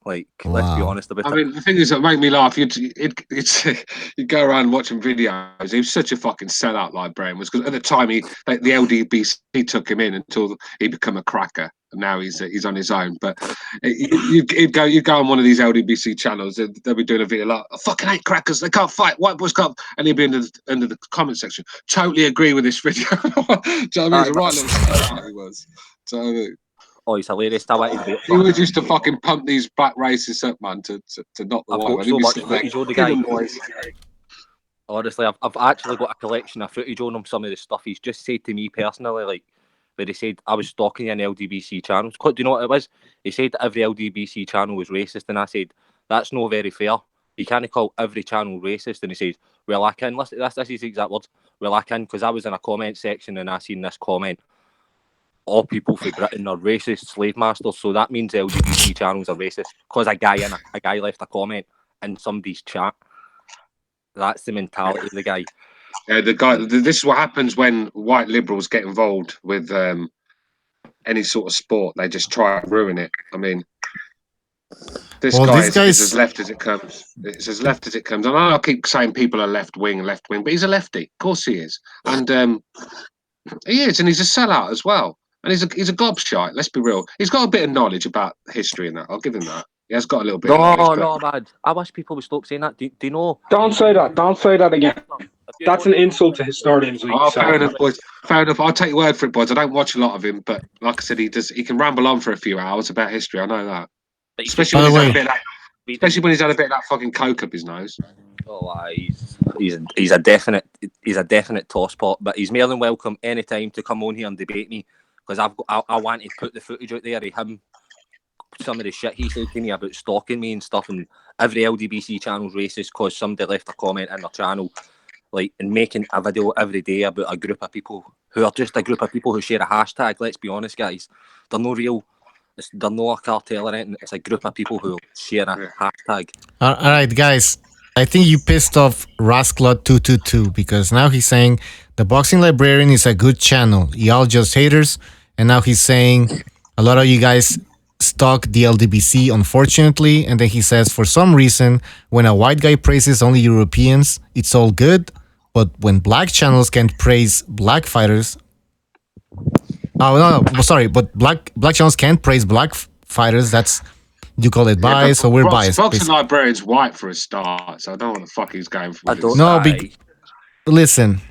Speaker 2: Like, let's be honest about it.
Speaker 4: I mean, the thing is that make me laugh. You'd go around watching videos. He was such a fucking sellout, librarian was, because at the time the LDBC took him in until he became a cracker, and now he's on his own. But you'd go on one of these LDBC channels. They'll be doing a video like, I fucking hate crackers. They can't fight. White boys can't. And he'd be in the comment section. Totally agree with this video. Do you know what I mean? He's a right little sellout, he was. So I mean,
Speaker 2: oh, he's hilarious.
Speaker 4: He was used to fucking pump these black racists up, man, to knock the white.
Speaker 2: So much footage on the guy. Honestly, I've actually got a collection of footage on him. Some of the stuff he's just said to me personally, like where he said I was stalking an LDBC channel. Do you know what it was? He said that every LDBC channel was racist, and I said that's not very fair. you can't call every channel racist. And he says, well, I can. Listen, that's his exact words. Well, I can, because I was in a comment section and I seen this comment. All people from Britain are racist slave masters, so that means LGBT channels are racist because a guy left a comment in somebody's chat. That's the mentality of the guy.
Speaker 4: The guy. This is what happens when white liberals get involved with any sort of sport. They just try to ruin it. I mean, this guy is as left as it comes. It's as left as it comes. And I keep saying people are left wing, but he's a lefty. Of course he is, and he is, and he's a sellout as well. And he's a gobshite. Let's be real. He's got a bit of knowledge about history and that. I'll give him that. He has got a little bit.
Speaker 2: No, man. I wish people would stop saying that. Do you know?
Speaker 3: Don't say that. Don't say that again. That's an insult to historians.
Speaker 4: Fair enough, boys. Fair enough. I'll take your word for it, boys. I don't watch a lot of him, but like I said, he can ramble on for a few hours about history. I know that. Especially when he's had a bit of that fucking coke up his nose.
Speaker 2: Oh, he's a definite tosspot, but he's more than welcome anytime to come on here and debate me, because I want to put the footage out there of him, some of the shit he said to me about stalking me and stuff, and every LDBC channel's racist because somebody left a comment in their channel, like, and making a video every day about a group of people who are just a group of people who share a hashtag. Let's be honest, guys, they're not a cartel or anything. It's a group of people who share a hashtag.
Speaker 1: All right, guys. I think you pissed off Rasclot222 because now he's saying the Boxing Librarian is a good channel. Y'all just haters. And now he's saying a lot of you guys stalk the LDBC, unfortunately. And then he says, for some reason, when a white guy praises only Europeans, it's all good. But when black channels can't praise black fighters... Oh, no, sorry. But black channels can't praise black fighters. That's... You call it bias, so we're biased.
Speaker 4: Boxing Librarian's white for a start, so I don't know what the fuck he's going for.
Speaker 1: Listen,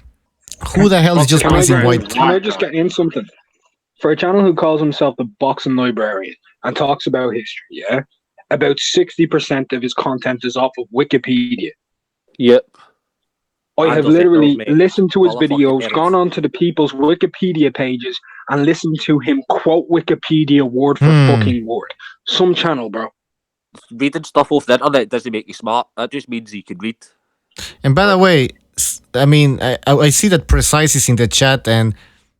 Speaker 1: who the hell is just praising white?
Speaker 3: Can I just get in something? For a channel who calls himself the Boxing Librarian and talks about history, yeah, about 60% of his content is off of Wikipedia.
Speaker 2: Yep.
Speaker 3: I have literally listened to his videos, gone onto the people's Wikipedia pages, and listened to him quote Wikipedia word for fucking word. Some channel, bro.
Speaker 2: Reading stuff off the internet doesn't make you smart. That just means you can read.
Speaker 1: And by the way, I mean, I see that Precise is in the chat, and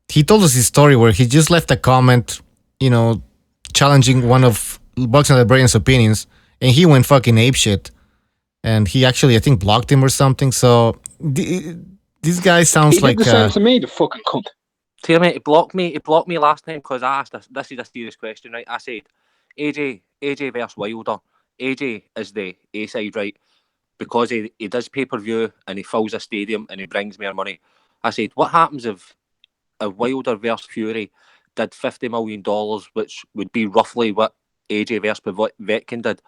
Speaker 1: he told us his story where he just left a comment, challenging one of Boxing Librarian's opinions, and he went fucking apeshit. And he actually, I think, blocked him or something. So this guy sounds like...
Speaker 3: He did the same to me, the fucking cunt.
Speaker 2: Tell me, he blocked me last time because I asked, this is a serious question, right? I said, AJ versus Wilder. AJ is the A side, right? Because he does pay-per-view and he fills a stadium and he brings more money. I said, what happens if Wilder versus Fury did $50 million, which would be roughly what AJ versus Povetkin did?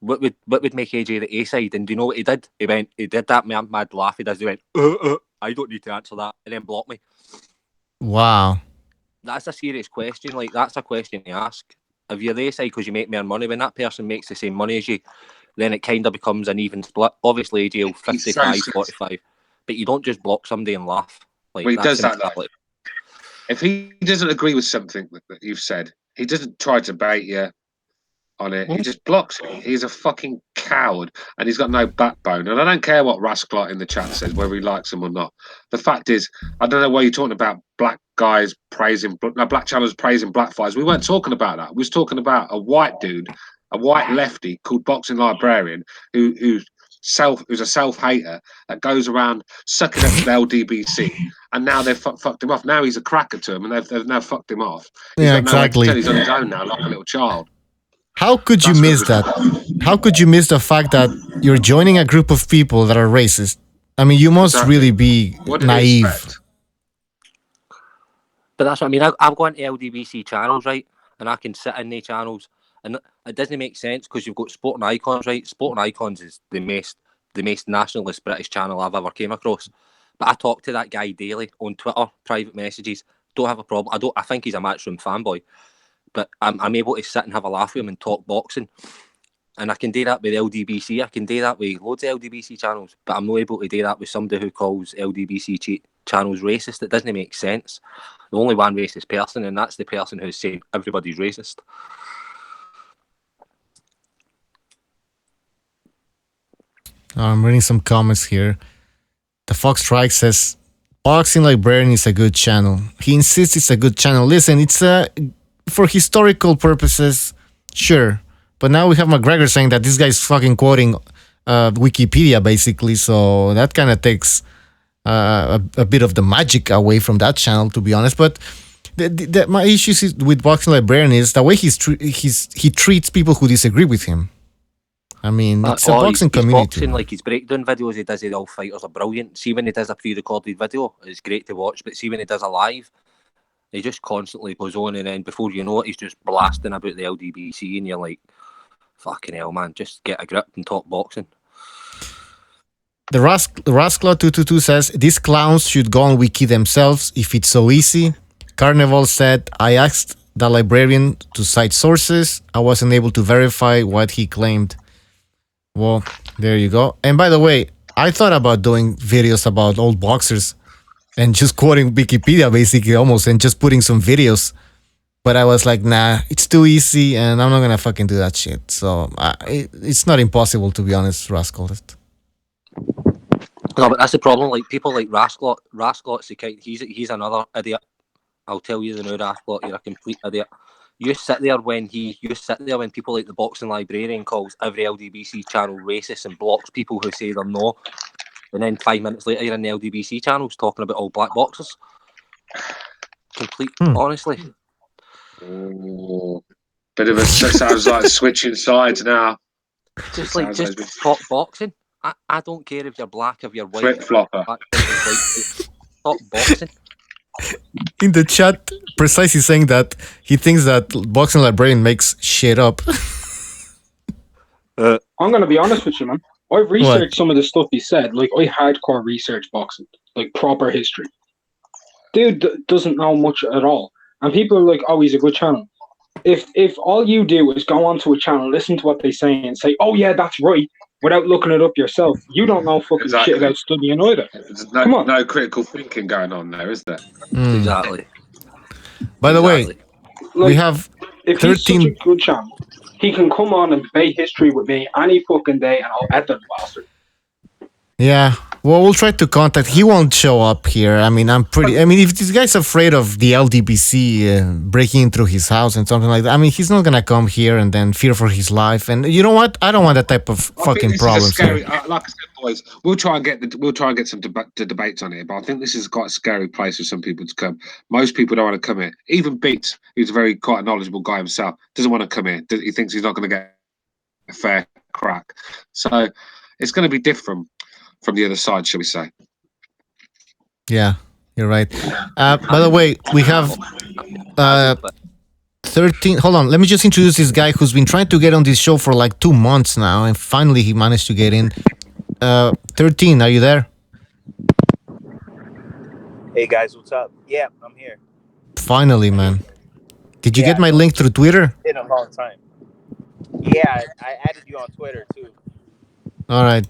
Speaker 2: What would make AJ the A side? And do you know what he did? He did that mad laugh. He went, I don't need to answer that, and then blocked me.
Speaker 1: Wow.
Speaker 2: That's a serious question. Like, that's a question to ask. If you're the A side because you make more money, when that person makes the same money as you, then it kind of becomes an even split. Obviously, AJ will 55, 45, but you don't just block somebody and laugh. Like,
Speaker 4: well, he does that. If he doesn't agree with something that you've said, he doesn't try to bait you on it. He just blocks it. He's a fucking coward, and he's got no backbone. And I don't care what Rasclot in the chat says, whether he likes him or not. The fact is, I don't know why you're talking about black guys praising, black channels praising black fighters. We weren't talking about that. We was talking about a white dude, a white lefty called Boxing Librarian, who's a self-hater that goes around sucking up to the LDBC, and now they've fucked him off. Now he's a cracker to him, and they've now fucked him off.
Speaker 1: Yeah, exactly.
Speaker 4: He's on his own now, like a little child.
Speaker 1: How could you miss that? How could you miss the fact that you're joining a group of people that are racist? I mean, you must really be naive.
Speaker 2: But that's what I mean. I've gone to LDBC channels, right? And I can sit in the channels. And it doesn't make sense because you've got Sporting Icons, right? Sporting Icons is the most nationalist British channel I've ever came across. But I talk to that guy daily on Twitter, private messages. Don't have a problem. I think he's a Matchroom fanboy. But I'm able to sit and have a laugh with him and talk boxing. And I can do that with LDBC. I can do that with loads of LDBC channels. But I'm not able to do that with somebody who calls LDBC channels racist. It doesn't make sense. The only one racist person, and that's the person who's saying everybody's racist.
Speaker 1: I'm reading some comments here. The Fox Strike says, Boxing Librarian is a good channel. He insists it's a good channel. Listen, it's for historical purposes, sure. But now we have McGregor saying that this guy's fucking quoting Wikipedia, basically. So that kind of takes a bit of the magic away from that channel, to be honest. But my issues with Boxing Librarian is the way he treats people who disagree with him. I mean, it's a boxing community.
Speaker 2: Boxing, like his breakdown videos he does with all fighters are brilliant. See when he does a pre-recorded video, it's great to watch. But see when he does a live, he just constantly goes on, and then before you know it, he's just blasting about the LDBC, and you're like, fucking hell, man, just get a grip and talk boxing.
Speaker 1: The Rasclaw222 says, these clowns should go on Wiki themselves if it's so easy. Carnival said, I asked the librarian to cite sources. I wasn't able to verify what he claimed. Well, there you go. And by the way, I thought about doing videos about old boxers and just quoting Wikipedia basically almost and just putting some videos. But I was like, nah, it's too easy and I'm not going to fucking do that shit. So it's not impossible, to be honest, Rascal.
Speaker 2: No, but that's the problem. Like people like Rascal's the kind. He's another idiot. I'll tell you the new Rascal, you're a complete idiot. You sit there when people like the Boxing Librarian calls every LDBC channel racist and blocks people who say they're not. And then 5 minutes later, you're in the LDBC channels talking about all black boxers. Complete, honestly.
Speaker 4: Bit of a sounds like switching sides now.
Speaker 2: Just talk boxing. I don't care if you're black, if you're white.
Speaker 4: Flip flopper.
Speaker 2: Talk boxing.
Speaker 1: In the chat, Precise is saying that he thinks that Boxing Librarian makes shit up.
Speaker 3: I'm going to be honest with you, man. I've researched some of the stuff he said. Like, I hardcore research boxing. Like, proper history. Dude doesn't know much at all. And people are like, oh, he's a good channel. If all you do is go onto a channel, listen to what they say, and say, oh, yeah, that's right, without looking it up yourself, you don't know fucking shit about studying either.
Speaker 4: There's no critical thinking going on there, is there?
Speaker 2: Exactly.
Speaker 1: By the way, we have
Speaker 3: if 13... he's such a good channel, he can come on and debate history with me any fucking day, and I'll edit the bastard.
Speaker 1: Yeah. Well, we'll try to contact. He won't show up here. I mean, if this guy's afraid of the LDBC breaking into his house and something like that, I mean, he's not gonna come here and then fear for his life. And you know what? I don't want that type of fucking problem.
Speaker 4: Like I said, boys, we'll try and get some debates on it. But I think this is quite a scary place for some people to come. Most people don't want to come here. Even Beats, who's quite a knowledgeable guy himself, doesn't want to come here. He thinks he's not going to get a fair crack. So it's going to be different from the other side, shall we say?
Speaker 1: Yeah, you're right. By the way, we have 13. Hold on, let me just introduce this guy who's been trying to get on this show for like 2 months now, and finally he managed to get in. 13, are you there?
Speaker 5: Hey guys, what's up? Yeah, I'm here.
Speaker 1: Finally, man. Did you get my link through Twitter?
Speaker 5: It's been a long time. Yeah, I added you on Twitter too.
Speaker 1: All right.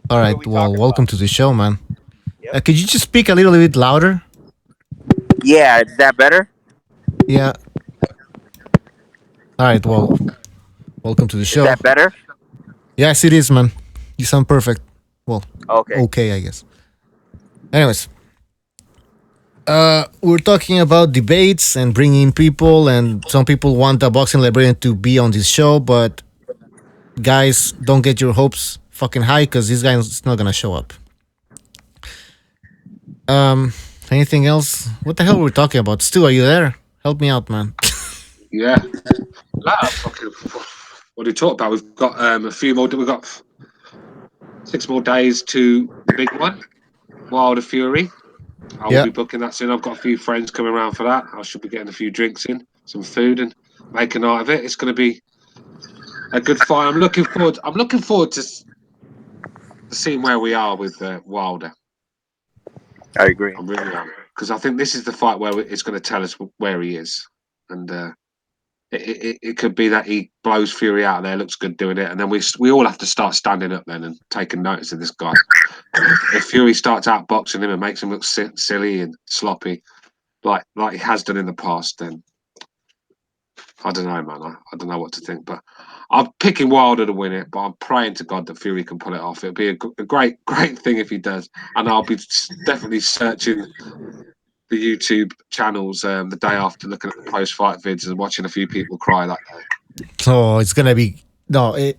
Speaker 1: Well, welcome to the show, man.
Speaker 5: Yep.
Speaker 1: Could you just speak a little bit louder?
Speaker 5: Yeah, is that better?
Speaker 1: Yeah. All right, well, welcome to the show.
Speaker 5: Is that better?
Speaker 1: Yes, it is, man. You sound perfect. Well,
Speaker 5: okay,
Speaker 1: I guess. Anyways, we're talking about debates and bringing in people, and some people want the Boxing Librarian to be on this show, but guys, don't get your hopes fucking high because this guy is not gonna show up. Anything else? What the hell were we talking about? Stu, are you there? Help me out, man.
Speaker 4: Yeah. What do we talk about? We've got a few more. We've got 6 more days to the big one, Wilder Fury. I'll be booking that soon. I've got a few friends coming around for that. I should be getting a few drinks in, some food, and make a night of it. It's going to be a good fight. I'm looking forward to seeing where we are with Wilder.
Speaker 5: I agree.
Speaker 4: I really am, because I think this is the fight where it's going to tell us where he is, and it could be that he blows Fury out there, looks good doing it, and then we all have to start standing up then and taking notice of this guy. If Fury starts outboxing him and makes him look silly and sloppy, like he has done in the past, then I don't know, man. I don't know what to think, but I'm picking Wilder to win it. But I'm praying to God that Fury can pull it off. It'd be a great thing if he does, and I'll be definitely searching the YouTube channels the day after, looking at the post-fight vids and watching a few people cry that day.
Speaker 1: So it's gonna be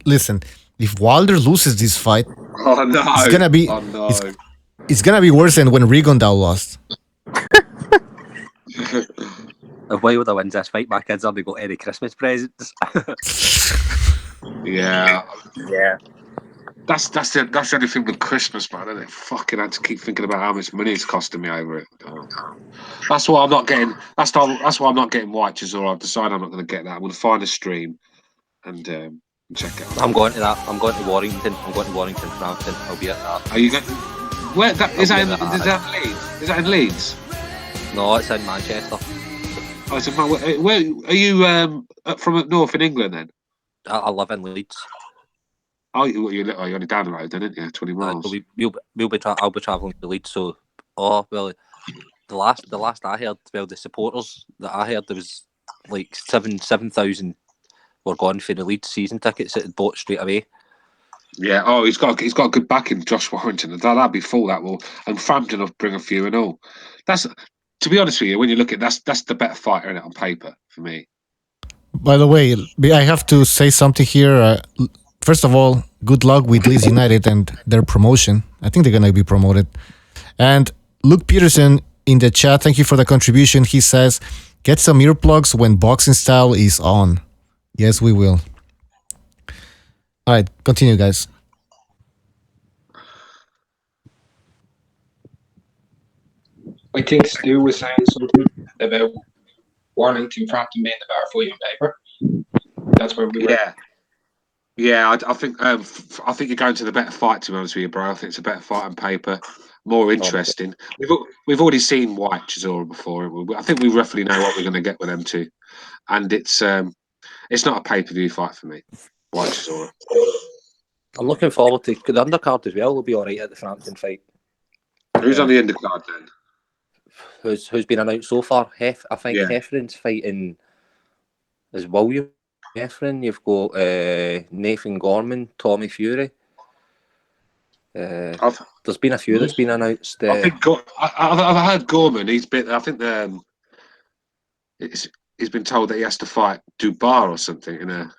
Speaker 1: listen. If Wilder loses this fight,
Speaker 4: oh no,
Speaker 1: it's gonna be it's gonna be worse than when Rigondeaux lost.
Speaker 2: If Wilder wins this fight, my kids haven't got any Christmas presents.
Speaker 4: yeah.
Speaker 2: Yeah.
Speaker 4: That's the only thing with Christmas, man. Isn't it? Fucking had to keep thinking about how much money it's costing me over it. That's why I'm not getting. That's why I'm not getting White Chisora. I've decided I'm not going to get that. I'm going to find a stream and check it out.
Speaker 2: I'm going to that. I'm going to Warrington. I'm going to Warrington, Frampton. I'll be at that.
Speaker 4: Are you going? Where that is that? Is that in Leeds? Is that in Leeds?
Speaker 2: No, it's in Manchester.
Speaker 4: Oh, it's in where are you from up north in England then?
Speaker 2: I live in Leeds.
Speaker 4: Oh, you're only down the road, then, aren't you? 20 miles.
Speaker 2: I'll be travelling to Leeds. So, the last I heard, the supporters that I heard, there was like 7,000 were gone for the Leeds season tickets that had bought straight away.
Speaker 4: Yeah. Oh, he's got a good backing, Josh Warrington. That'll be full. That will, and Frampton will bring a few and all. That's, to be honest with you, when you look at that's the better fighter in it on paper for me.
Speaker 1: By the way, I have to say something here. First of all, good luck with Leeds United and their promotion. I think they're going to be promoted. And Luke Peterson in the chat, thank you for the contribution. He says, get some earplugs when boxing style is on. Yes, we will. All right, continue, guys.
Speaker 3: I think Stu was saying something about Warrington Frampton being the better fight on paper. That's where we were.
Speaker 4: Yeah, I think you're going to the better fight, to be honest with you, bro. I think it's a better fight on paper, more interesting. We've already seen White Chisora before. I think we roughly know what we're going to get with them two, and it's not a pay-per-view fight for me. White Chisora.
Speaker 2: I'm looking forward to the undercard as well. Will be all right at the Frampton fight.
Speaker 4: Who's on the undercard then?
Speaker 2: Who's been announced so far? I think
Speaker 4: Yeah.
Speaker 2: Heffern's fighting is William Heffern. You've got Nathan Gorman, Tommy Fury. There's been a few that's been announced.
Speaker 4: I think I've heard Gorman. I think he's been told that he has to fight Dubar or something in a.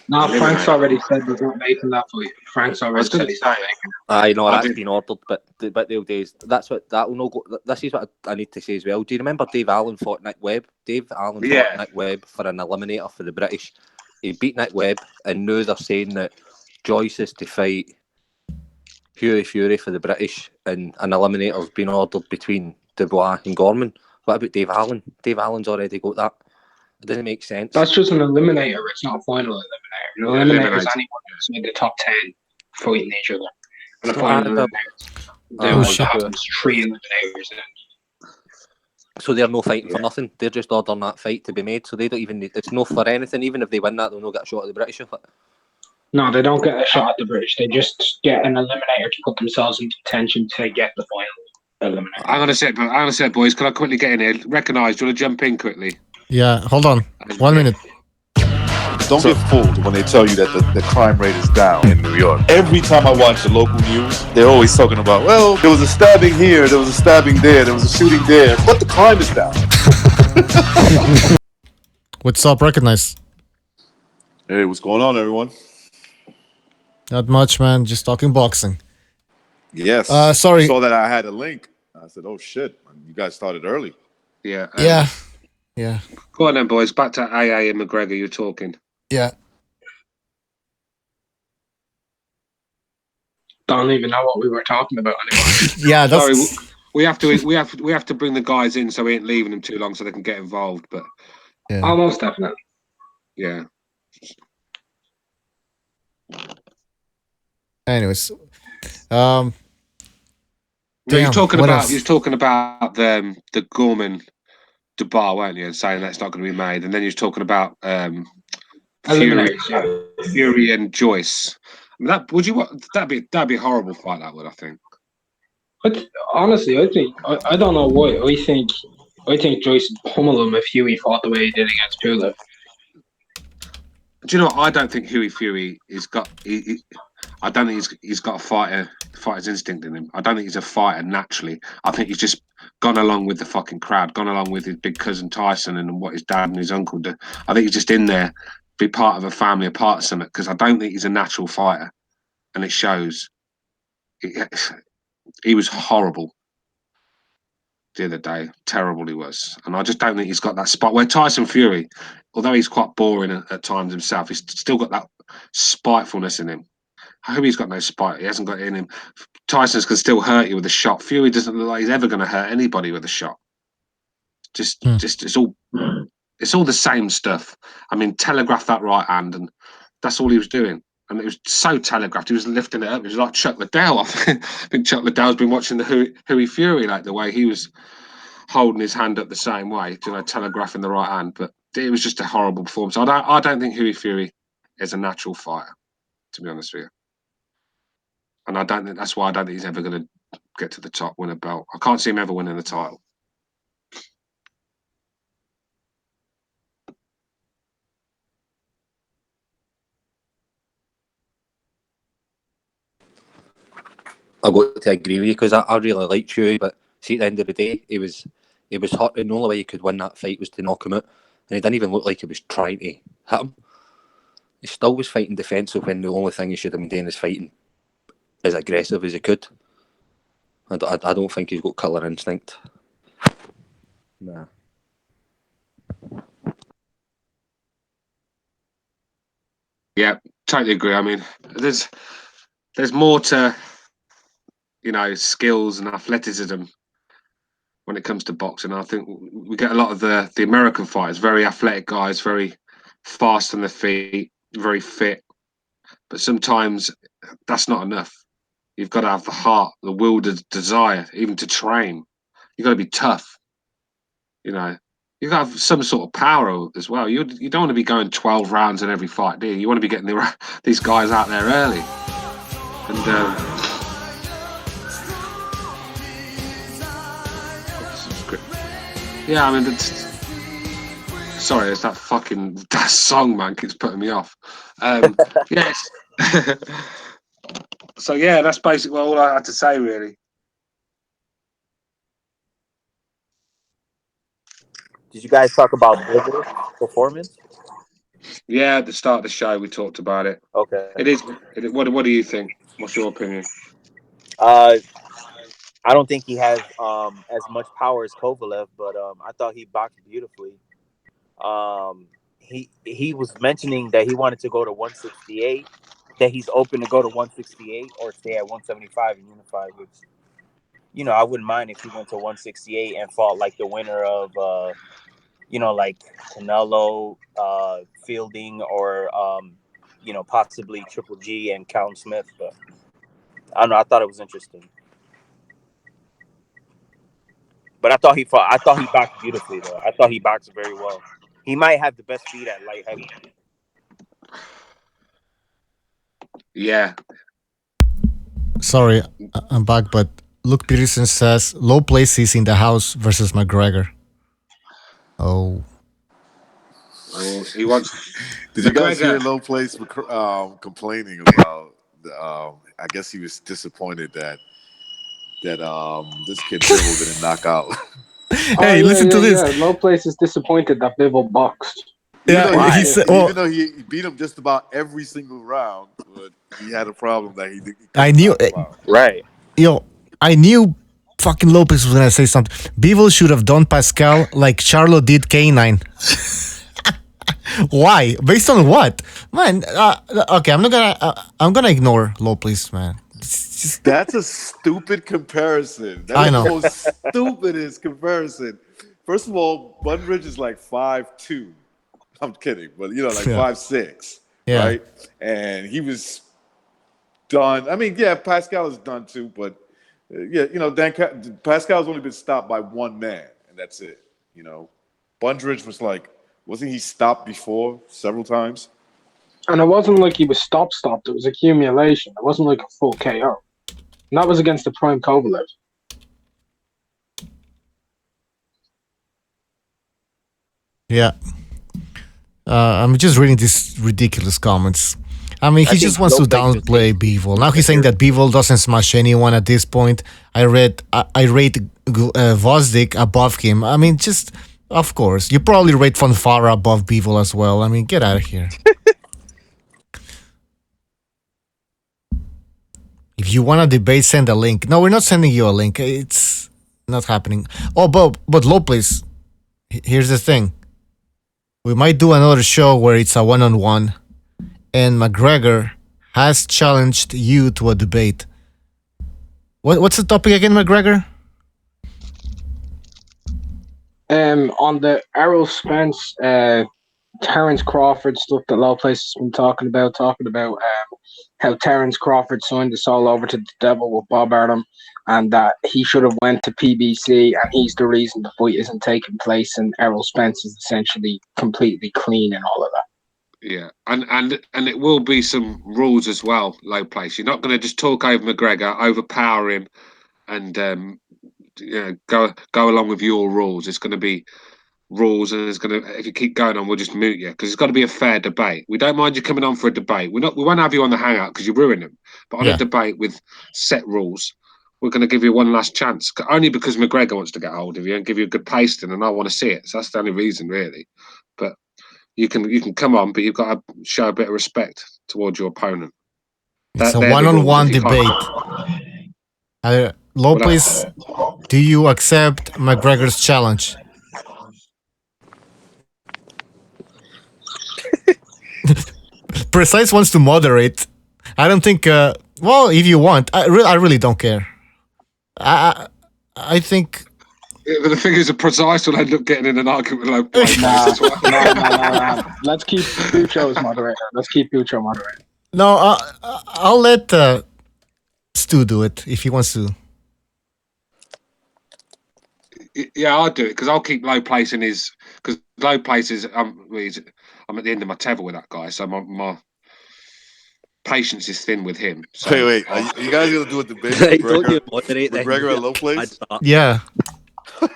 Speaker 3: No, Frank's already said he's not making that fight. Frank's already said he's not making.
Speaker 2: I know that's been ordered, but the old days. That will not go. This is what I need to say as well. Do you remember Dave Allen fought Nick Webb? Dave Allen fought Nick Webb for an eliminator for the British. He beat Nick Webb, and now they're saying that Joyce is to fight Fury for the British, and an eliminator's been ordered between Dubois and Gorman. What about Dave Allen? Dave Allen's already got that. It doesn't make sense.
Speaker 3: That's just an eliminator. It's not a final eliminator. An eliminator is anyone who's in the top 10 fighting each other. And a final eliminator happens 3 eliminators in.
Speaker 2: So they're no fighting for nothing. They're just ordering that fight to be made. So they don't even need. It's no for anything. Even if they win that, they'll not get a shot at the British of it.
Speaker 3: No, they don't get a shot at the British. They just get an eliminator to put themselves into contention to get the final eliminator.
Speaker 4: Hang on a sec, boys. Can I quickly get in here? Recognise. Do you want to jump in quickly?
Speaker 1: Yeah, hold on. 1 minute.
Speaker 6: Don't get fooled when they tell you that the crime rate is down in New York. Every time I watch the local news, they're always talking about, well, there was a stabbing here, there was a stabbing there, there was a shooting there, but the crime is down.
Speaker 1: What's up, Recognize?
Speaker 6: Hey, what's going on, everyone?
Speaker 1: Not much, man. Just talking boxing.
Speaker 6: Yes.
Speaker 1: Sorry.
Speaker 6: I saw that I had a link. I said, oh, shit. You guys started early.
Speaker 4: Yeah.
Speaker 1: Yeah.
Speaker 4: Go on then, boys. Back to AA and McGregor. You're talking.
Speaker 1: Yeah.
Speaker 3: Don't even know what we were talking about anymore.
Speaker 1: Yeah, that's...
Speaker 4: Sorry, we have to bring the guys in so we ain't leaving them too long so they can get involved. But
Speaker 3: almost definitely.
Speaker 4: Yeah.
Speaker 1: Anyways,
Speaker 4: you're talking about the Gorman Dubar, weren't you? And saying that's not going to be made, and then you're talking about Fury and Joyce. I mean, that'd be a horrible fight. That would, I think.
Speaker 3: But honestly, I don't know why. I think Joyce would pummel him if Huey fought the way he did against Pulev.
Speaker 4: Do you know what? I don't think Huey Fury has got. I don't think he's got a fighter's instinct in him. I don't think he's a fighter naturally. I think he's just gone along with the fucking crowd, gone along with his big cousin Tyson and what his dad and his uncle do. I think he's just in there, be part of a family, a part of something. Because I don't think he's a natural fighter, and it shows. He was horrible the other day. Terrible he was. And I just don't think he's got that spot where Tyson Fury, although he's quite boring at times himself, he's still got that spitefulness in him. I hope he's got no spite. He hasn't got it in him. Tyson's can still hurt you with a shot. Fury doesn't look like he's ever going to hurt anybody with a shot. Just it's all the same stuff. I mean, telegraph that right hand, and that's all he was doing. And it was so telegraphed. He was lifting it up. It was like Chuck Liddell. I think Chuck Liddell's been watching the Huey Fury, like the way he was holding his hand up the same way, telegraphing the right hand. But it was just a horrible performance. I don't think Huey Fury is a natural fighter, to be honest with you. And I don't think that's why I don't think he's ever going to get to the top, win a belt. I can't see him ever winning the title.
Speaker 2: I've got to agree with you because I really liked Huey, but see, at the end of the day, he was hot, and the only way he could win that fight was to knock him out, and he didn't even look like he was trying to hit him. He still was fighting defensive when the only thing he should have been doing is fighting as aggressive as he could. I don't think he's got killer instinct. Nah.
Speaker 4: Yeah, totally agree. I mean, there's more to, skills and athleticism when it comes to boxing. I think we get a lot of the American fighters, very athletic guys, very fast on their feet, very fit. But sometimes that's not enough. You've got to have the heart, the will, the desire, even to train. You've got to be tough. You've got to have some sort of power as well. You don't want to be going 12 rounds in every fight, do you? You want to be getting these guys out there early. And yeah, I mean, sorry, it's that song, man, keeps putting me off. Yes. So yeah, that's basically all I had to say, really.
Speaker 5: Did you guys talk about Bivol performance?
Speaker 4: Yeah, at the start of the show, we talked about it.
Speaker 5: Okay.
Speaker 4: It is. What do you think? What's your opinion?
Speaker 5: I don't think he has as much power as Kovalev, but I thought he boxed beautifully. He was mentioning that he wanted to go to 168, that he's open to go to 168 or stay at 175 and unified, which, I wouldn't mind if he went to 168 and fought like the winner of, like Canelo, Fielding, or, possibly Triple G and Callum Smith. But I don't know. I thought it was interesting. But I thought he boxed beautifully, though. I thought he boxed very well. He might have the best feet at light heavy.
Speaker 4: Yeah.
Speaker 1: Sorry, I'm back, but Luke Peterson says low places in the house versus McGregor. Oh,
Speaker 4: he wants.
Speaker 6: Did you guys hear Low Place complaining about? I guess he was disappointed that this kid Bivol didn't knock out.
Speaker 1: Hey, listen to this.
Speaker 3: Yeah. Low Place is disappointed that Bivol boxed.
Speaker 6: Even though he beat him just about every single round, but he had a problem that he
Speaker 1: I knew.
Speaker 5: Right.
Speaker 1: I knew fucking Lopez was gonna say something. Bivol should have done Pascal like Charlo did K9. Why? Based on what, man? Okay, I'm gonna ignore Lopez, man.
Speaker 6: That's a stupid comparison. That is the most stupidest comparison. First of all, Bundridge is like 5'2". I'm kidding, but like 5'6", right? And he was done. I mean, yeah, Pascal is done too, but Pascal's only been stopped by one man, and that's it. Bundridge was wasn't he stopped before several times?
Speaker 3: And it wasn't like he was stopped. It was accumulation. It wasn't like a full KO. And that was against the prime Kovalev.
Speaker 1: Yeah. I'm just reading these ridiculous comments. I mean, he just wants to downplay Bivol. Now he's saying that Bivol doesn't smash anyone at this point. I rate Vosdik above him. I mean, just, of course. You probably rate Fanfara above Bivol as well. I mean, get out of here. If you want to debate, send a link. No, we're not sending you a link. It's not happening. Oh, but Lopez, here's the thing. We might do another show where it's a one-on-one, and McGregor has challenged you to a debate. What's the topic again, McGregor?
Speaker 3: On the Errol Spence, Terence Crawford stuff that Low Place has been talking about how Terence Crawford signed us all over to the devil with Bob Arum, and that he should have went to PBC, and he's the reason the fight isn't taking place, and Errol Spence is essentially completely clean and all of that.
Speaker 4: Yeah, and it will be some rules as well, Low Place. You're not going to just talk over McGregor, overpower him, and go along with your rules. It's going to be rules, and it's going to, if you keep going on, we'll just mute you, because it's got to be a fair debate. We don't mind you coming on for a debate. We won't have you on the Hangout because you ruin them. But on a debate with set rules, we're going to give you one last chance, only because McGregor wants to get hold of you and give you a good pasting, and I want to see it. So that's the only reason, really. But you can come on, but you've got to show a bit of respect towards your opponent.
Speaker 1: It's a one-on-one debate. Lopez, do you accept McGregor's challenge? Precise wants to moderate. I don't think. Well, if you want, I really don't care. I think.
Speaker 4: Yeah, but the thing is, Precise will end up getting in an argument with Lopez.
Speaker 3: No. Let's keep Pucho as moderator. Let's keep Pucho moderator.
Speaker 1: No, I'll let Stu do it if he wants to.
Speaker 4: Yeah, I'll do it because I'll keep Low Place in his. Because Low Place is, I'm at the end of my tether with that guy, so my patience is thin with him. So.
Speaker 6: Wait, are you guys gonna do a debate? McGregor at Low Place?
Speaker 1: Yeah.
Speaker 5: I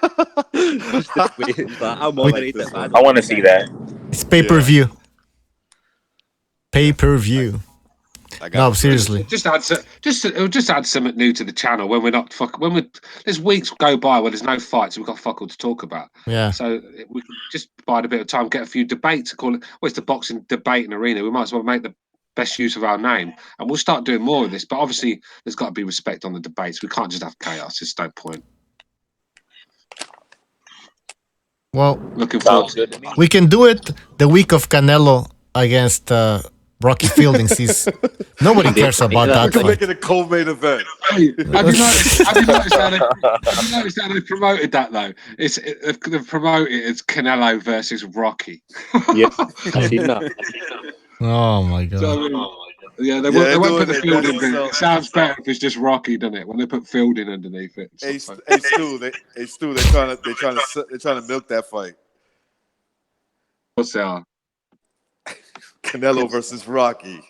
Speaker 5: want to see that.
Speaker 1: It's pay-per-view. Pay-per-view. No, seriously.
Speaker 4: It'll just add something new to the channel when we're not there's weeks go by where there's no fights and we've got fuck all to talk about.
Speaker 1: Yeah.
Speaker 4: So we can just bide a bit of time, get a few debates, call it. Well, it's the boxing debate and arena. We might as well make the best use of our name, and we'll start doing more of this. But obviously, there's got to be respect on the debates. We can't just have chaos. There's no point.
Speaker 1: Well,
Speaker 4: looking forward to it.
Speaker 1: We can do it the week of Canelo against Rocky Fielding. Nobody cares about that
Speaker 6: fight. Make it a co-main event.
Speaker 4: Hey, have you noticed how they promoted that though? They've promoted it as Canelo versus Rocky.
Speaker 2: Yeah, I've seen that.
Speaker 1: Oh my god.
Speaker 4: So, yeah, they won't put the Fielding in. It sounds better if it's just Rocky, doesn't it? When they put Fielding underneath it.
Speaker 6: Hey Stu, they're trying to milk that fight.
Speaker 4: What's that?
Speaker 6: Canelo versus Rocky.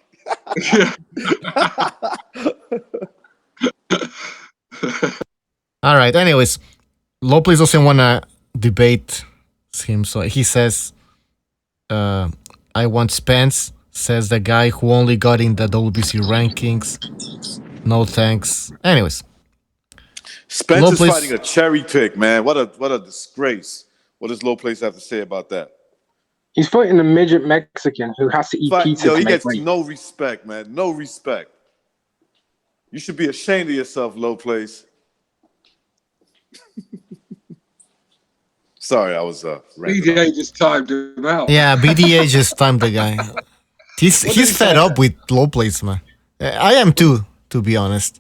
Speaker 1: All right. Anyways, Lopez doesn't want to debate him, so he says, "I want Spence." Says the guy who only got in the WBC rankings. No thanks. Anyways,
Speaker 6: Spence Lopez is fighting a cherry pick, man. What a disgrace. What does Low Place have to say about that?
Speaker 3: He's fighting a midget Mexican who has to eat pizza.
Speaker 6: He gets no respect, man. No respect. You should be ashamed of yourself, Low Place. Sorry, I was
Speaker 4: BDA just timed him out.
Speaker 1: Yeah, BDA just timed the guy. He's fed up with Low Place, man. I am too, to be honest.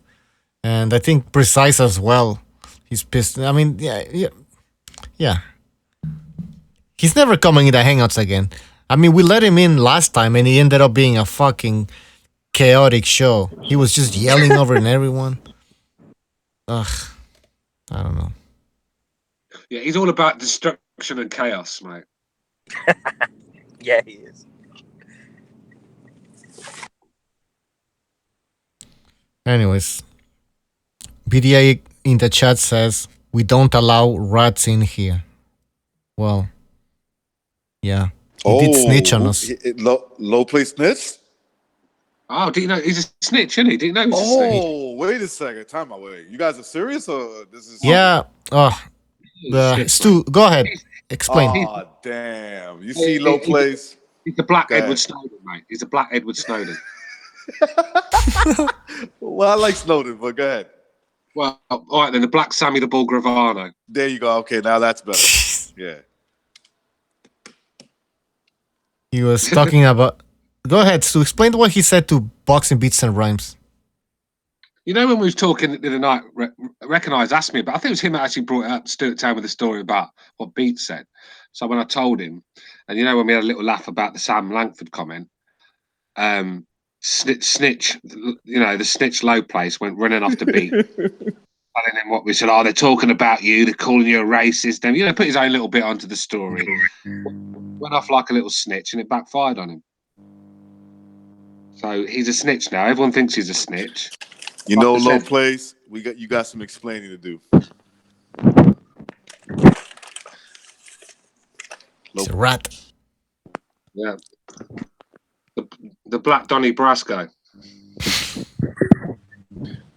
Speaker 1: And I think Precise as well. He's pissed. I mean, yeah. He's never coming in the Hangouts again. I mean, we let him in last time, and he ended up being a fucking chaotic show. He was just yelling over everyone. Ugh, I don't know.
Speaker 4: Yeah, he's all about destruction and chaos, mate.
Speaker 5: Yeah, he is.
Speaker 1: Anyways, BDA in the chat says, we don't allow rats in here. Well, yeah. He did snitch on us.
Speaker 6: Low play snitch?
Speaker 4: Oh, do you know he's a snitch, isn't he? Do you know he's a snitch?
Speaker 6: Oh, wait a second. Time out. Wait. You guys are serious or this is?
Speaker 1: Yeah. Stu, go ahead. Explain.
Speaker 6: Oh, damn. You see low plays?
Speaker 4: He's a black Edward Snowden, mate. He's a black Edward Snowden.
Speaker 6: Well, I like Snowden, but go ahead.
Speaker 4: Well, all right then. The black Sammy the Bull Gravano.
Speaker 6: There you go. Okay, now that's better. Yeah.
Speaker 1: He was talking about. Go ahead, Stu. Explain what he said to Boxing Beats and Rhymes.
Speaker 4: You know when we was talking the other night, Recognize asked me, but I think it was him that actually brought it up, stood at town with the story about what Beats said. So when I told him, and you know when we had a little laugh about the Sam Langford comment, snitch, you know, the snitch low place went running off to Beat. Telling him what we said, they're talking about you, they're calling you a racist. Then, you know, put his own little bit onto the story. Went off like a little snitch and it backfired on him. So he's a snitch now. Everyone thinks he's a snitch.
Speaker 6: You know, low plays, you got some explaining to do.
Speaker 1: He's a rat.
Speaker 4: Yeah. The black Donnie Brasco.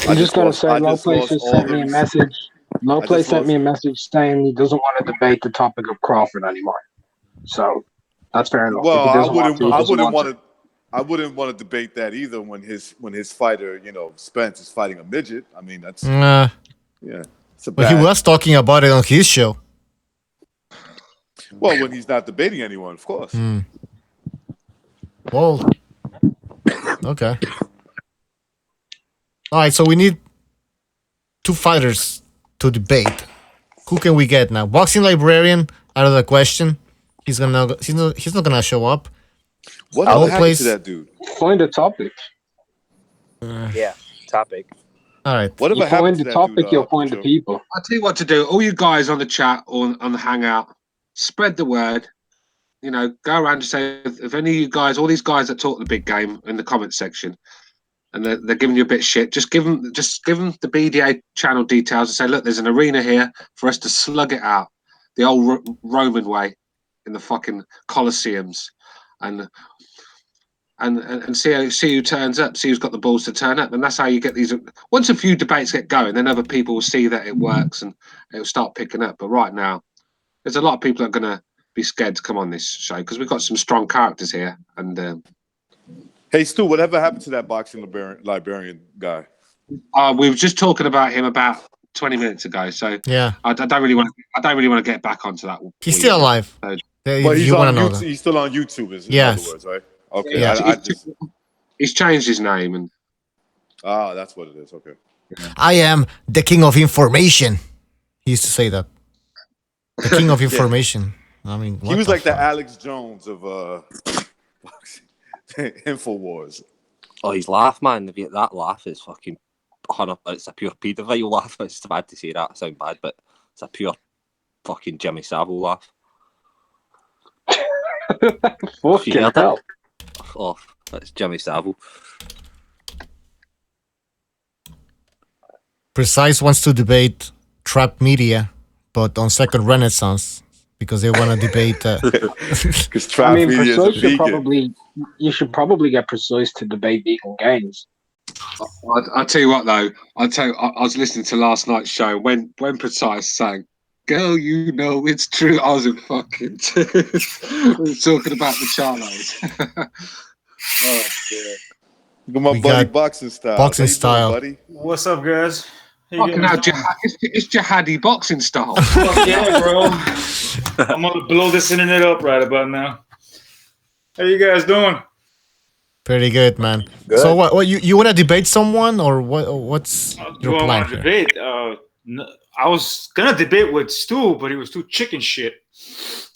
Speaker 3: I'm just gonna say, Low Play just sent me a message. Low Play sent me a message saying he doesn't want to debate the topic of Crawford anymore. So that's fair enough.
Speaker 6: Well, I wouldn't want to debate that either. When his fighter, you know, Spence is fighting a midget. I mean, that's yeah.
Speaker 1: But he was talking about it on his show.
Speaker 6: Well, when he's not debating anyone, of course.
Speaker 1: Well, okay. All right, so we need 2 fighters to debate. Who can we get now? Boxing librarian, out of the question. He's not gonna show up.
Speaker 6: What happened to that dude?
Speaker 3: Find a topic.
Speaker 5: Topic.
Speaker 1: All right.
Speaker 3: Whatever happened to that topic, dude, you'll find the people.
Speaker 4: I'll tell you what to do. All you guys on the chat or on the Hangout, spread the word. You know, go around and say if any of you guys, all these guys that talk the big game in the comment section, and they're giving you a bit of shit, just give them the BDA channel details and say, look, there's an arena here for us to slug it out the old Roman way in the fucking Colosseums, and see who turns up, see who's got the balls to turn up, and that's how you get these. Once a few debates get going, then other people will see that it works and it'll start picking up. But right now, there's a lot of people that are gonna be scared to come on this show because we've got some strong characters here. And
Speaker 6: hey, Stu, whatever happened to that boxing librarian guy?
Speaker 4: We were just talking about him about 20 minutes ago. So
Speaker 1: yeah,
Speaker 4: I don't really want to get back onto that.
Speaker 1: He's still alive.
Speaker 6: But he's still on YouTube, in other words, right? Okay.
Speaker 4: Yeah, he's changed his name and.
Speaker 6: That's what it is. Okay.
Speaker 1: I am the king of information. He used to say that. The king of information. I mean,
Speaker 6: he was like the Alex Jones of InfoWars.
Speaker 2: Oh, his laugh, man! That laugh is fucking. It's a pure paedophile laugh. It's bad to say that. I sound bad, but it's a pure fucking Jimmy Savile laugh.
Speaker 3: Fucking hell!
Speaker 2: Oh, that's Jimmy Savile.
Speaker 1: Precise wants to debate Trap Media, but on Second Renaissance. Because they want to debate.
Speaker 6: Because Trap Media is a vegan.
Speaker 3: You should probably get Precise to debate vegan games.
Speaker 4: I'll tell you what, though. I was listening to last night's show when Precise sang, "Girl, you know it's true." I was in fucking we were talking about the Charlos. Oh, dear.
Speaker 6: Look at my buddy Boxing Style.
Speaker 1: Boxing Style.
Speaker 6: Buddy?
Speaker 7: What's up, guys?
Speaker 4: Fucking hell, it's jihadi boxing style.
Speaker 7: Fuck yeah, bro. I'm gonna blow this internet up right about now. How you guys doing?
Speaker 1: Pretty good, man.
Speaker 6: Good.
Speaker 1: So what you want to debate someone or what's your plan here?
Speaker 7: Debate? I was gonna debate with Stu, but he was too chicken shit.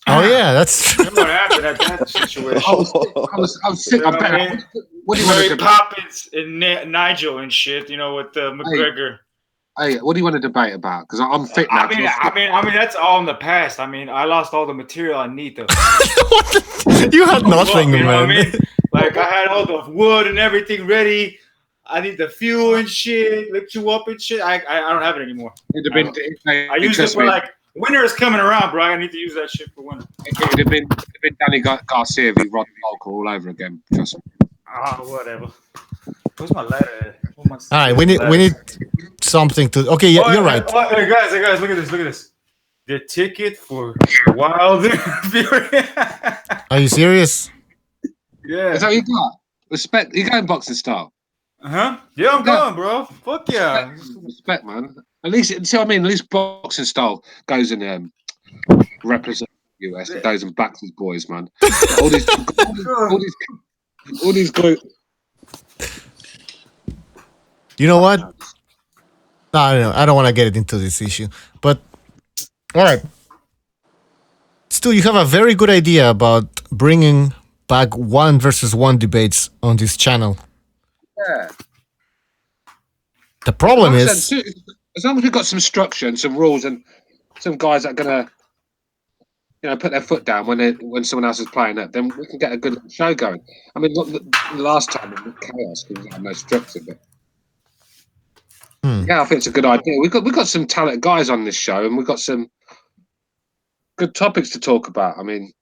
Speaker 1: Oh yeah, that's
Speaker 7: what happened at that situation.
Speaker 4: I was sick. What do you want to debate?
Speaker 7: Poppins and Nigel and shit, you know, with McGregor.
Speaker 4: Hey, what do you want to debate about? Because I'm fit now.
Speaker 7: I mean, that's all in the past. I mean, I lost all the material I need to.
Speaker 1: You had nothing, man.
Speaker 7: You know what I mean? Like I had all the wood and everything ready. I need the fuel and shit, lift you up and shit. I don't have it anymore. I used it for like Winter is coming around, bro. I need to use that shit for winter.
Speaker 4: It would have been Danny Garcia v. Rod Volker all over again. Trust me.
Speaker 7: Whatever. Where's my letter?
Speaker 1: All right, we need something to. Okay, yeah, you're right.
Speaker 7: Hey guys, look at this. The ticket for Wilder.
Speaker 1: Are you serious?
Speaker 7: Yeah.
Speaker 4: Is that what you got? Respect. You going boxing style?
Speaker 7: Yeah, I'm going, bro. Fuck yeah.
Speaker 4: Respect, man. At least, see what I mean? At least boxing style goes and represents the US. It goes and backs his boys, man. all these guys.
Speaker 1: You know what? No, I don't want to get into this issue. But, all right. Stu, you have a very good idea about bringing back 1-versus-1 debates on this channel.
Speaker 4: Yeah.
Speaker 1: The problem is...
Speaker 4: As long as we've got some structure and some rules and some guys that are going to put their foot down when someone else is playing up, then we can get a good show going. I mean, the last time it was chaos because we had no structure, but yeah, I think it's a good idea. We've got some talented guys on this show, and we've got some good topics to talk about. I mean,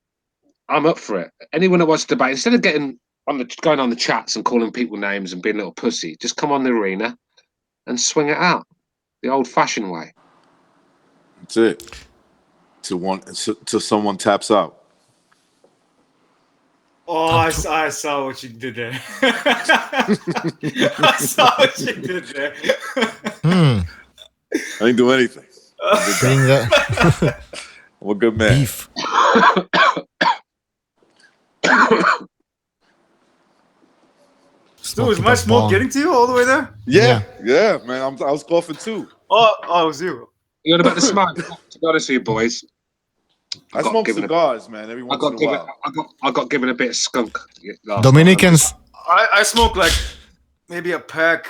Speaker 4: I'm up for it. Anyone that wants to debate, instead of going on the chats and calling people names and being a little pussy, just come on the arena and swing it out the old-fashioned way.
Speaker 6: That's it. Till someone taps out.
Speaker 7: Oh, I saw what you did there. I saw what you did there.
Speaker 6: I didn't do anything. I'm a good man.
Speaker 1: Beef.
Speaker 7: Stu, is my smoke getting to you all the way there?
Speaker 6: Yeah, man. I was coughing too.
Speaker 7: Oh, it was you.
Speaker 4: You're about to smoke. To be honest with you, boys,
Speaker 6: I smoke cigars, man. Every once in a while.
Speaker 4: I got given a bit of skunk.
Speaker 1: Dominicans.
Speaker 7: I smoke like maybe a pack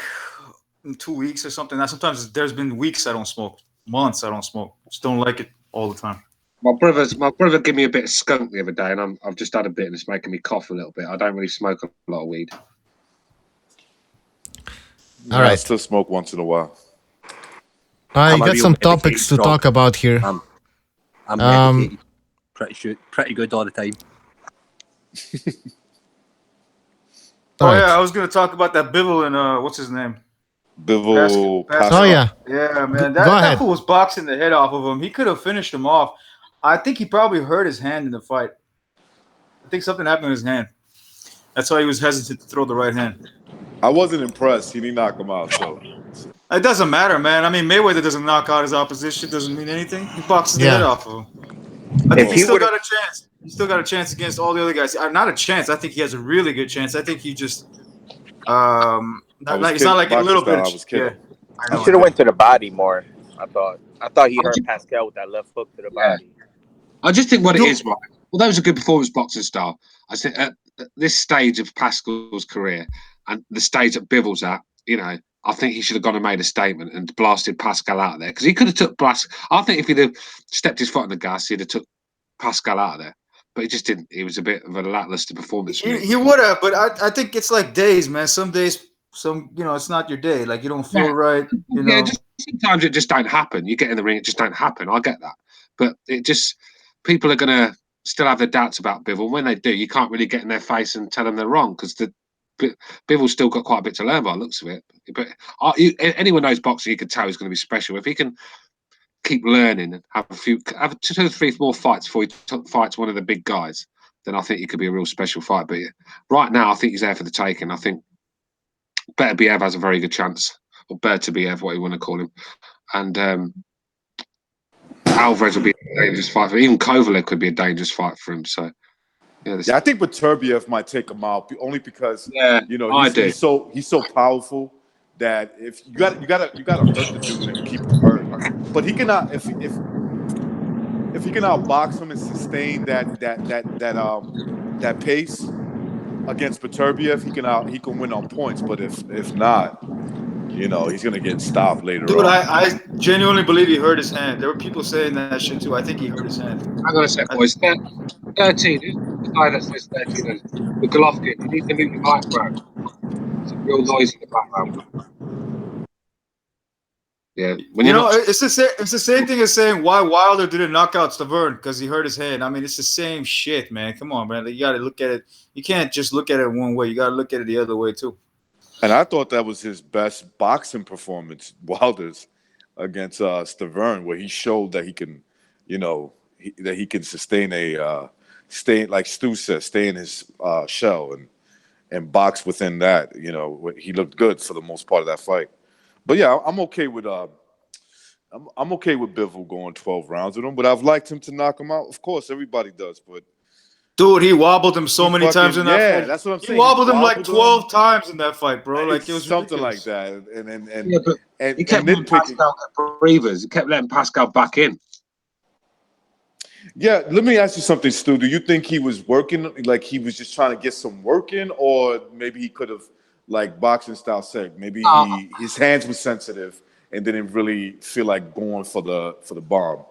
Speaker 7: in 2 weeks or something. Now, sometimes there's been weeks I don't smoke, months I don't smoke. Just don't like it all the time.
Speaker 4: My brother gave me a bit of skunk the other day, and I've just had a bit, and it's making me cough a little bit. I don't really smoke a lot of weed.
Speaker 1: All right.
Speaker 6: I still smoke once in a while.
Speaker 1: I got some topics to talk about here.
Speaker 2: I'm medicated. Pretty good all the time.
Speaker 7: I was going to talk about that Bivol and what's his name?
Speaker 6: Bivol.
Speaker 1: Oh yeah.
Speaker 7: Yeah, man. That fool was boxing the head off of him. He could have finished him off. I think he probably hurt his hand in the fight. I think something happened with his hand. That's why he was hesitant to throw the right hand.
Speaker 6: I wasn't impressed. He didn't knock him out, so
Speaker 7: it doesn't matter, man. I mean, Mayweather doesn't knock out his opposition. Doesn't mean anything. He boxes the head off of him. I think he still got a chance. He still got a chance against all the other guys. Not a chance. I think he has a really good chance. I think he just it's not like a little bit.
Speaker 5: I should have went to the body more. I thought he hurt Pascal with that left hook to the body.
Speaker 4: I just think what it is, right? Well, that was a good performance boxing style. I think at this stage of Pascal's career and the stage that Bivol's at, I think he should have gone and made a statement and blasted Pascal out of there, because he could have took I think if he'd have stepped his foot on the gas, he'd have took Pascal out of there. But he just didn't. He was a bit of a lackluster performance.
Speaker 7: He would have, but I think it's like days, man. Some days, it's not your day. Like you don't feel right.
Speaker 4: Sometimes it just don't happen. You get in the ring, it just don't happen. I get that, but it just people are gonna still have their doubts about Bivol. When they do, you can't really get in their face and tell them they're wrong, because Bivol's still got quite a bit to learn by the looks of it. But anyone knows boxing, you can tell he's going to be special if he can keep learning and have 2 or 3 more fights before he fights one of the big guys. Then I think he could be a real special fight. But right now, I think he's there for the taking. I think Better Biev has a very good chance, or Better Biev, what you want to call him, and Alvarez will be a dangerous fight for him. Even Kovalev could be a dangerous fight for him. So.
Speaker 6: I think Beterbiev might take him out only because he's so powerful that if you got to hurt the dude and keep him hurt. But he cannot if he can outbox him and sustain that pace against Beterbiev, he can win on points. But if not, he's gonna get stopped later on.
Speaker 7: Dude, I genuinely believe he hurt his hand. There were people saying that shit too. I think he hurt his hand.
Speaker 4: I'm gonna say, boys, 13. The guy that says 13, the Golovkin. You need to move the background. There's a real noise in the background. Yeah,
Speaker 7: it's the same thing as saying why Wilder didn't knock out Stavern because he hurt his hand. I mean, it's the same shit, man. Come on, man. You got to look at it. You can't just look at it one way. You got to look at it the other way too.
Speaker 6: And I thought that was his best boxing performance, Wilder's, against Stavern, where he showed that he can, that he can sustain stay, like Stu said, stay in his shell and box within that. He looked good for the most part of that fight. But yeah, I'm okay with I'm okay with Bivol going 12 rounds with him. But I've liked him to knock him out. Of course, everybody does. But
Speaker 7: dude, he wobbled him so many times in that fight.
Speaker 6: Yeah, that's what I'm saying.
Speaker 7: He wobbled him like 12 times in that fight, bro. Like it was
Speaker 6: something
Speaker 7: ridiculous.
Speaker 6: like that. And
Speaker 4: he kept letting Pascal get breathers. He kept letting Pascal back in.
Speaker 6: Yeah, let me ask you something, Stu. Do you think he was working, like he was just trying to get some work in, or maybe he could have, like boxing style said, maybe his hands were sensitive and didn't really feel like going for the bomb?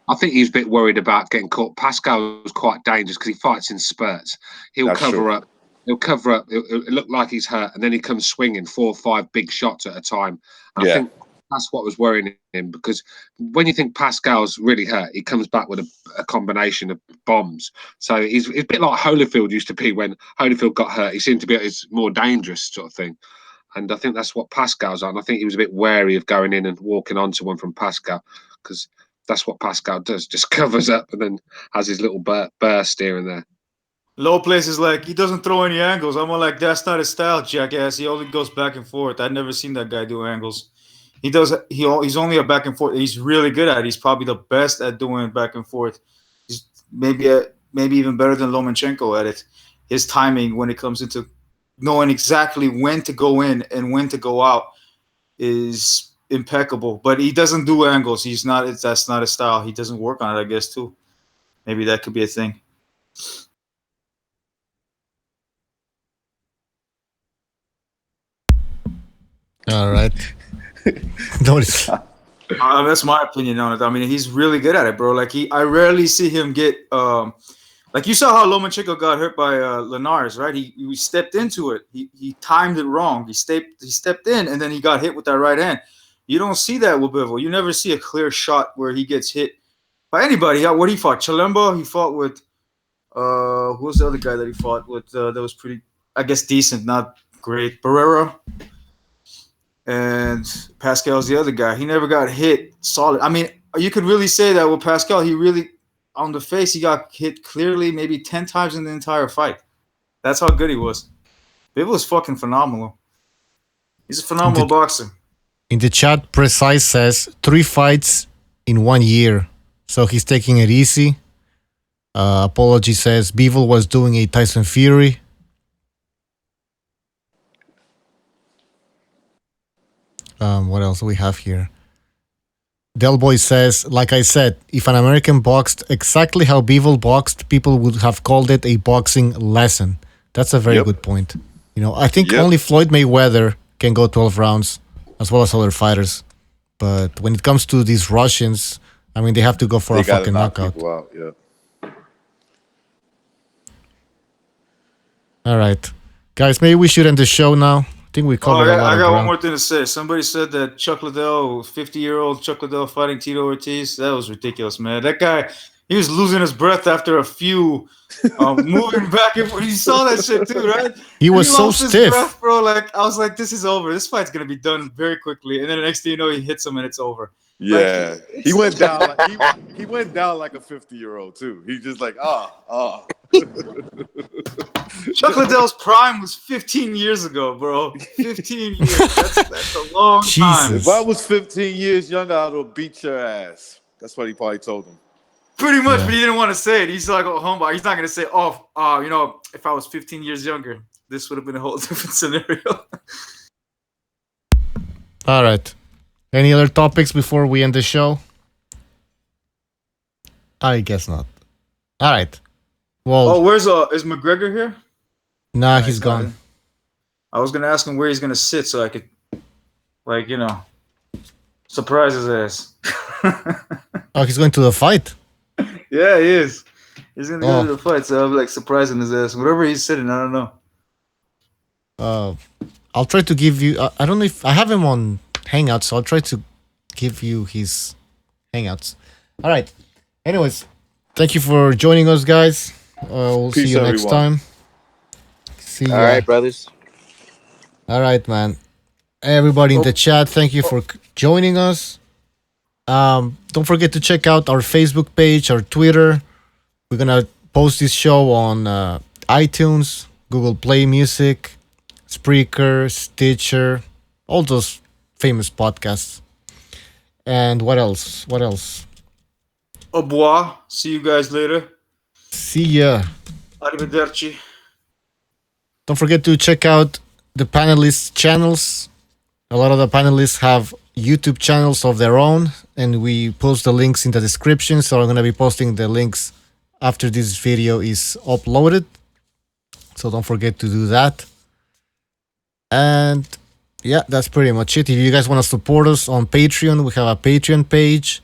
Speaker 4: I think he's a bit worried about getting caught. Pascal was quite dangerous because he fights in spurts. He'll cover up. He'll cover up. It'll look like he's hurt, and then he comes swinging 4 or 5 big shots at a time. And I think that's what was worrying him, because when you think Pascal's really hurt, he comes back with a combination of bombs. So he's a bit like Holyfield used to be when Holyfield got hurt. He seemed to be his more dangerous sort of thing. And I think that's what Pascal's on. I think he was a bit wary of going in and walking onto one from Pascal, because that's what Pascal does, just covers up and then has his little burst here and there.
Speaker 7: Low place is like, he doesn't throw any angles. I'm like, that's not his style, jackass. He only goes back and forth. I've never seen that guy do angles. He's only a back and forth. He's really good at it. He's probably the best at doing back and forth. He's maybe even better than Lomachenko at it. His timing when it comes into knowing exactly when to go in and when to go out is impeccable. But he doesn't do angles. That's not his style. He doesn't work on it, I guess, too. Maybe that could be a thing.
Speaker 1: All right. Notice.
Speaker 7: That's my opinion on it. I mean, he's really good at it, bro. Like I rarely see him get like you saw how Lomachenko got hurt by Linares, right? He stepped into it. He timed it wrong. He stepped in and then he got hit with that right hand. You don't see that with Bivol. You never see a clear shot where he gets hit by anybody. What he fought? Chilemba. He fought with who was the other guy that he fought with that was pretty, I guess, decent, not great. Barrera. And Pascal's the other guy. He never got hit solid. I mean, you could really say that with Pascal, he really, on the face, he got hit clearly maybe 10 times in the entire fight. That's how good he was. Bivol was fucking phenomenal. He's a phenomenal boxer.
Speaker 1: In the chat, Precise says 3 fights in 1 year. So he's taking it easy. Apology says Bivol was doing a Tyson Fury. What else do we have here? Del Boy says, like I said, if an American boxed exactly how Bivol boxed, people would have called it a boxing lesson. That's a very good point. I think only Floyd Mayweather can go 12 rounds, as well as other fighters. But when it comes to these Russians, I mean, they have to go for a fucking knockout. All right. Guys, maybe we should end the show now. I think we covered a lot of ground.
Speaker 7: One more thing to say. Somebody said that Chuck Liddell, 50-year-old Chuck Liddell fighting Tito Ortiz. That was ridiculous, man. That guy, he was losing his breath after a few moving back and forth. You saw that shit too, right?
Speaker 1: He was so stiff.
Speaker 7: Breath, bro. Like, I was like, this is over. This fight's going to be done very quickly. And then the next thing you know, he hits him and it's over.
Speaker 6: Yeah. Like, he went down he went down like a 50-year-old too. He's just like,
Speaker 7: Chuck Liddell's prime was 15 years ago, bro. 15 years. That's a long time.
Speaker 6: If I was 15 years younger, I would have beat your ass. That's what he probably told him.
Speaker 7: Pretty much, but he didn't want to say it. He's like, homeboy. He's not going to say, if I was 15 years younger, this would have been a whole different scenario.
Speaker 1: All right. Any other topics before we end the show? I guess not. All right. Well,
Speaker 7: where's is McGregor here?
Speaker 1: Nah, he's gone.
Speaker 7: I was gonna ask him where he's gonna sit so I could, surprise his ass.
Speaker 1: Oh, he's going to the fight.
Speaker 7: Yeah, he is. He's gonna go to the fight, so I'm surprising his ass. Wherever he's sitting, I don't know.
Speaker 1: I'll try to give you. I don't know if I have him on Hangouts, so I'll try to give you his Hangouts. All right. Anyways, thank you for joining us, guys. We'll see
Speaker 6: Peace,
Speaker 1: you next
Speaker 6: everyone.
Speaker 1: time. See ya.
Speaker 5: All right, brothers.
Speaker 1: All right, man. Everybody in the chat, thank you for joining us. Don't forget to check out our Facebook page, our Twitter. We're gonna post this show on iTunes, Google Play Music, Spreaker, Stitcher, all those famous podcasts. And what else? What else?
Speaker 7: Au revoir. See you guys later.
Speaker 1: See ya.
Speaker 7: Arrivederci.
Speaker 1: Don't forget to check out the panelists' channels. A lot of the panelists have YouTube channels of their own, and we post the links in the description. So I'm going to be posting the links after this video is uploaded. So don't forget to do that. And yeah, that's pretty much it. If you guys want to support us on Patreon, we have a Patreon page.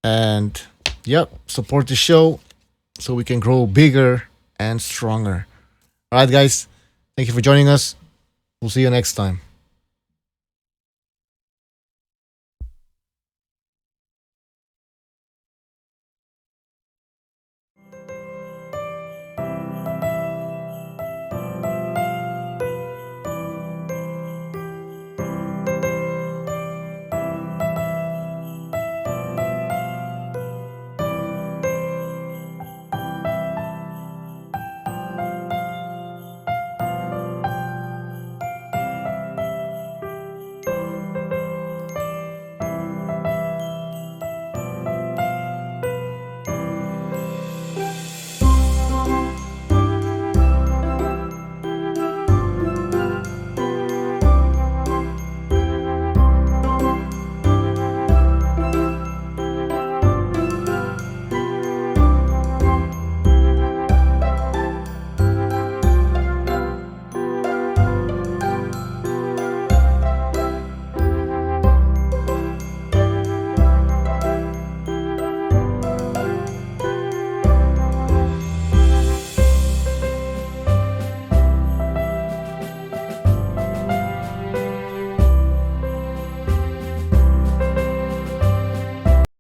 Speaker 1: And yeah, support the show so we can grow bigger and stronger. All right, guys. Thank you for joining us. We'll see you next time.